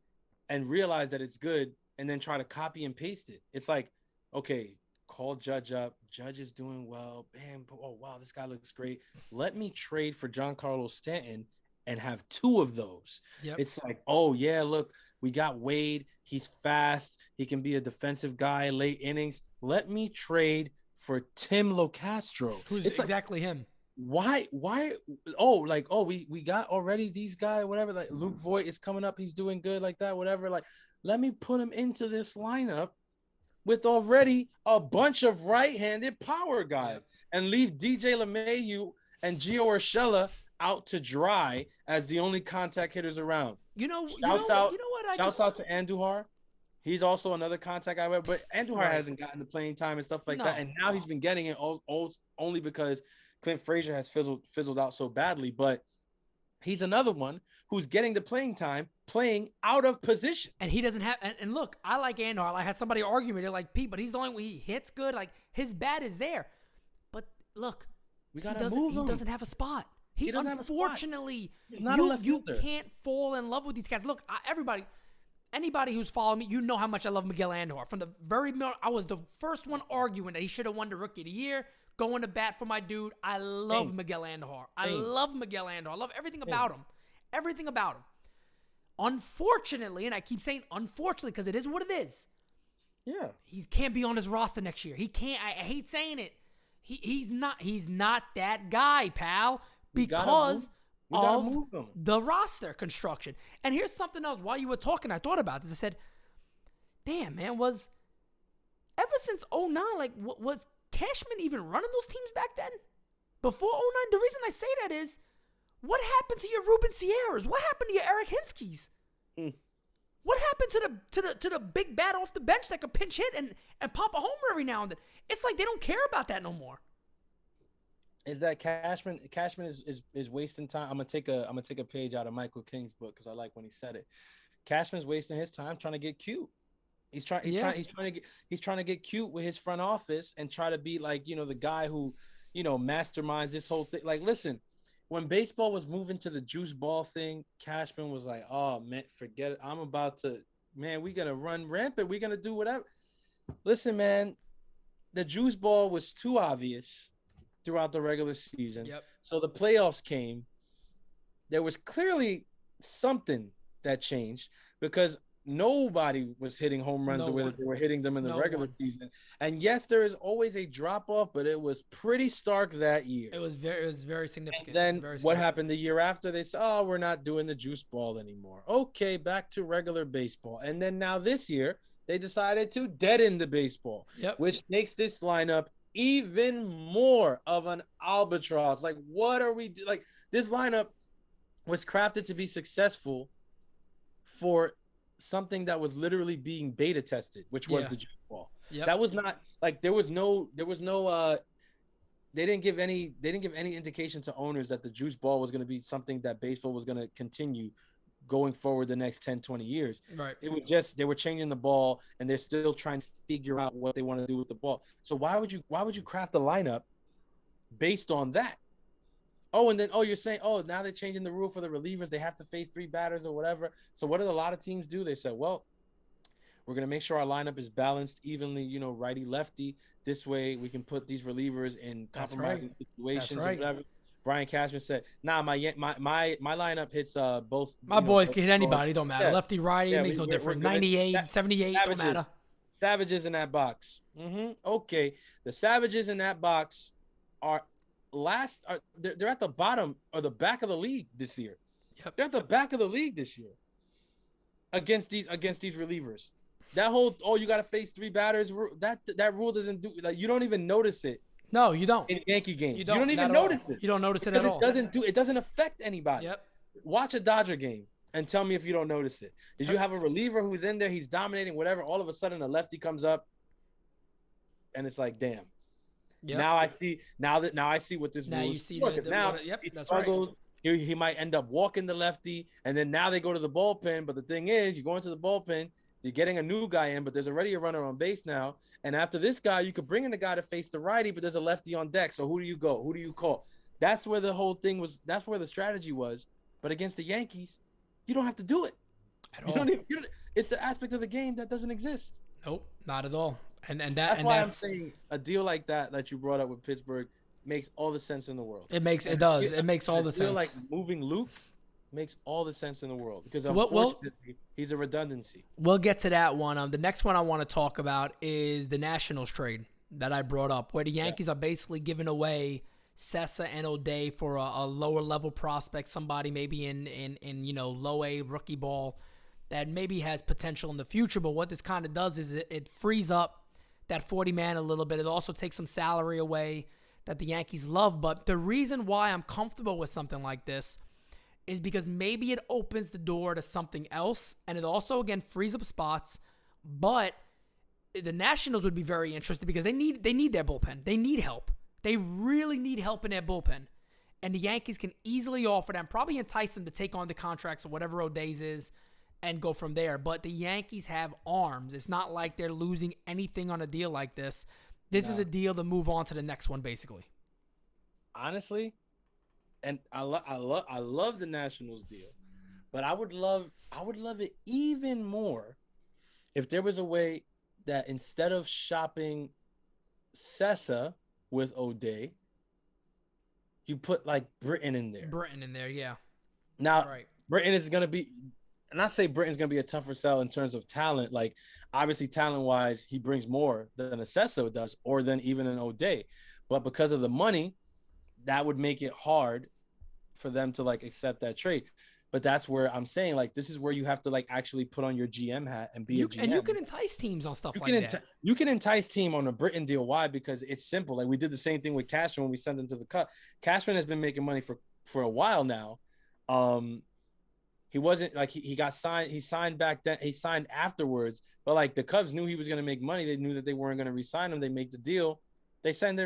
[SPEAKER 3] and realize that it's good and then try to copy and paste it. It's like, okay, call Judge up. Judge is doing well. Bam. Oh, wow, this guy looks great. Let me trade for Giancarlo Stanton and have 2 of those. Yep. It's like, oh, yeah, look, we got Wade. He's fast. He can be a defensive guy late innings. Let me trade for Tim Locastro.
[SPEAKER 2] Who's exactly him.
[SPEAKER 3] Why? We got already these guys, whatever. Like Luke Voigt is coming up. He's doing good like that, whatever. Like, let me put him into this lineup with already a bunch of right-handed power guys and leave DJ LeMahieu and Gio Urshela out to dry as the only contact hitters around. Shouts out to Andujar. He's also another contact guy, but Andujar hasn't gotten the playing time and stuff like that. And now he's been getting it only because Clint Frazier has fizzled out so badly. But he's another one who's getting the playing time, playing out of position.
[SPEAKER 2] And he doesn't have – and look, I like Andujar. I had somebody argue me. They're like, Pete, but he's the only one he hits good. Like, his bat is there. But, look, he doesn't have a spot. He unfortunately,
[SPEAKER 3] he's not a left
[SPEAKER 2] you
[SPEAKER 3] fielder.
[SPEAKER 2] can't fall in love with these guys. Look, anybody who's followed me, you know how much I love Miguel Andujar. From the very moment, I was the first one arguing that he should have won the Rookie of the Year, going to bat for my dude. I love Miguel Andujar. I love Miguel Andujar. I love everything about him. Everything about him. Unfortunately, and I keep saying unfortunately because it is what it is.
[SPEAKER 3] Yeah.
[SPEAKER 2] He can't be on his roster next year. He can't. I hate saying it. He's not that guy, pal. Because of the roster construction. And here's something else. While you were talking, I thought about this. I said, damn, man, ever since 2009, like, was Cashman even running those teams back then? Before 2009, the reason I say that is, what happened to your Ruben Sierras? What happened to your Eric Hinskys? What happened to the big bat off the bench that could pinch hit and pop a homer every now and then? It's like they don't care about that no more.
[SPEAKER 3] Is that Cashman is wasting time? I'm gonna take a page out of Michael King's book because I like when he said it. Cashman's wasting his time trying to get cute. He's trying to get cute with his front office and try to be like, the guy who, masterminds this whole thing. Like, listen, when baseball was moving to the juice ball thing, Cashman was like, oh man, forget it. We're gonna run rampant. We're gonna do whatever. Listen, man, the juice ball was too obvious throughout the regular season.
[SPEAKER 2] Yep.
[SPEAKER 3] So the playoffs came. There was clearly something that changed because nobody was hitting home runs the way that they were hitting them in the regular season. And yes, there is always a drop off, but it was pretty stark that year.
[SPEAKER 2] It was very significant.
[SPEAKER 3] And then what happened the year after? They said, oh, we're not doing the juice ball anymore. Okay, back to regular baseball. And then now this year, they decided to deaden the baseball, which makes this lineup even more of an albatross. Like, what are we doing? Like, this lineup was crafted to be successful for something that was literally being beta tested, which was the juice ball. That was not like there was no they didn't give any indication to owners that the juice ball was going to be something that baseball was going to continue going forward the next 10-20 years.
[SPEAKER 2] Right.
[SPEAKER 3] It was just they were changing the ball and they're still trying to figure out what they want to do with the ball. So why would you craft the lineup based on that? Oh, and then you're saying, now they're changing the rule for the relievers. They have to face 3 batters or whatever. So what did a lot of teams do? They said, well, we're going to make sure our lineup is balanced evenly, righty, lefty. This way we can put these relievers in compromising situations or whatever. Brian Cashman said, nah, my lineup hits both.
[SPEAKER 2] My boys can hit anybody. Don't matter. Lefty, righty, it makes no difference. 98, 78, don't matter.
[SPEAKER 3] Savages in that box. Okay. The Savages in that box are they're at the bottom or the back of the league this year.
[SPEAKER 2] Yep.
[SPEAKER 3] They're at the back of the league this year against these relievers. That whole you got to face 3 batters, that rule doesn't do like you don't even notice it.
[SPEAKER 2] No, you don't.
[SPEAKER 3] In Yankee games,
[SPEAKER 2] you
[SPEAKER 3] don't even notice it.
[SPEAKER 2] You don't notice it at all.
[SPEAKER 3] It doesn't affect anybody.
[SPEAKER 2] Yep.
[SPEAKER 3] Watch a Dodger game and tell me if you don't notice it. Did you have a reliever who's in there, he's dominating whatever, all of a sudden a lefty comes up and it's like, damn. Yep. Now I see what this rule is. He struggles. Right. He might end up walking the lefty, and then now they go to the bullpen. But the thing is, you go into the bullpen, you're getting a new guy in, but there's already a runner on base now. And after this guy, you could bring in the guy to face the righty, but there's a lefty on deck. So who do you go? Who do you call? That's where the whole thing was. That's where the strategy was. But against the Yankees, you don't have to do it.
[SPEAKER 2] At all.
[SPEAKER 3] It's the aspect of the game that doesn't exist.
[SPEAKER 2] Nope, not at all.
[SPEAKER 3] That's why I'm saying a deal like that you brought up with Pittsburgh makes all the sense in the world.
[SPEAKER 2] It makes all the sense.
[SPEAKER 3] Like moving Luke makes all the sense in the world because unfortunately he's a redundancy.
[SPEAKER 2] We'll get to that one. The next one I want to talk about is the Nationals trade that I brought up, where the Yankees are basically giving away Sessa and O'Day for a lower level prospect, somebody maybe in low A rookie ball that maybe has potential in the future. But what this kind of does is it frees up that 40 man a little bit. It also takes some salary away that the Yankees love. But the reason why I'm comfortable with something like this is because maybe it opens the door to something else. And it also, again, frees up spots. But the Nationals would be very interested because they need their bullpen. They need help. They really need help in their bullpen. And the Yankees can easily offer them, probably entice them to take on the contracts or whatever O'Day's is and go from there. But the Yankees have arms. It's not like they're losing anything on a deal like this. This is a deal to move on to the next one, basically.
[SPEAKER 3] Honestly, and I love the Nationals deal, but I would love it even more if there was a way that instead of shopping Sessa with O'Day, you put like Britton in there.
[SPEAKER 2] Yeah.
[SPEAKER 3] Now, Britton is going to be, and I say Britton's going to be a tougher sell in terms of talent. Like, obviously, talent-wise, he brings more than a Sessa does or than even an O'Day. But because of the money, that would make it hard for them to, like, accept that trade. But that's where I'm saying, like, this is where you have to, like, actually put on your GM hat and be a GM.
[SPEAKER 2] And you can entice teams on stuff like that.
[SPEAKER 3] You can entice team on a Britton deal. Why? Because it's simple. Like, we did the same thing with Cashman when we sent him to the cut. Cashman has been making money for a while now. he wasn't like he got signed. He signed back then. He signed afterwards. But like the Cubs knew he was going to make money. They knew that they weren't going to re-sign him. They make the deal. They send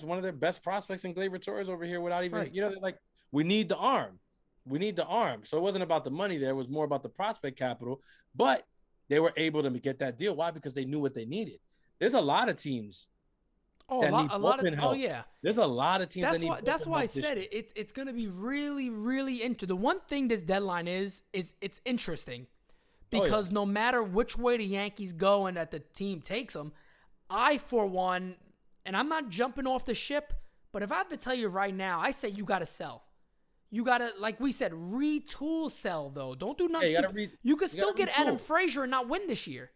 [SPEAKER 3] one of their best prospects in Gleyber Torres over here without even, they're like, we need the arm. We need the arm. So it wasn't about the money there. It was more about the prospect capital. But they were able to get that deal. Why? Because they knew what they needed. There's a lot of teams.
[SPEAKER 2] A lot of help. Oh yeah.
[SPEAKER 3] There's a lot of teams.
[SPEAKER 2] That's why I said it. It's going to be really, really interesting. The one thing this deadline is it's interesting because no matter which way the Yankees go and that the team takes them, I for one, and I'm not jumping off the ship, but if I have to tell you right now, I say you got to sell. You got to, like we said, retool sell though. Don't do nothing. You could still get Adam Frazier and not win this year.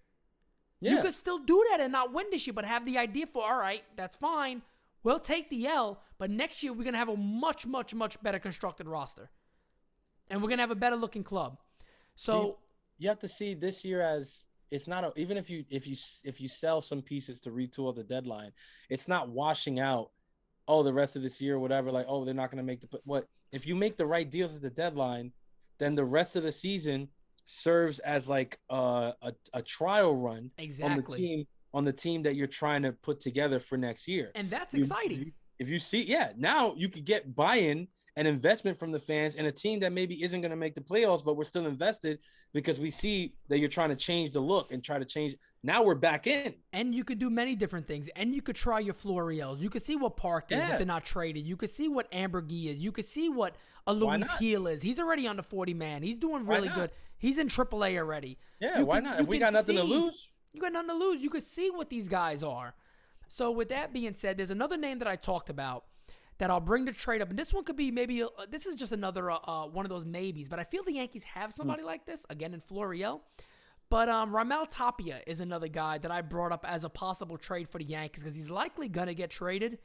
[SPEAKER 2] Yeah. You could still do that and not win this year, but have the idea for, all right, that's fine. We'll take the L, but next year we're going to have a much, much, much better constructed roster. And we're going to have a better looking club. So
[SPEAKER 3] you have to see this year as it's not even if you sell some pieces to retool at the deadline, it's not washing out the rest of this year or whatever, like they're not going to make if you make the right deals at the deadline, then the rest of the season serves as like a trial run on the team that you're trying to put together for next year.
[SPEAKER 2] And that's exciting.
[SPEAKER 3] If you see, now you could get buy-in and investment from the fans and a team that maybe isn't going to make the playoffs, but we're still invested because we see that you're trying to change the look and try to change. Now we're back in.
[SPEAKER 2] And you could do many different things. And you could try your Florials. You could see what Park is if they're not traded. You could see what Amber Gee is. You could see what a Luis Heel is. He's already on the 40-man. He's doing really good. He's in AAA already.
[SPEAKER 3] Yeah, why not? If we got nothing to lose.
[SPEAKER 2] You got nothing to lose. You could see what these guys are. So with that being said, there's another name that I talked about that I'll bring the trade up. And this one could be maybe, this is just another one of those maybes. But I feel the Yankees have somebody like this, again, in Florial. But Raimel Tapia is another guy that I brought up as a possible trade for the Yankees because he's likely going to get traded.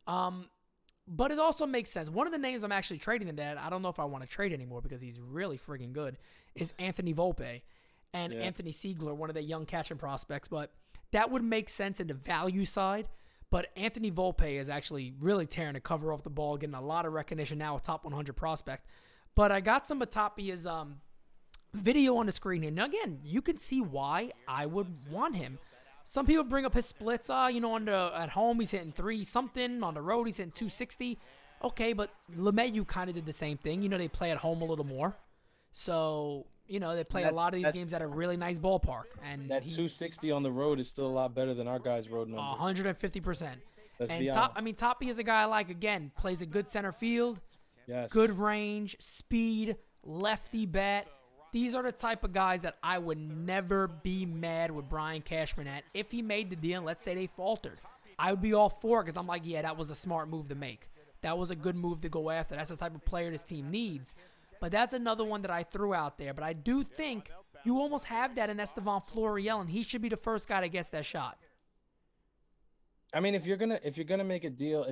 [SPEAKER 2] But it also makes sense. One of the names I'm actually trading in that, I don't know if I want to trade anymore because he's really friggin' good, is Anthony Volpe and Anthony Siegler, one of the young catching prospects. But that would make sense in the value side. But Anthony Volpe is actually really tearing the cover off the ball, getting a lot of recognition now, a top 100 prospect. But I got some of Tapia's video on the screen here. Now, again, you can see why I would want him. Some people bring up his splits. At home, he's hitting 3-something. On the road, he's hitting 260. Okay, but LeMahieu kind of did the same thing. They play at home a little more. So, they play a lot of these games at a really nice ballpark. And
[SPEAKER 3] that 260 on the road is still a lot better than our guys' road numbers.
[SPEAKER 2] 150%.
[SPEAKER 3] Let's be honest.
[SPEAKER 2] Tapia is a guy I like, again, plays a good center field, good range, speed, lefty bat. These are the type of guys that I would never be mad with Brian Cashman at. If he made the deal, and let's say they faltered, I would be all for it because I'm like, yeah, that was a smart move to make. That was a good move to go after. That's the type of player this team needs. But that's another one that I threw out there. But I do think you almost have that in Estevan Florial, and he should be the first guy that gets that shot.
[SPEAKER 3] I mean, if you're gonna make a deal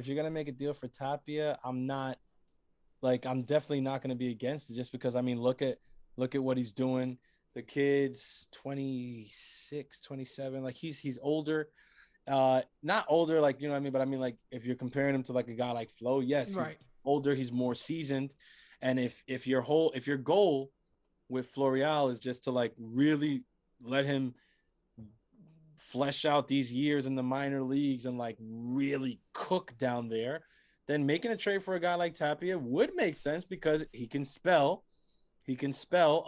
[SPEAKER 3] for Tapia, I'm definitely not gonna be against it just because look at what he's doing. The kid's 26, 27, like he's older. Not older, like, you know what I mean, but like if you're comparing him to like a guy like Flo, yes, right. He's older, he's more seasoned. And if your goal with Florial is just to like really let him flesh out these years in the minor leagues and like really cook down there, then making a trade for a guy like Tapia would make sense because he can spell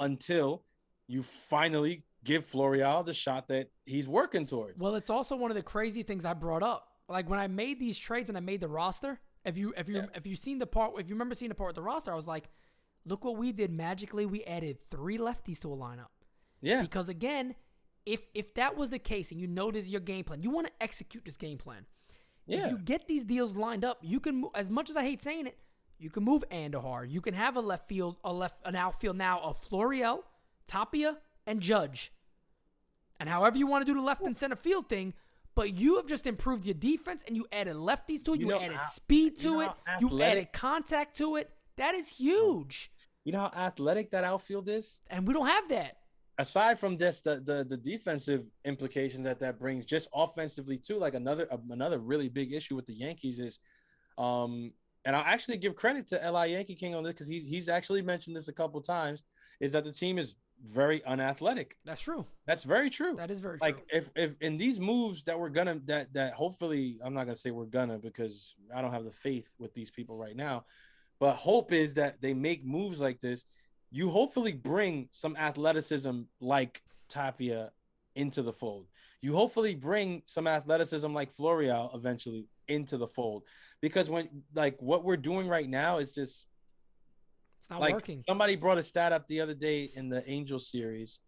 [SPEAKER 3] until you finally give Florial the shot that he's working towards.
[SPEAKER 2] Well, it's also one of the crazy things I brought up. Like when I made these trades and I made the roster, if you remember seeing the part with the roster, I was like, look what we did magically. We added 3 lefties to a lineup.
[SPEAKER 3] Yeah.
[SPEAKER 2] Because again, if that was the case and this is your game plan, you want to execute this game plan. Yeah. If you get these deals lined up, you can, as much as I hate saying it, you can move Andujar. You can have an outfield now of Florial, Tapia, and Judge. And however you want to do the left and center field thing, but you have just improved your defense and you added lefties to it. You added speed to it. You added contact to it. That is huge.
[SPEAKER 3] You know how athletic that outfield is?
[SPEAKER 2] And we don't have that.
[SPEAKER 3] Aside from just the defensive implications that brings, just offensively too, like another really big issue with the Yankees is, and I'll actually give credit to L.I. Yankee King on this because he's actually mentioned this a couple times, is that the team is very unathletic.
[SPEAKER 2] That's true.
[SPEAKER 3] That's very true.
[SPEAKER 2] That is very true.
[SPEAKER 3] Like if in these moves that we're gonna that hopefully, I'm not gonna say we're gonna, because I don't have the faith with these people right now, but hope is that they make moves like this. You hopefully bring some athleticism like Tapia into the fold. You hopefully bring some athleticism like Florial eventually into the fold, because when like what we're doing right now is just
[SPEAKER 2] it's not
[SPEAKER 3] like
[SPEAKER 2] working.
[SPEAKER 3] Somebody brought a stat up the other day in the Angels series.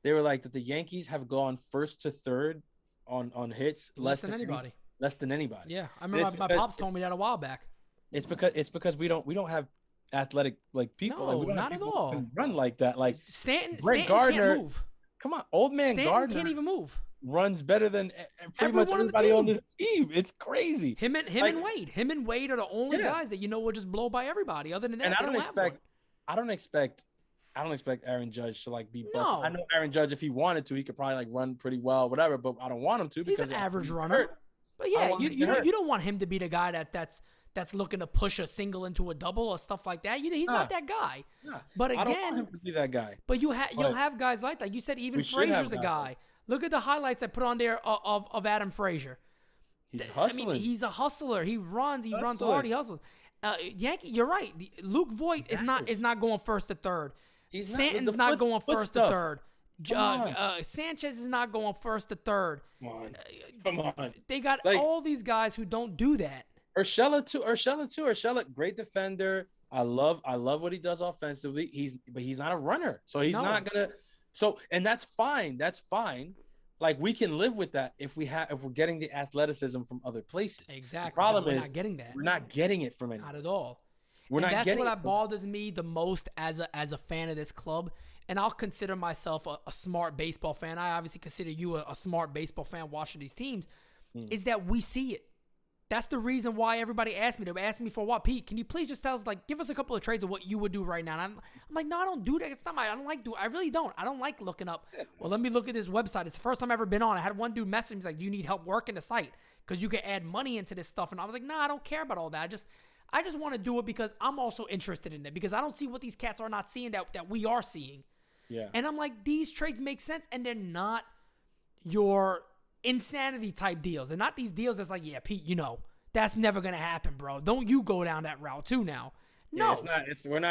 [SPEAKER 3] They were like that the Yankees have gone first to third on hits
[SPEAKER 2] Less than anybody.
[SPEAKER 3] Less than anybody.
[SPEAKER 2] Yeah, I remember my pops told me that a while back.
[SPEAKER 3] It's because we don't have athletic like people.
[SPEAKER 2] No,
[SPEAKER 3] like, we don't
[SPEAKER 2] not
[SPEAKER 3] have
[SPEAKER 2] at
[SPEAKER 3] people
[SPEAKER 2] all.
[SPEAKER 3] who can run like that. Like
[SPEAKER 2] Stanton
[SPEAKER 3] Gardner,
[SPEAKER 2] can't move.
[SPEAKER 3] Come on, old man
[SPEAKER 2] Stanton
[SPEAKER 3] Gardner
[SPEAKER 2] can't even move.
[SPEAKER 3] runs better than pretty much everybody on the team. It's crazy.
[SPEAKER 2] Him and Wade are the only guys that will just blow by everybody. Other than that,
[SPEAKER 3] and
[SPEAKER 2] they don't have one.
[SPEAKER 3] I don't expect Aaron Judge to like be busted.
[SPEAKER 2] No.
[SPEAKER 3] I know Aaron Judge, if he wanted to, he could probably like run pretty well, whatever. But I don't want him to because
[SPEAKER 2] he's an average runner. But yeah, you don't want him to be the guy that's looking to push a single into a double or stuff like that. He's not that guy.
[SPEAKER 3] Nah,
[SPEAKER 2] but again,
[SPEAKER 3] I don't want him to be that guy.
[SPEAKER 2] But you'll have guys like that. You said even Frazier's a guy. Look at the highlights I put on there of Adam Frazier.
[SPEAKER 3] He's hustling.
[SPEAKER 2] I mean, he's a hustler. He runs hard. He hustles. Yankee, you're right. Luke Voigt is not going first to third. Stanton's not going first to third. Sanchez is not going first to third.
[SPEAKER 3] Come on.
[SPEAKER 2] They got all these guys who don't do that.
[SPEAKER 3] Urshela too. Urshela, great defender. I love what he does offensively. But he's not a runner, so he's not gonna. So and that's fine. That's fine. Like we can live with that if we're getting the athleticism from other places.
[SPEAKER 2] Exactly.
[SPEAKER 3] The problem
[SPEAKER 2] we're
[SPEAKER 3] is
[SPEAKER 2] not getting that.
[SPEAKER 3] We're not getting it from anyone.
[SPEAKER 2] Not at all. That's what bothers me the most as a fan of this club. And I'll consider myself a smart baseball fan. I obviously consider you a smart baseball fan watching these teams. Is that we see it. That's the reason why everybody asked me. They asked me for a while, Pete, can you please just tell us, like, give us a couple of trades of what you would do right now? And I'm like, no, I don't do that. It's not I don't like I really don't. I don't like looking up. Well, let me look at this website. It's the first time I've ever been on. I had one dude message me. He's like, do you need help working the site? Because you can add money into this stuff. And I was like, no, I don't care about all that. I just want to do it because I'm also interested in it. Because I don't see what these cats are not seeing that we are seeing.
[SPEAKER 3] Yeah.
[SPEAKER 2] And I'm like, these trades make sense, and they're not your insanity type deals. They're not these deals that's like, yeah, Pete, that's never gonna happen, bro. Don't you go down that route too now. No,
[SPEAKER 3] it's not.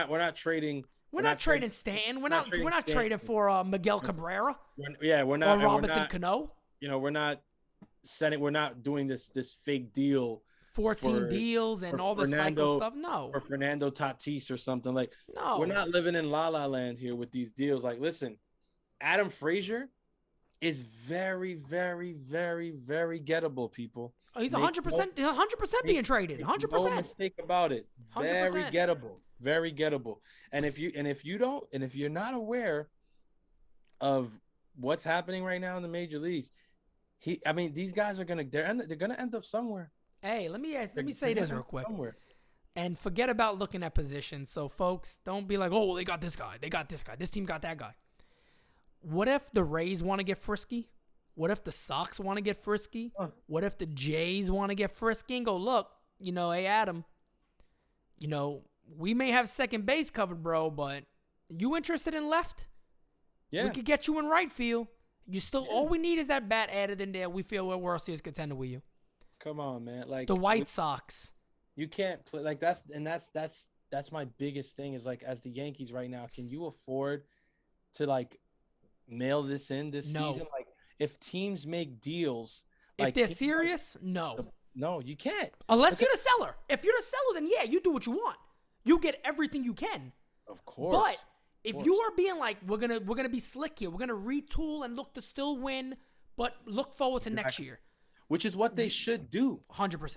[SPEAKER 3] We're not trading.
[SPEAKER 2] We're not trading Stanton. We're not trading for Miguel Cabrera.
[SPEAKER 3] We're not.
[SPEAKER 2] Or Robinson Cano.
[SPEAKER 3] We're not sending. We're not doing this fake deal.
[SPEAKER 2] 14 deals and all the cycle stuff. No.
[SPEAKER 3] Or Fernando Tatis or something like.
[SPEAKER 2] No.
[SPEAKER 3] We're not living in La La Land here with these deals. Like, listen, Adam Frazier is very, very, very, very gettable, people.
[SPEAKER 2] Oh, he's 100% being traded. 100%.
[SPEAKER 3] No mistake about it.
[SPEAKER 2] 100%.
[SPEAKER 3] Very gettable. Very gettable. And if you're not aware of what's happening right now in the major leagues, these guys are they're gonna end up somewhere.
[SPEAKER 2] Hey, let me say this real quick. Somewhere. And forget about looking at positions. So, folks, don't be like, oh, they got this guy. They got this guy. This team got that guy. What if the Rays want to get frisky? What if the Sox want to get frisky? What if the Jays want to get frisky and go, look, hey, Adam, we may have second base covered, bro, but you interested in left?
[SPEAKER 3] Yeah.
[SPEAKER 2] We could get you in right field. All we need is that bat added in there. We feel we're World Series contender with you.
[SPEAKER 3] Come on, man. Like
[SPEAKER 2] the White Sox.
[SPEAKER 3] You can't play like that's my biggest thing is like as the Yankees right now, can you afford to like mail this in this season? Like if teams make deals,
[SPEAKER 2] if they're serious, no,
[SPEAKER 3] you can't.
[SPEAKER 2] Unless you're the seller. If you're the seller, then yeah, you do what you want. You get everything you can.
[SPEAKER 3] Of course.
[SPEAKER 2] But if you are being like, we're gonna be slick here, we're gonna retool and look to still win, but look forward to next year.
[SPEAKER 3] Which is what they should do.
[SPEAKER 2] 100%.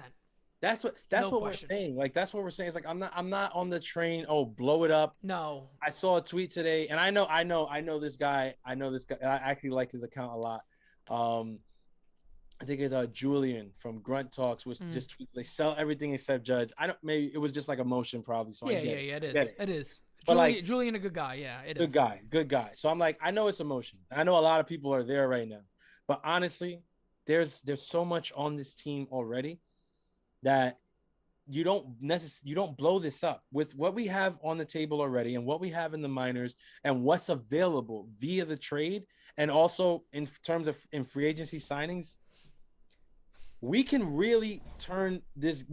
[SPEAKER 3] That's what we're saying. Like that's what we're saying. It's like I'm not on the train. Oh, blow it up.
[SPEAKER 2] No.
[SPEAKER 3] I saw a tweet today, and I know this guy. I actually like his account a lot. I think it's Julian from Grunt Talks was just tweets. They sell everything except Judge. Maybe it was just like emotion probably. So
[SPEAKER 2] it is.
[SPEAKER 3] But
[SPEAKER 2] Julian a good guy. Yeah, it
[SPEAKER 3] is. Good guy. So I'm like, I know it's emotion. I know a lot of people are there right now, but honestly, there's so much on this team already that you don't blow this up with what we have on the table already and what we have in the minors and what's available via the trade, and also in terms of in free agency signings. We can really turn this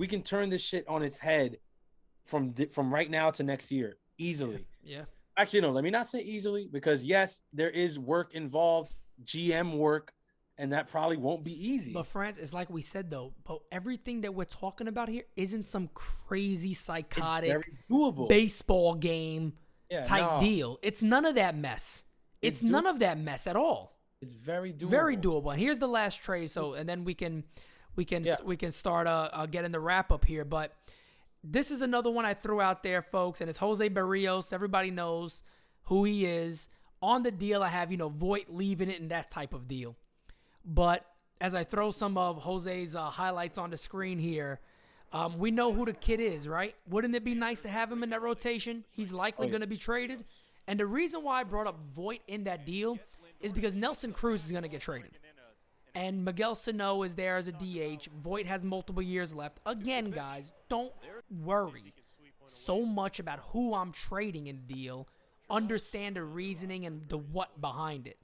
[SPEAKER 3] shit on its head from right now to next year easily.
[SPEAKER 2] Yeah.
[SPEAKER 3] Actually, no, let me not say easily, because yes, there is work involved, GM work, and that probably won't be easy.
[SPEAKER 2] But France, it's like we said though, but everything that we're talking about here isn't some crazy psychotic baseball game type deal. It's none of that mess. It's none of that mess at all.
[SPEAKER 3] It's very doable.
[SPEAKER 2] Very doable. And here's the last trade. So, and then we can start getting the wrap up here. But this is another one I threw out there, folks, and it's Jose Barrios. Everybody knows who he is. On the deal, I have, Voit leaving it and that type of deal. But as I throw some of Jose's highlights on the screen here, we know who the kid is, right? Wouldn't it be nice to have him in that rotation? He's likely going to be traded. And the reason why I brought up Voit in that deal is because Nelson Cruz is going to get traded. And Miguel Sano is there as a DH. Voit has multiple years left. Again, guys, don't worry so much about who I'm trading in the deal. Understand the reasoning and the what behind it.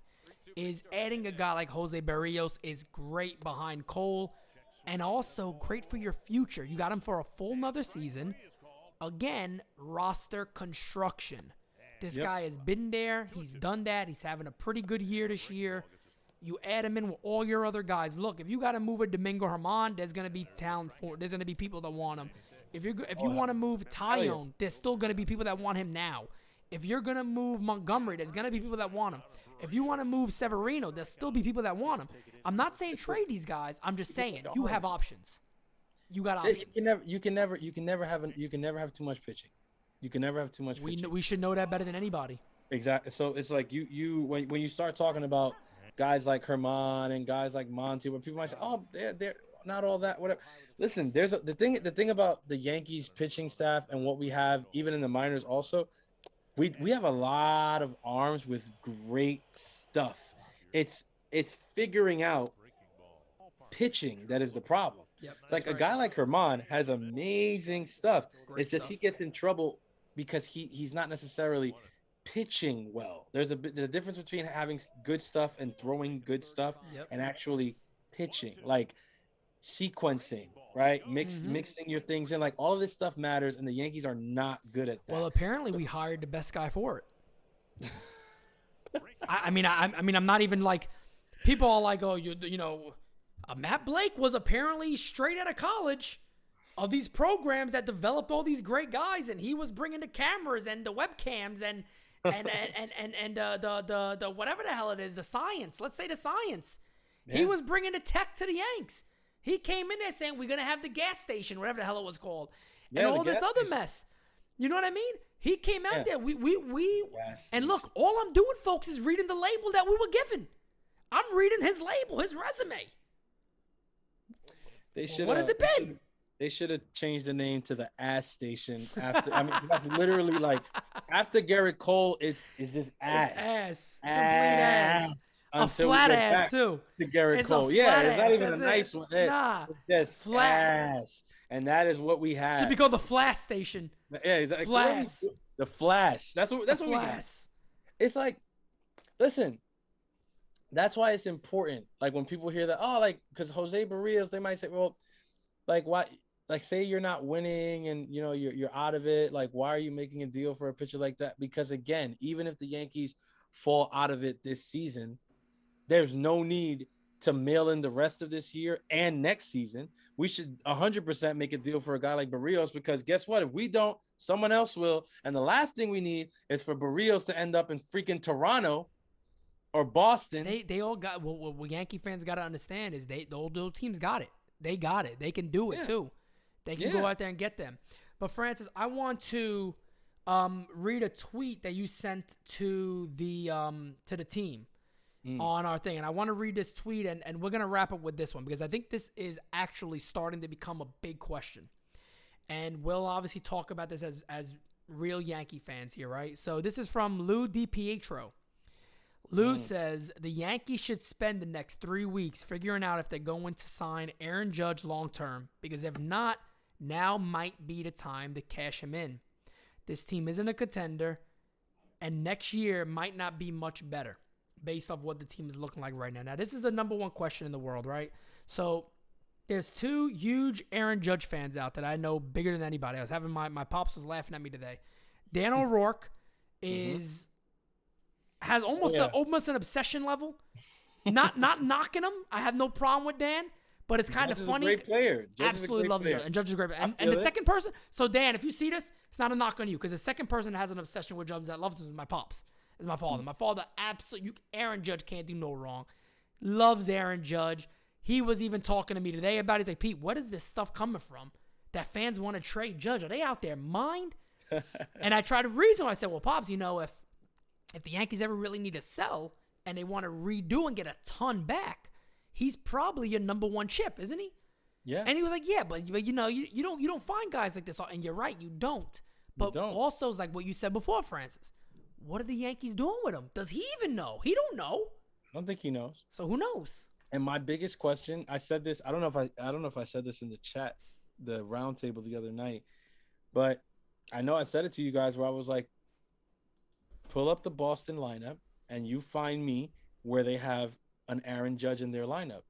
[SPEAKER 2] Is adding a guy like Jose Barrios is great behind Cole and also great for your future. You got him for a full another season. Again, roster construction. This guy has been there. He's done that. He's having a pretty good year this year. You add him in with all your other guys. Look, if you got to move a Domingo Germán, there's going to be talent for it. There's going to be people that want him. If you want to move Tyone, there's still going to be people that want him now. If you're going to move Montgomery, there's going to be people that want him. If you want to move Severino, there's still be people that want him. I'm not saying trade these guys. I'm just saying you have options. You got options.
[SPEAKER 3] You can never have too much pitching. You can never have too much pitching.
[SPEAKER 2] We should know that better than anybody.
[SPEAKER 3] Exactly. So it's like when you start talking about guys like Germán and guys like Monty, where people might say, "Oh, they're not all that." Whatever. Listen, the thing about the Yankees pitching staff and what we have, even in the minors, also. We have a lot of arms with great stuff. It's figuring out pitching that is the problem.
[SPEAKER 2] Yep,
[SPEAKER 3] like a guy like Germán has amazing stuff. It's just he gets in trouble because he's not necessarily pitching well. There's a difference between having good stuff and throwing good stuff and actually pitching, like sequencing, right? Mixing your things in, like all of this stuff matters, and the Yankees are not good at that.
[SPEAKER 2] Well, apparently we hired the best guy for it. I mean, I'm not even like, people are like, oh, Matt Blake was apparently straight out of college of these programs that developed all these great guys, and he was bringing the cameras and the webcams and the whatever the hell it is, the science. Let's say the science. Yeah. He was bringing the tech to the Yanks. He came in there saying, we're going to have the gas station, whatever the hell it was called, and all this other mess. You know what I mean? He came out there. And look, all I'm doing, folks, is reading the label that we were given. I'm reading his label, his resume. What has it been?
[SPEAKER 3] They should have changed the name to the ass station after. I mean, that's literally like after Garrett Cole, it's just ass.
[SPEAKER 2] It's ass. Complete ass. A flat ass too.
[SPEAKER 3] To Garrett Cole, it's not even a nice one. Nah, it's just flat ass, and that is what we have.
[SPEAKER 2] Should be called the Flash Station.
[SPEAKER 3] Yeah, exactly. Flash. The Flash. That's what we got. It's like, listen, that's why it's important. Like when people hear that, because Jose Barrios, they might say, well, like why? Like say you're not winning and you're out of it. Like why are you making a deal for a pitcher like that? Because again, even if the Yankees fall out of it this season, there's no need to mail in the rest of this year and next season. We should 100% make a deal for a guy like Barrios, because guess what? If we don't, someone else will. And the last thing we need is for Barrios to end up in freaking Toronto or Boston.
[SPEAKER 2] They all got what Yankee fans got to understand is those teams got it. They got it. They can do it too. They can go out there and get them. But Francis, I want to read a tweet that you sent to the team. On our thing. And I want to read this tweet, and we're going to wrap up with this one because I think this is actually starting to become a big question. And we'll obviously talk about this as real Yankee fans here, right? So this is from Lou DiPietro. Lou says the Yankees should spend the next 3 weeks figuring out if they're going to sign Aaron Judge long-term, because if not, Now might be the time to cash him in. This team isn't a contender, and next year might not be much better based off what the team is looking like right now. Now, this is a number one question in the world, right? So there's two huge Aaron Judge fans out that I know bigger than anybody. I was having my pops was laughing at me today. Dan O'Rourke has almost an obsession level. Not knocking him. I have no problem with Dan, but it's kind of funny.
[SPEAKER 3] Judge is a great player.
[SPEAKER 2] Absolutely loves Judge, and Judge is a great player. And the second person, so Dan, if you see this, it's not a knock on you, because the second person that has an obsession with Judge that loves him is my pops. Is my father. My father absolutely, Aaron Judge can't do no wrong. Loves Aaron Judge. He was even talking to me today about it. He's like, Pete, what is this stuff coming from that fans want to trade Judge? Are they out there mind? And I tried to reason. I said, well, Pops, if the Yankees ever really need to sell and they want to redo and get a ton back, he's probably your number one chip, isn't he?
[SPEAKER 3] Yeah.
[SPEAKER 2] And he was like, yeah, but you don't find guys like this. And you're right, you don't. But also, it's like what you said before, Francis. What are the Yankees doing with him? Does he even know? He don't know.
[SPEAKER 3] I don't think he knows.
[SPEAKER 2] So who knows?
[SPEAKER 3] And my biggest question, I said this, I don't know if I said this in the chat, the roundtable the other night, but I know I said it to you guys where I was like, pull up the Boston lineup and you find me where they have an Aaron Judge in their lineup.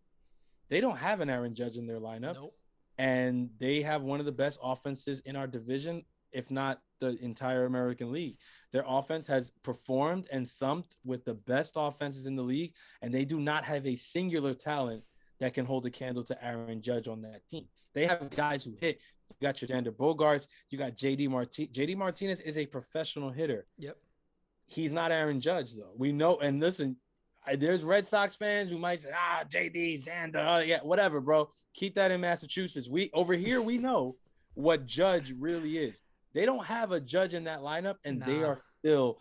[SPEAKER 3] They don't have an Aaron Judge in their lineup.
[SPEAKER 2] Nope.
[SPEAKER 3] And they have one of the best offenses in our division, if not the entire American League. Their offense has performed and thumped with the best offenses in the league, and they do not have a singular talent that can hold a candle to Aaron Judge on that team. They have guys who hit. You got your Xander Bogaerts. You got JD Martinez. JD Martinez is a professional hitter.
[SPEAKER 2] Yep.
[SPEAKER 3] He's not Aaron Judge, though. We know, and listen, there's Red Sox fans who might say, JD, Xander, yeah, whatever, bro. Keep that in Massachusetts. Over here, we know what Judge really is. They don't have a Judge in that lineup, and they are still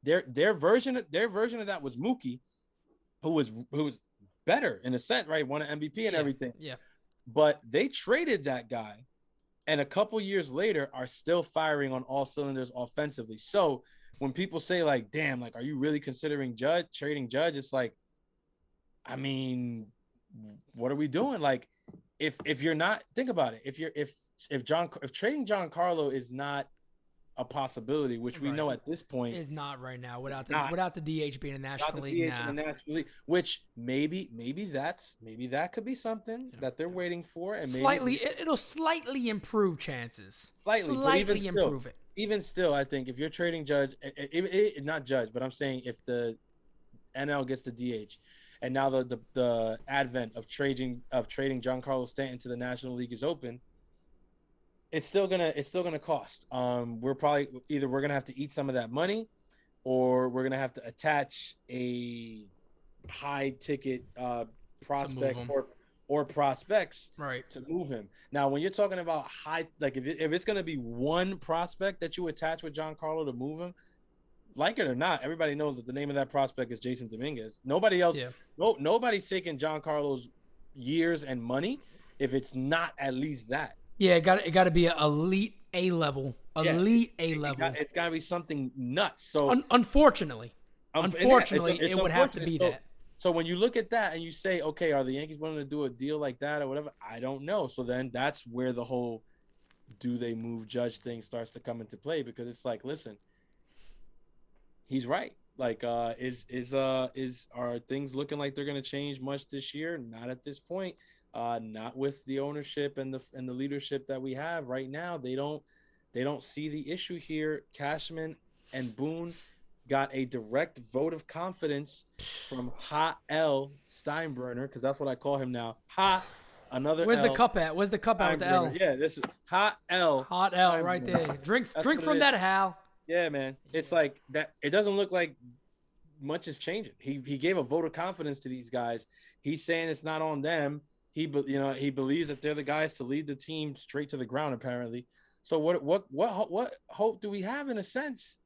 [SPEAKER 3] their version of that was Mookie, who was better in a sense, right? Won an MVP and everything.
[SPEAKER 2] Yeah.
[SPEAKER 3] But they traded that guy, and a couple years later are still firing on all cylinders offensively. So when people say like, damn, like, are you really considering trading Judge? It's like, I mean, what are we doing? Like, if you're not, think about it. If trading Giancarlo is not a possibility, which we know at this point
[SPEAKER 2] is not right now without the DH being a National League.
[SPEAKER 3] Which maybe that could be something that they're waiting for, and
[SPEAKER 2] it'll slightly improve chances.
[SPEAKER 3] Slightly
[SPEAKER 2] improve it.
[SPEAKER 3] Even still, I think if you're trading Judge, not Judge, but I'm saying if the NL gets the DH, and now the advent of trading Giancarlo Stanton to the National League is open, it's still gonna cost. We're gonna have to eat some of that money, or we're gonna have to attach a high ticket prospect or prospects to move him. Now, when you're talking about high, like if it's gonna be one prospect that you attach with Giancarlo to move him, like it or not, everybody knows that the name of that prospect is Jason Dominguez. Nobody else, nobody's taking Giancarlo's years and money if it's not at least that.
[SPEAKER 2] Yeah, it got to be an elite A level. It's
[SPEAKER 3] got to be something nuts. So
[SPEAKER 2] unfortunately, it would have to be that.
[SPEAKER 3] So when you look at that and you say, okay, are the Yankees willing to do a deal like that or whatever? I don't know. So then that's where the whole do they move Judge thing starts to come into play, because it's like, listen, he's right. Like, are things looking like they're going to change much this year? Not at this point. Not with the ownership and the leadership that we have right now. They don't see the issue here. Cashman and Boone got a direct vote of confidence from Ha L Steinbrenner, because that's what I call him now.
[SPEAKER 2] Where's the cup at? Where's the cup at with the L?
[SPEAKER 3] Yeah, this is Ha L.
[SPEAKER 2] Hot L right there. Drink from that, Hal.
[SPEAKER 3] Yeah, man. It's like that. It doesn't look like much is changing. He gave a vote of confidence to these guys. He's saying it's not on them. He believes that they're the guys to lead the team straight to the ground, apparently. So what hope do we have, in a sense,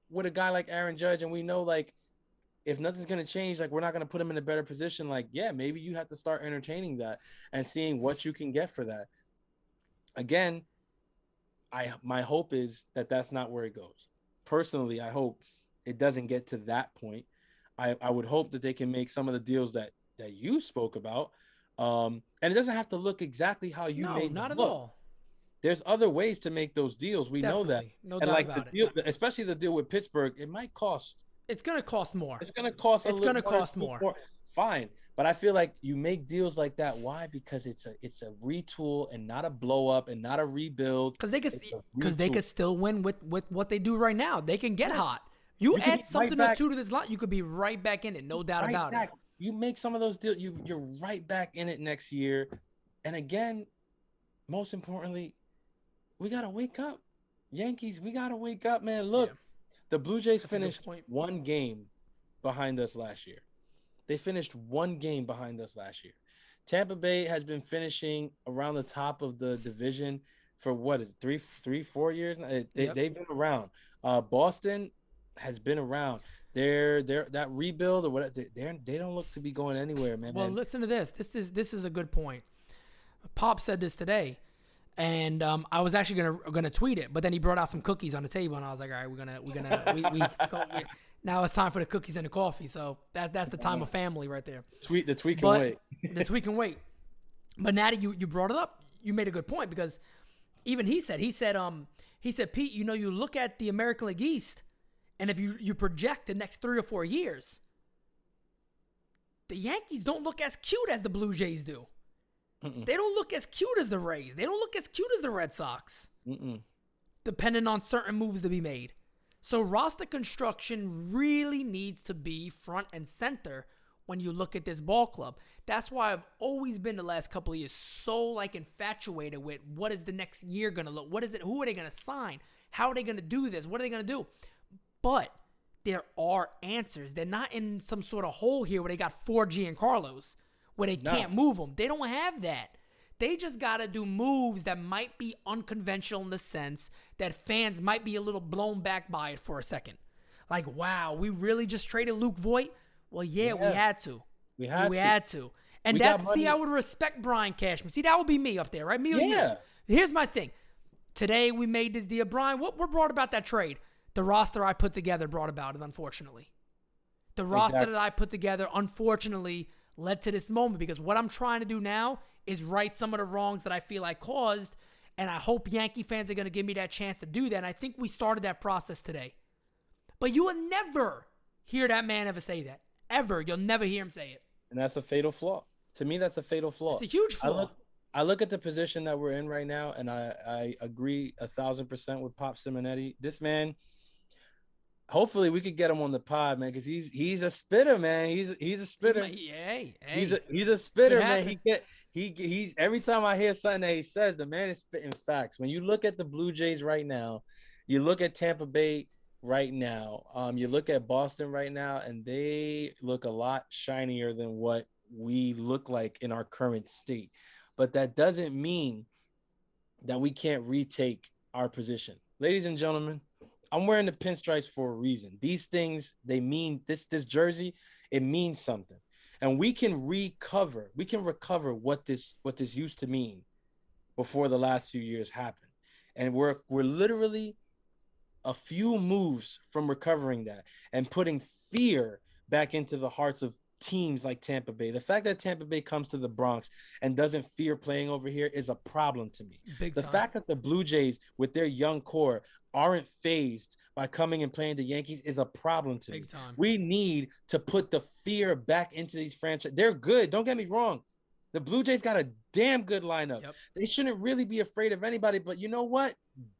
[SPEAKER 3] with a guy like Aaron Judge? And we know, like, if nothing's going to change, like, we're not going to put him in a better position. Like, yeah, maybe you have to start entertaining that and seeing what you can get for that. Again, my hope is that that's not where it goes. Personally, I hope it doesn't get to that point. I would hope that they can make some of the deals that you spoke about. And it doesn't have to look exactly how you made
[SPEAKER 2] not
[SPEAKER 3] them
[SPEAKER 2] at
[SPEAKER 3] look.
[SPEAKER 2] all.
[SPEAKER 3] There's other ways to make those deals. We know that.
[SPEAKER 2] Definitely. No
[SPEAKER 3] And
[SPEAKER 2] doubt
[SPEAKER 3] like
[SPEAKER 2] about
[SPEAKER 3] the deal,
[SPEAKER 2] it.
[SPEAKER 3] especially the deal with Pittsburgh, it might cost.
[SPEAKER 2] It's going to cost more.
[SPEAKER 3] It's going to cost a
[SPEAKER 2] It's
[SPEAKER 3] little
[SPEAKER 2] going to cost more.
[SPEAKER 3] Fine. But I feel like you make deals like that. Why? Because it's a retool and not a blow up and not a rebuild.
[SPEAKER 2] Because they could still win with what they do right now. They can get hot. You
[SPEAKER 3] can
[SPEAKER 2] add
[SPEAKER 3] be
[SPEAKER 2] something
[SPEAKER 3] right
[SPEAKER 2] or
[SPEAKER 3] back.
[SPEAKER 2] two to this lot, you could be right back in it. No doubt
[SPEAKER 3] Right
[SPEAKER 2] about
[SPEAKER 3] back.
[SPEAKER 2] it.
[SPEAKER 3] You make some of those deals, you're right back in it next year. And again, most importantly, we got to wake up. Yankees, we got to wake up, man. Look, the Blue Jays finished one game behind us last year. They finished one game behind us last year. Tampa Bay has been finishing around the top of the division for what is it, 4 years now? They've been around. Boston has been around. They're that rebuild or whatever. They don't look to be going anywhere, man.
[SPEAKER 2] Well, listen to this. This is a good point. Pop said this today, and I was actually gonna tweet it, but then he brought out some cookies on the table, and I was like, all right, we now it's time for the cookies and the coffee. So that's the time of family right there.
[SPEAKER 3] The tweet can wait.
[SPEAKER 2] The tweet can wait. But now that you brought it up, you made a good point, because even he said, Pete, you look at the American League East, and if you project the next 3 or 4 years, the Yankees don't look as cute as the Blue Jays do. They don't look as cute as the Rays. They don't look as cute as the Red Sox. Depending on certain moves to be made. So roster construction really needs to be front and center when you look at this ball club. That's why I've always been the last couple of years so infatuated with what is the next year going to look? What is it? Who are they going to sign? How are they going to do this? What are they going to do? But there are answers. They're not in some sort of hole here where they got 4 Giancarlos, where they can't move them. They don't have that. They just got to do moves that might be unconventional in the sense that fans might be a little blown back by it for a second. Like, wow, we really just traded Luke Voit? Well, yeah. We had to. We had to. And I would respect Brian Cashman. See, that would be me up there, right? Me or you. Here's my thing. Today we made this deal. Brian, what brought about that trade? The roster I put together brought about it, unfortunately. The roster that I put together, unfortunately, led to this moment, because what I'm trying to do now is right some of the wrongs that I feel I caused, and I hope Yankee fans are going to give me that chance to do that, and I think we started that process today. But you will never hear that man ever say that. Ever. You'll never hear him say it.
[SPEAKER 3] And that's a fatal flaw. To me, that's a fatal flaw.
[SPEAKER 2] It's a huge flaw.
[SPEAKER 3] I look at the position that we're in right now, and I agree 1,000% with Pop Simonetti. This man, hopefully we could get him on the pod, man, because he's a spitter, man. He's a spitter.
[SPEAKER 2] Hey.
[SPEAKER 3] He's a spitter, man. He's every time I hear something that he says, the man is spitting facts. When you look at the Blue Jays right now, you look at Tampa Bay right now, you look at Boston right now, and they look a lot shinier than what we look like in our current state. But that doesn't mean that we can't retake our position. Ladies and gentlemen, I'm wearing the pinstripes for a reason. These things, they mean this jersey, it means something. And we can recover what this used to mean before the last few years happened. And we're literally a few moves from recovering that and putting fear back into the hearts of teams like Tampa Bay. The fact that Tampa Bay comes to the Bronx and doesn't fear playing over here is a problem to me. The fact that the Blue Jays with their young core aren't phased by coming and playing the Yankees is a problem to me. We need to put the fear back into these franchises. They're good. Don't get me wrong. The Blue Jays got a damn good lineup. They shouldn't really be afraid of anybody, but you know what?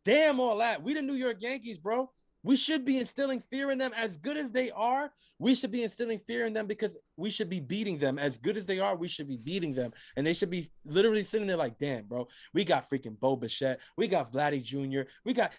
[SPEAKER 3] Damn all that. We the New York Yankees, bro. We should be instilling fear in them. As good as they are, we should be instilling fear in them, because we should be beating them. As good as they are, we should be beating them. And they should be literally sitting there like, damn, bro, we got freaking Bo Bichette. We got Vladdy Jr.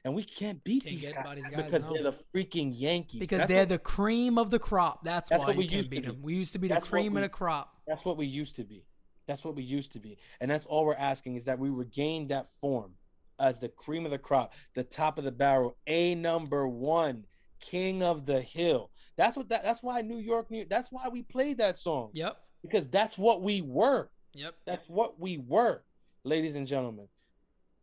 [SPEAKER 3] And we can't beat these guys because they're the freaking Yankees.
[SPEAKER 2] Because they're the cream of the crop. That's why we can't beat them. We used to be the cream of the crop.
[SPEAKER 3] That's what we used to be. And that's all we're asking, is that we regain that form as the cream of the crop, the top of the barrel, a number one, king of the hill. That's why New York, that's why we played that song. Because that's what we were. That's what we were, ladies and gentlemen.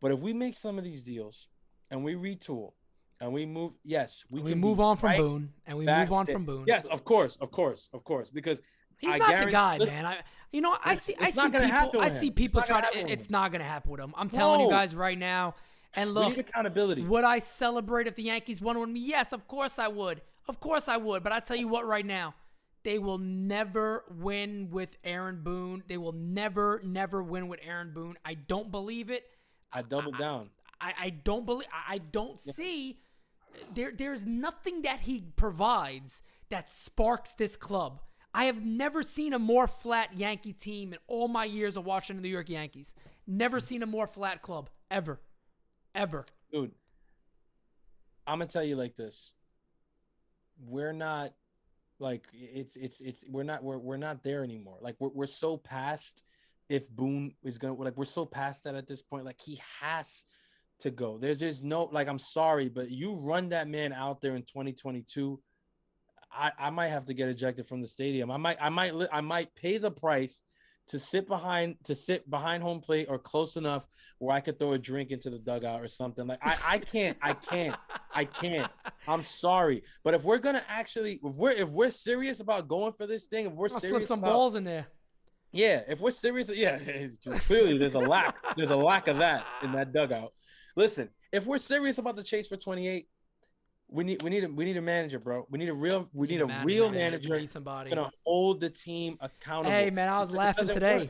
[SPEAKER 3] But if we make some of these deals and we retool and we move, yes, we can
[SPEAKER 2] move on from Boone, and we move on from Boone.
[SPEAKER 3] Yes, of course, because
[SPEAKER 2] He's not the guy, man. I see people try to. It's not gonna happen with him. I'm telling you guys right now. And look,
[SPEAKER 3] we need accountability.
[SPEAKER 2] Would I celebrate if the Yankees won with me? Yes, of course I would. Of course I would. But I tell you what, right now, they will never win with Aaron Boone. They will never win with Aaron Boone. I don't believe it.
[SPEAKER 3] I double down.
[SPEAKER 2] I don't believe. I don't see. There's nothing that he provides that sparks this club. I have never seen a more flat Yankee team in all my years of watching the New York Yankees. Never seen a more flat club ever.
[SPEAKER 3] Dude, I'm gonna tell you like this. We're not like we're not there anymore. Like we're so past if Boone is gonna, like, we're so past that at this point. Like, he has to go. There's just no, like, I'm sorry, but you run that man out there in 2022, I might have to get ejected from the stadium. I might pay the price to sit behind home plate or close enough where I could throw a drink into the dugout or something. Like, I can't. I'm sorry, but if we're gonna actually, if we're serious about going for this thing, if we're
[SPEAKER 2] I'll
[SPEAKER 3] serious,
[SPEAKER 2] slip some balls in there.
[SPEAKER 3] Yeah, if we're serious, yeah, clearly there's a lack of that in that dugout. Listen, if we're serious about the chase for 28, we need a manager, bro. We need a real manager.
[SPEAKER 2] We need somebody
[SPEAKER 3] gonna hold the team accountable.
[SPEAKER 2] Hey, man, I was laughing today.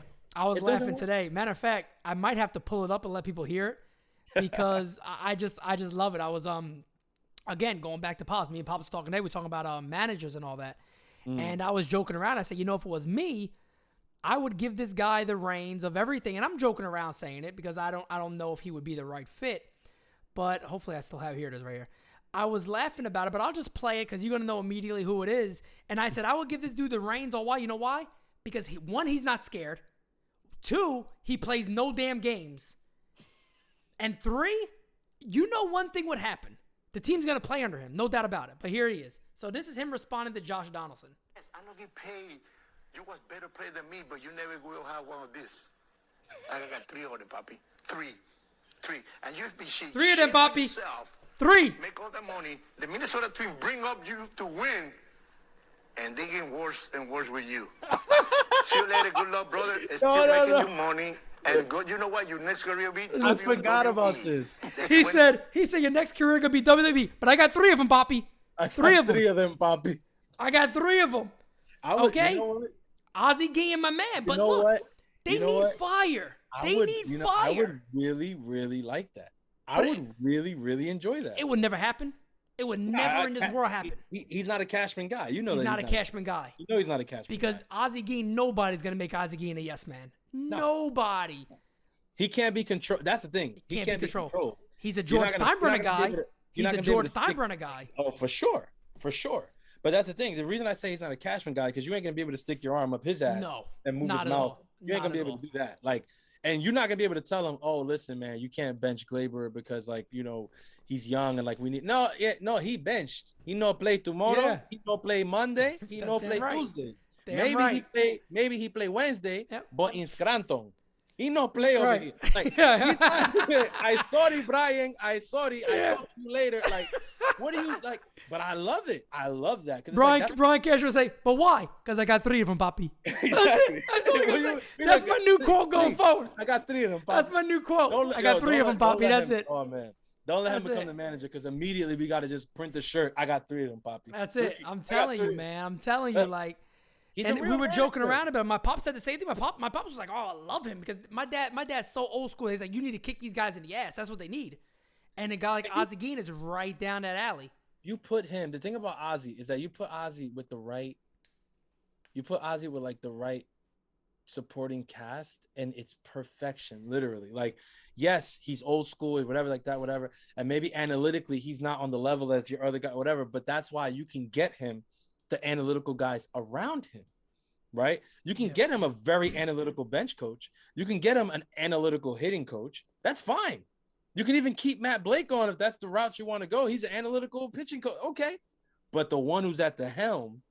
[SPEAKER 2] Matter of fact, I might have to pull it up and let people hear it because I just love it. I was again going back to Pops. Me and Pops talking today. We're talking about managers and all that, and I was joking around. I said, if it was me, I would give this guy the reins of everything. And I'm joking around saying it because I don't know if he would be the right fit, but hopefully I still have here. It is right here. I was laughing about it, but I'll just play it because you're going to know immediately who it is. And I said, I would give this dude the reins. Why? You know why? Because one, he's not scared. Two, he plays no damn games. And three, one thing would happen. The team's going to play under him. No doubt about it. But here he is. So this is him responding to Josh Donaldson.
[SPEAKER 4] Yes, I know you paid. You was better player than me, but you never will have one of this. I got 3 of them, Papi. Three. And you've been shit.
[SPEAKER 2] 3 of them, Papi. 3.
[SPEAKER 4] Make all the money. The Minnesota Twins bring up you to win, and they get worse and worse with you. See you later. Good luck, brother. It's still making you money. And God, you know what? Your next career will be.
[SPEAKER 3] I forgot about this.
[SPEAKER 2] He said your next career gonna be WWE, but I got 3 of them, Papi. Three of them,
[SPEAKER 3] Papi.
[SPEAKER 2] I got 3 of them. Okay. You know, Ozzie Guillen and my man, but look, they need fire. They need fire.
[SPEAKER 3] I would really, really like that. I would really, really enjoy that.
[SPEAKER 2] It would never happen. It would never in this world happen.
[SPEAKER 3] He's not a Cashman guy. You know
[SPEAKER 2] he's
[SPEAKER 3] that
[SPEAKER 2] not a Cashman guy.
[SPEAKER 3] You know he's not a Cashman
[SPEAKER 2] because
[SPEAKER 3] guy.
[SPEAKER 2] Ozzie Guillen, nobody's going to make Ozzie Guillen a yes man. No. Nobody.
[SPEAKER 3] He can't be controlled. That's the thing. He can't be controlled.
[SPEAKER 2] He's a George Steinbrenner guy. He's a George Steinbrenner guy.
[SPEAKER 3] Oh, for sure. But that's the thing. The reason I say he's not a Cashman guy, because you ain't going to be able to stick your arm up his ass and move his mouth. You ain't going to be able to do that. Like, and you're not gonna be able to tell him, oh, listen, man, you can't bench Glaber because, like, he's young and, like, we need. No, he benched. He no play tomorrow. Yeah. He no play Monday. He no play Tuesday. Maybe he play Wednesday, but in Scranton. He no play over here. Like, I sorry, Brian. I talk to you later. Like, what do you like? But I love it. I love that.
[SPEAKER 2] Brian Cashman will say, but why? Because I got 3 of them, Papi. Exactly. That's all I'm say. That's my new quote going forward.
[SPEAKER 3] I got 3 of them, Papi.
[SPEAKER 2] That's my new quote. I got 3 of them, Papi. That's it.
[SPEAKER 3] Oh, man. Don't let him become the manager, because immediately we got to just print the shirt. I got 3 of them, Papi.
[SPEAKER 2] That's it. I'm telling you, man. I'm telling you, like. And we were joking around about it. My pop said the same thing. My pop was like, "Oh, I love him," because my dad's so old school. He's like, "You need to kick these guys in the ass. That's what they need." And a guy like Ozzie Guillen is right down that alley.
[SPEAKER 3] You put him. The thing about Ozzie is that you put Ozzie with the right. You put Ozzie with, like, the right supporting cast, and it's perfection. Literally, like, yes, he's old school, whatever, like that, whatever. And maybe analytically, he's not on the level as your other guy, whatever. But that's why you can get him the analytical guys around him, right? You can get him a very analytical bench coach. You can get him an analytical hitting coach. That's fine. You can even keep Matt Blake on if that's the route you want to go. He's an analytical pitching coach. Okay. But the one who's at the helm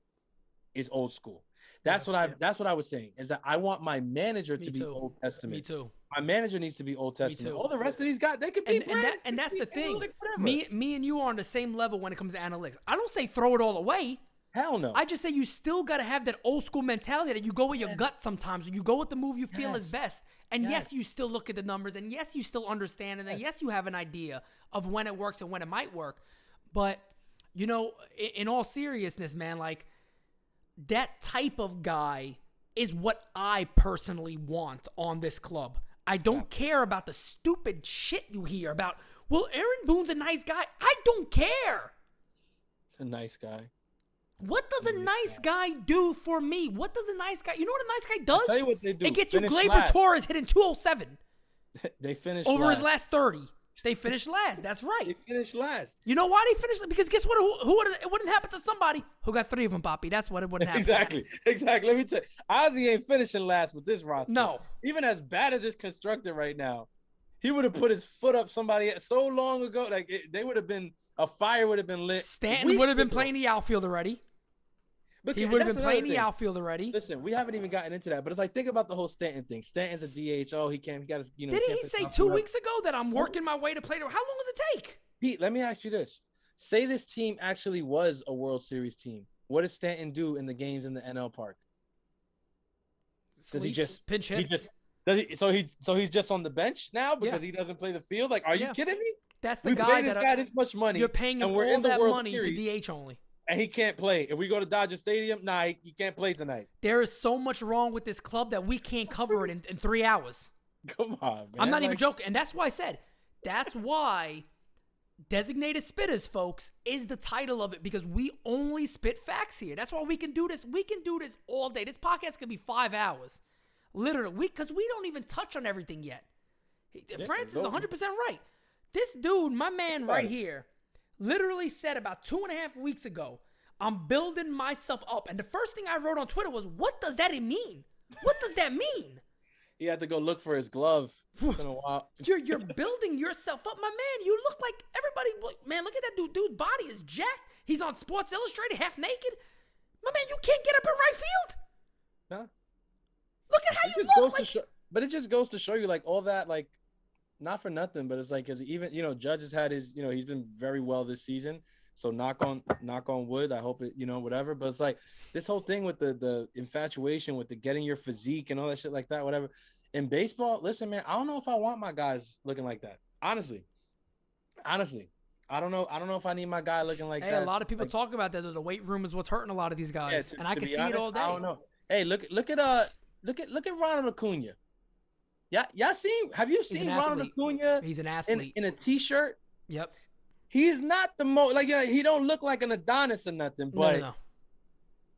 [SPEAKER 3] is old school. That's what I was saying, is that I want my manager to be Old Testament.
[SPEAKER 2] Me too.
[SPEAKER 3] My manager needs to be Old Testament. All the rest of these guys, they could be
[SPEAKER 2] and that's the thing. Me and you are on the same level when it comes to analytics. I don't say throw it all away.
[SPEAKER 3] Hell no.
[SPEAKER 2] I just say you still got to have that old school mentality that you go with your gut sometimes. You go with the move you feel is best. And yes, you still look at the numbers. And yes, you still understand. And then yes, you have an idea of when it works and when it might work. But, you know, in all seriousness, man, like that type of guy is what I personally want on this club. I don't care about the stupid shit you hear about, well, Aaron Boone's a nice guy. I don't care.
[SPEAKER 3] A nice guy.
[SPEAKER 2] What does a nice guy do for me? What does a nice guy? You know what a nice guy does?
[SPEAKER 3] I'll tell you what they do.
[SPEAKER 2] It gets you
[SPEAKER 3] Finish
[SPEAKER 2] Glaber
[SPEAKER 3] last.
[SPEAKER 2] Torres hitting 207
[SPEAKER 3] They finished
[SPEAKER 2] over
[SPEAKER 3] last.
[SPEAKER 2] his last 30. They finished last. That's
[SPEAKER 3] They
[SPEAKER 2] right.
[SPEAKER 3] finished last.
[SPEAKER 2] You know why they finished? Because guess what? Who would it wouldn't happen to somebody who got 3 of them, Poppy. That's what it wouldn't happen.
[SPEAKER 3] Exactly. Let me tell you, Ozzy ain't finishing last with this roster.
[SPEAKER 2] No.
[SPEAKER 3] Even as bad as it's constructed right now, he would have put his foot up somebody so long ago. Like they would have been, a fire would have been lit.
[SPEAKER 2] Stanton would have been playing the outfield already.
[SPEAKER 3] But
[SPEAKER 2] He would have
[SPEAKER 3] that's
[SPEAKER 2] been playing
[SPEAKER 3] another
[SPEAKER 2] the
[SPEAKER 3] thing.
[SPEAKER 2] outfield already.
[SPEAKER 3] Listen, we haven't even gotten into that, but it's like, think about the whole Stanton thing. Stanton's a DH. Oh, he can't. He got his.
[SPEAKER 2] Didn't he say 2 weeks ago that I'm working my way to play? How long does it take?
[SPEAKER 3] Pete, let me ask you this: say this team actually was a World Series team. What does Stanton do in the games in the NL Park? Does he just
[SPEAKER 2] pinch
[SPEAKER 3] He
[SPEAKER 2] hits?
[SPEAKER 3] just does he? So he's just on the bench now because he doesn't play the field. Like, are you kidding me?
[SPEAKER 2] That's the
[SPEAKER 3] We
[SPEAKER 2] guy
[SPEAKER 3] paid this
[SPEAKER 2] that
[SPEAKER 3] guy this much money.
[SPEAKER 2] you're paying him
[SPEAKER 3] and we're
[SPEAKER 2] all
[SPEAKER 3] in the
[SPEAKER 2] that
[SPEAKER 3] World
[SPEAKER 2] money
[SPEAKER 3] Series,
[SPEAKER 2] to DH only.
[SPEAKER 3] and he can't play. If we go to Dodger Stadium, he can't play tonight.
[SPEAKER 2] There is so much wrong with this club that we can't cover it in 3 hours.
[SPEAKER 3] Come on, man.
[SPEAKER 2] I'm not even joking. And that's why I said, that's why Designated Spittaz, folks, is the title of it, because we only spit facts here. That's why we can do this. We can do this all day. This podcast could be 5 hours. Literally. Because we don't even touch on everything yet. Francis is 100% right. This dude, my man right here, literally said about 2.5 weeks ago, I'm building myself up. And the first thing I wrote on Twitter was, what does that mean? What does that mean?
[SPEAKER 3] He had to go look for his glove. It's been a while.
[SPEAKER 2] You're building yourself up, my man. You look like everybody. Man, look at that dude. Dude's body is jacked. He's on Sports Illustrated, half naked. My man, you can't get up in right field.
[SPEAKER 3] No.
[SPEAKER 2] Look at how you look. Like,
[SPEAKER 3] But it just goes to show you, like, all that, like, not for nothing, but it's like, because even, Judge has had his, he's been very well this season. So knock on wood. I hope it, whatever. But it's like this whole thing with the infatuation with the getting your physique and all that shit like that, whatever. In baseball, listen, man, I don't know if I want my guys looking like that. Honestly, I don't know. I don't know if I need my guy looking like that.
[SPEAKER 2] hey, a lot of people talk about that. The weight room is what's hurting a lot of these guys, and I can see
[SPEAKER 3] honest,
[SPEAKER 2] it all day.
[SPEAKER 3] I don't know. Hey, look at Ronald Acuna. Yeah, y'all seen? Have you seen Ronald Acuna?
[SPEAKER 2] He's an athlete
[SPEAKER 3] in a t-shirt.
[SPEAKER 2] Yep.
[SPEAKER 3] He's not the most he don't look like an Adonis or nothing, but
[SPEAKER 2] No.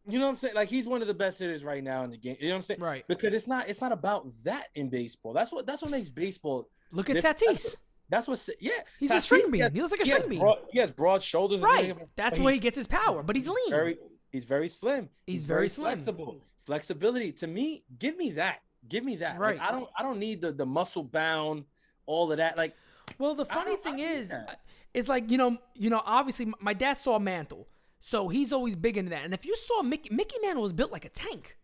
[SPEAKER 3] you know what I'm saying? Like, he's one of the best hitters right now in the game. You know what I'm saying?
[SPEAKER 2] Right.
[SPEAKER 3] Because it's not about that in baseball. That's what makes baseball.
[SPEAKER 2] Look at
[SPEAKER 3] different.
[SPEAKER 2] Tatis.
[SPEAKER 3] That's what. Yeah.
[SPEAKER 2] He's a string bean. He looks like a string bean.
[SPEAKER 3] He has broad shoulders.
[SPEAKER 2] Right. That's where he gets his power. But he's lean.
[SPEAKER 3] He's very slim.
[SPEAKER 2] He's very slim.
[SPEAKER 3] Flexible. Flexibility. To me, give me that. Give me that.
[SPEAKER 2] Right.
[SPEAKER 3] Like, I don't need the muscle bound, all of that. Like,
[SPEAKER 2] well, the funny thing is like, obviously my dad saw Mantle, so he's always big into that. And if you saw Mickey Mantle was built like a tank.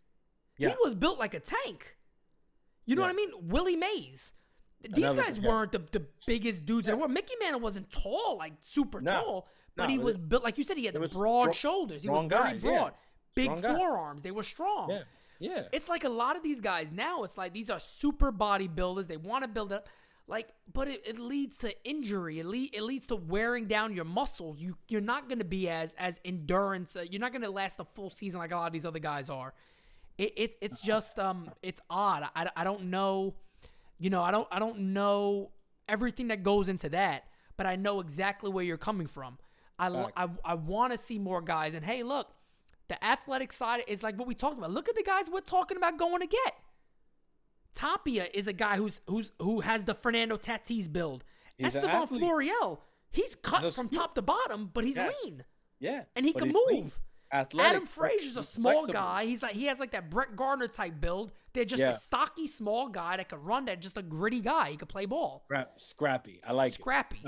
[SPEAKER 3] Yeah.
[SPEAKER 2] He was built like a tank. You know what I mean? Willie Mays. These guys weren't the biggest dudes in the world. Mickey Mantle wasn't tall, like super tall, but he was built, like you said, he had the broad shoulders. He was very broad. Big forearms. They were strong.
[SPEAKER 3] Yeah. Yeah.
[SPEAKER 2] It's like a lot of these guys now, it's like these are super bodybuilders. They want to build up. Like, but it leads to injury. It leads to wearing down your muscles. You're not going to be as endurance. You're not going to last a full season like a lot of these other guys are. It's just it's odd. I don't know. I don't know everything that goes into that, but I know exactly where you're coming from. I want to see more guys. And hey, look, the athletic side is like what we talked about. Look at the guys we're talking about going to get. Tapia is a guy who has the Fernando Tatis build. Estevan Florial, he's cut from top to bottom, but he's lean.
[SPEAKER 3] Yeah.
[SPEAKER 2] And he can move.
[SPEAKER 3] Athletic.
[SPEAKER 2] Adam Frazier's a small guy. He has like that Brett Gardner type build. They're just a stocky small guy that could run. That just a gritty guy. He could play ball.
[SPEAKER 3] Scrappy. I like
[SPEAKER 2] Scrappy.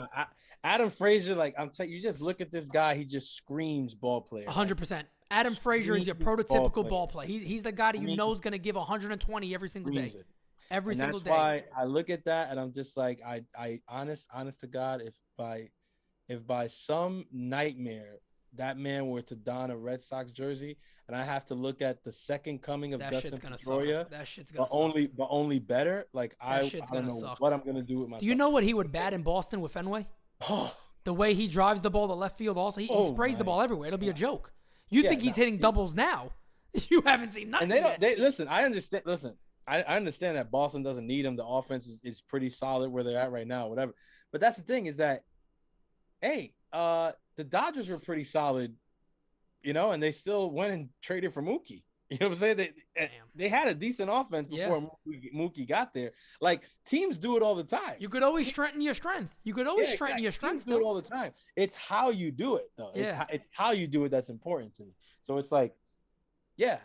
[SPEAKER 3] Adam Frazier, like I'm telling you, just look at this guy. He just screams ball player.
[SPEAKER 2] 100%. Adam Frazier is your prototypical ball player. He's the guy that you know is going to give 120 every single day. Every single day.
[SPEAKER 3] That's why I look at that and I'm just like, I honest to God, if by some nightmare that man were to don a Red Sox jersey, and I have to look at the second coming of Dustin Pedroia,
[SPEAKER 2] That shit's gonna suck.
[SPEAKER 3] but only better. Like I don't know
[SPEAKER 2] suck.
[SPEAKER 3] what I'm gonna do with myself.
[SPEAKER 2] Do you know what he would bat in Boston with Fenway? The way he drives the ball to left field, also he sprays the ball everywhere. It'll be a joke. You think he's hitting doubles now? You haven't seen nothing.
[SPEAKER 3] And
[SPEAKER 2] yet.
[SPEAKER 3] They listen. I understand. Listen, I understand that Boston doesn't need him. The offense is pretty solid where they're at right now. Whatever. But that's the thing is that, hey, the Dodgers were pretty solid, and they still went and traded for Mookie. You know what I'm saying? They had a decent offense before Mookie got there. Like, teams do it all the time.
[SPEAKER 2] You could always strengthen your strength. You could always strengthen your strength.
[SPEAKER 3] Teams do it all the time. It's how you do it, though.
[SPEAKER 2] Yeah.
[SPEAKER 3] It's how you do it that's important to me. So it's like,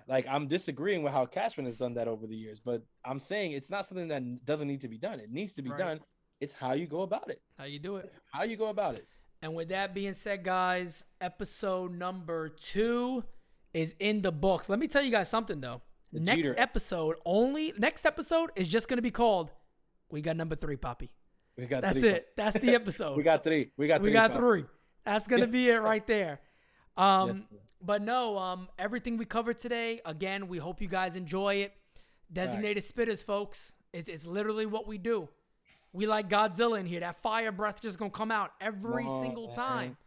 [SPEAKER 3] like I'm disagreeing with how Cashman has done that over the years, but I'm saying it's not something that doesn't need to be done. It needs to be done. It's how you go about it.
[SPEAKER 2] How you do it.
[SPEAKER 3] It's how you go about it.
[SPEAKER 2] And with that being said, guys, episode number 2 is in the books. Let me tell you guys something, though. Next episode is just going to be called We Got Number 3, Poppy. That's it. That's the episode.
[SPEAKER 3] We got 3. We got
[SPEAKER 2] 3. That's going to be it right there. But no, everything we covered today, again, we hope you guys enjoy it. Designated Spittaz, folks. It's literally what we do. We like Godzilla in here. That fire breath just going to come out every single time.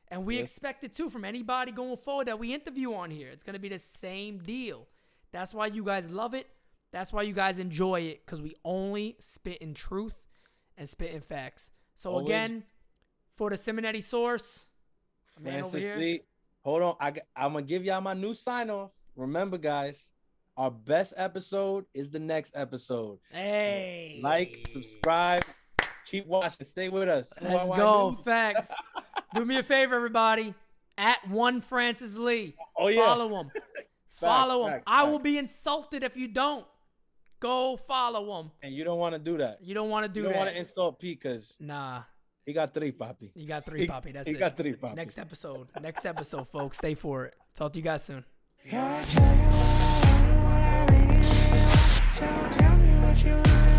[SPEAKER 2] And we expect it, too, from anybody going forward that we interview on here. It's going to be the same deal. That's why you guys love it. That's why you guys enjoy it, because we only spit in truth and spit in facts. So, again, for the Simonetti source, man over here.
[SPEAKER 3] Lee, hold on. I'm going to give y'all my new sign-off. Remember, guys, our best episode is the next episode.
[SPEAKER 2] Hey.
[SPEAKER 3] So like, subscribe, keep watching. Stay with us.
[SPEAKER 2] Let's go. Facts. Do me a favor, everybody. At one Francis Lee.
[SPEAKER 3] Oh, yeah.
[SPEAKER 2] Follow him. Follow him. I will be insulted if you don't. Go follow him.
[SPEAKER 3] And you don't want to do that.
[SPEAKER 2] You don't want to do that.
[SPEAKER 3] You don't want to insult Pete because he got 3, Papi.
[SPEAKER 2] He got 3, Papi. That's it.
[SPEAKER 3] He got 3, Papi.
[SPEAKER 2] Next episode, folks. Stay for it. Talk to you guys soon.
[SPEAKER 6] Tell me what you want.